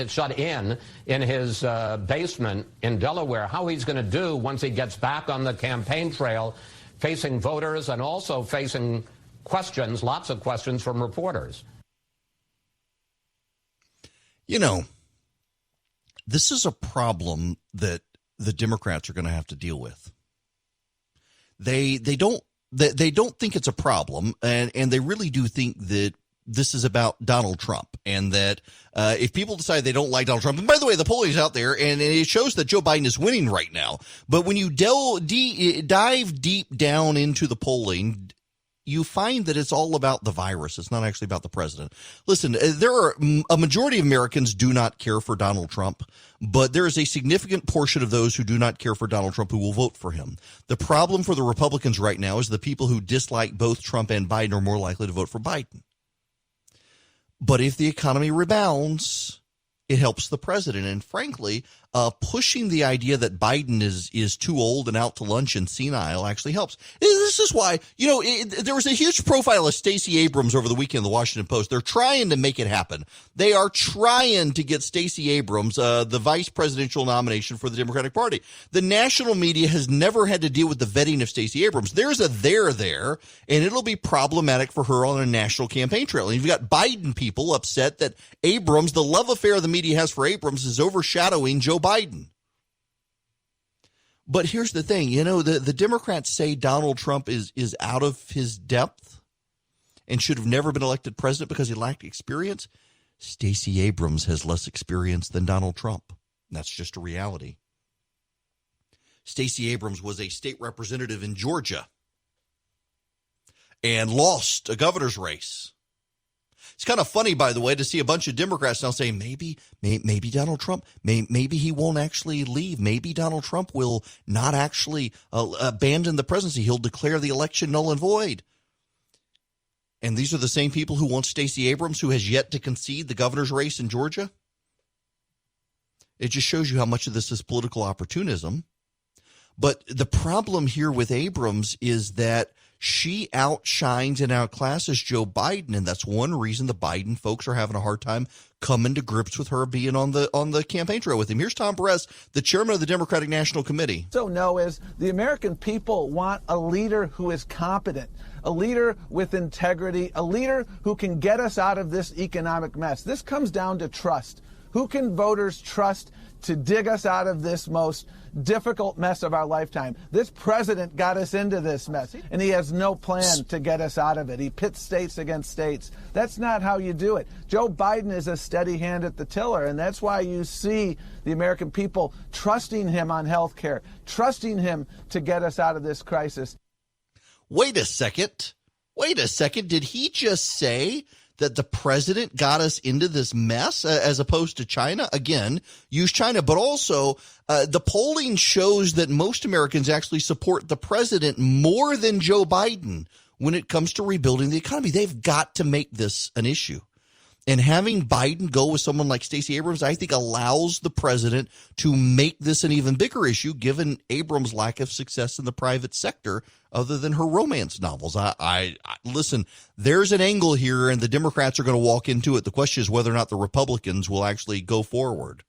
his basement in Delaware, how he's going to do once he gets back on the campaign trail, facing voters and also facing questions, lots of questions from reporters? This is a problem that the Democrats are going to have to deal with. They don't think it's a problem, and they really do think that this is about Donald Trump, and that if people decide they don't like Donald Trump, and by the way, the polling is out there, and it shows that Joe Biden is winning right now. But when you dive deep down into the polling, you find that it's all about the virus. It's not actually about the president. Listen, a majority of Americans do not care for Donald Trump, but there is a significant portion of those who do not care for Donald Trump who will vote for him. The problem for the Republicans right now is the people who dislike both Trump and Biden are more likely to vote for Biden. But if the economy rebounds, it helps the president. And frankly, pushing the idea that Biden is too old and out to lunch and senile actually helps. This is why, there was a huge profile of Stacey Abrams over the weekend in the Washington Post. They're trying to make it happen. They are trying to get Stacey Abrams the vice presidential nomination for the Democratic Party. The national media has never had to deal with the vetting of Stacey Abrams. There's a there, and it'll be problematic for her on a national campaign trail. And you've got Biden people upset that Abrams, the love affair the media has for Abrams, is overshadowing Joe Biden. But here's the thing, the Democrats say Donald Trump is out of his depth and should have never been elected president because he lacked experience. Stacey Abrams has less experience than Donald Trump. That's just a reality. Stacey Abrams was a state representative in Georgia. and lost a governor's race. It's kind of funny, by the way, to see a bunch of Democrats now saying maybe Donald Trump, maybe he won't actually leave. Maybe Donald Trump will not actually abandon the presidency. He'll declare the election null and void. And these are the same people who want Stacey Abrams, who has yet to concede the governor's race in Georgia. It just shows you how much of this is political opportunism. But the problem here with Abrams is that she outshines and outclasses Joe Biden, and that's one reason the Biden folks are having a hard time coming to grips with her being on the campaign trail with him. Here's Tom Perez, the chairman of the Democratic National Committee. So no, is the American people want a leader who is competent, a leader with integrity, a leader who can get us out of this economic mess. This comes down to trust. Who can voters trust to dig us out of this most difficult mess of our lifetime? This president got us into this mess, and he has no plan to get us out of it. He pits states against states. That's not how you do it. Joe Biden is a steady hand at the tiller, and that's why you see the American people trusting him on health care, trusting him to get us out of this crisis. Wait a second. Did he just say that the president got us into this mess as opposed to China? Again, use China, but also the polling shows that most Americans actually support the president more than Joe Biden when it comes to rebuilding the economy. They've got to make this an issue. And having Biden go with someone like Stacey Abrams, I think, allows the president to make this an even bigger issue, given Abrams' lack of success in the private sector other than her romance novels. I listen, there's an angle here, and the Democrats are going to walk into it. The question is whether or not the Republicans will actually go forward.